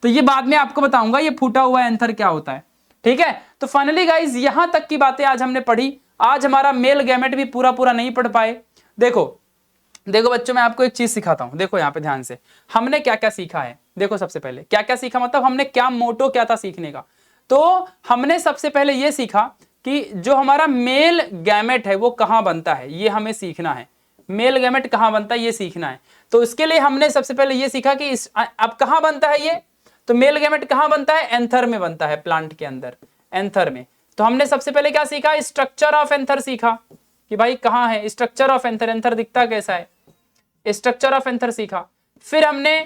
[SPEAKER 1] तो ये बाद में आपको बताऊंगा ये फूटा हुआ एंथर क्या होता है, ठीक है। तो फाइनली गाइज यहां तक की बातें आज हमने पढ़ी। आज हमारा मेल गैमेट भी पूरा नहीं पढ़ पाए। देखो देखो बच्चों, मैं आपको एक चीज सिखाता हूं, देखो यहाँ पे ध्यान से, हमने क्या क्या सीखा है। देखो सबसे पहले क्या क्या सीखा, मतलब हमने क्या मोटो क्या था सीखने का। तो हमने सबसे पहले ये सीखा कि जो हमारा मेल गैमेट है वो कहाँ बनता है, ये हमें सीखना है। मेल गैमेट कहाँ बनता है ये सीखना है। तो इसके लिए हमने सबसे पहले ये सीखा कि अब कहाँ बनता है ये, तो मेल गैमेट कहाँ बनता है, एंथर में बनता है, प्लांट के अंदर, एंथर में। तो हमने सबसे पहले क्या सीखा, स्ट्रक्चर ऑफ एंथर सीखा कि भाई कहाँ है स्ट्रक्चर ऑफ एंथर, एंथर दिखता कैसा है, स्ट्रक्चर ऑफ एंथर सीखा। फिर हमने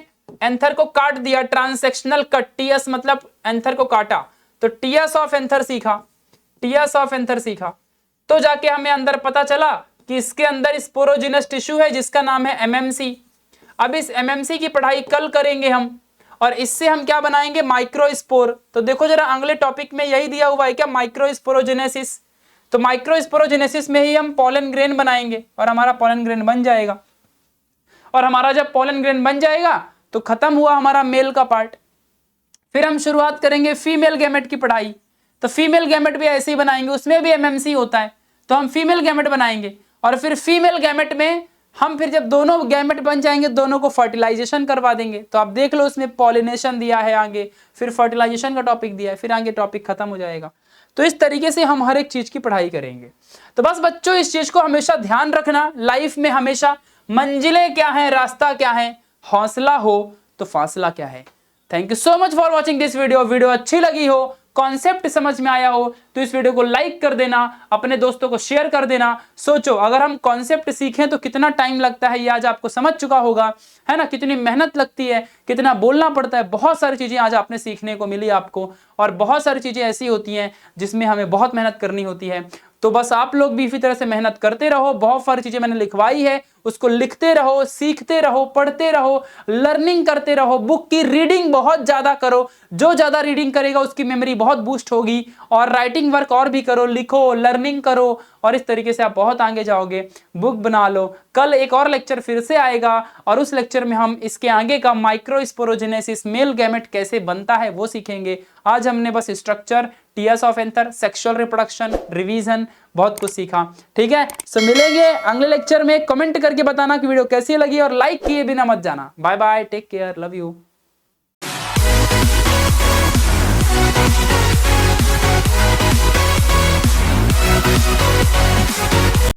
[SPEAKER 1] एंथर को काट दिया, ट्रांसेक्शनल कट, टीएस मतलब एंथर को काटा, तो टीएस ऑफ एंथर सीखा, टीएस ऑफ एंथर सीखा। तो जाके हमें अंदर पता चला कि इसके अंदर स्पोरोजिनस टिश्यू है जिसका नाम है एमएमसी। अब इस एमएमसी की पढ़ाई कल करेंगे हम, और इससे हम क्या बनाएंगे, माइक्रोस्पोर। तो देखो जरा अगले टॉपिक में यही दिया हुआ है क्या, माइक्रोस्पोरोजेनेसिस। तो माइक्रोस्पोरोजेनेसिस में ही हम पोलन ग्रेन बनाएंगे और हमारा पोलन ग्रेन बन जाएगा। और हमारा जब पोलन ग्रेन बन जाएगा तो खत्म हुआ हमारा मेल का पार्ट। फिर हम शुरुआत करेंगे फीमेल गैमेट की पढ़ाई। तो फीमेल गैमेट भी ऐसे ही बनाएंगे, उसमें भी एमएमसी होता है, तो हम फीमेल गैमेट बनाएंगे। और फिर फीमेल गैमेट में हम फिर जब दोनों गैमेट बन जाएंगे दोनों को फर्टिलाइजेशन करवा देंगे। तो आप देख लो उसमें पॉलिनेशन दिया है आगे, फिर फर्टिलाइजेशन का टॉपिक दिया है, फिर आगे टॉपिक खत्म हो जाएगा। तो इस तरीके से हम हर एक चीज की पढ़ाई करेंगे। तो बस बच्चों इस चीज को हमेशा ध्यान रखना, लाइफ में हमेशा मंजिलें क्या है, रास्ता क्या है, हौसला हो तो फासला क्या है। Thank you so much for watching this video. Video अच्छी लगी हो, कॉन्सेप्ट समझ में आया हो तो इस वीडियो को लाइक कर देना, अपने दोस्तों को शेयर कर देना। सोचो अगर हम कॉन्सेप्ट सीखें तो कितना टाइम लगता है, ये आज आपको समझ चुका होगा, है ना, कितनी मेहनत लगती है, कितना बोलना पड़ता है, बहुत सारी चीजें आज आपने सीखने को मिली आपको। और बहुत सारी चीजें ऐसी होती हैं जिसमें हमें बहुत मेहनत करनी होती है। तो बस आप लोग भी इसी तरह से मेहनत करते रहो। बहुत सारी चीजें मैंने लिखवाई है, उसको लिखते रहो, सीखते रहो, पढ़ते रहो, लर्निंग करते रहो। बुक की रीडिंग बहुत ज्यादा करो, जो ज्यादा रीडिंग करेगा उसकी मेमोरी बहुत बूस्ट होगी। और राइटिंग वर्क और भी करो, लिखो, लर्निंग करो, और इस तरीके से आप बहुत आगे जाओगे। बुक बना लो। कल एक और लेक्चर फिर से आएगा और उस लेक्चर में हम इसके आगे का माइक्रोस्पोरोजेनेसिस, मेल गैमेट कैसे बनता है वो सीखेंगे। आज हमने बस structure, TS of anther, sexual reproduction, revision, बहुत कुछ सीखा। ठीक है, सो मिलेंगे अगले लेक्चर में। कमेंट करके बताना कि वीडियो कैसी लगी और लाइक किए बिना मत जाना। Bye bye, take care, love you.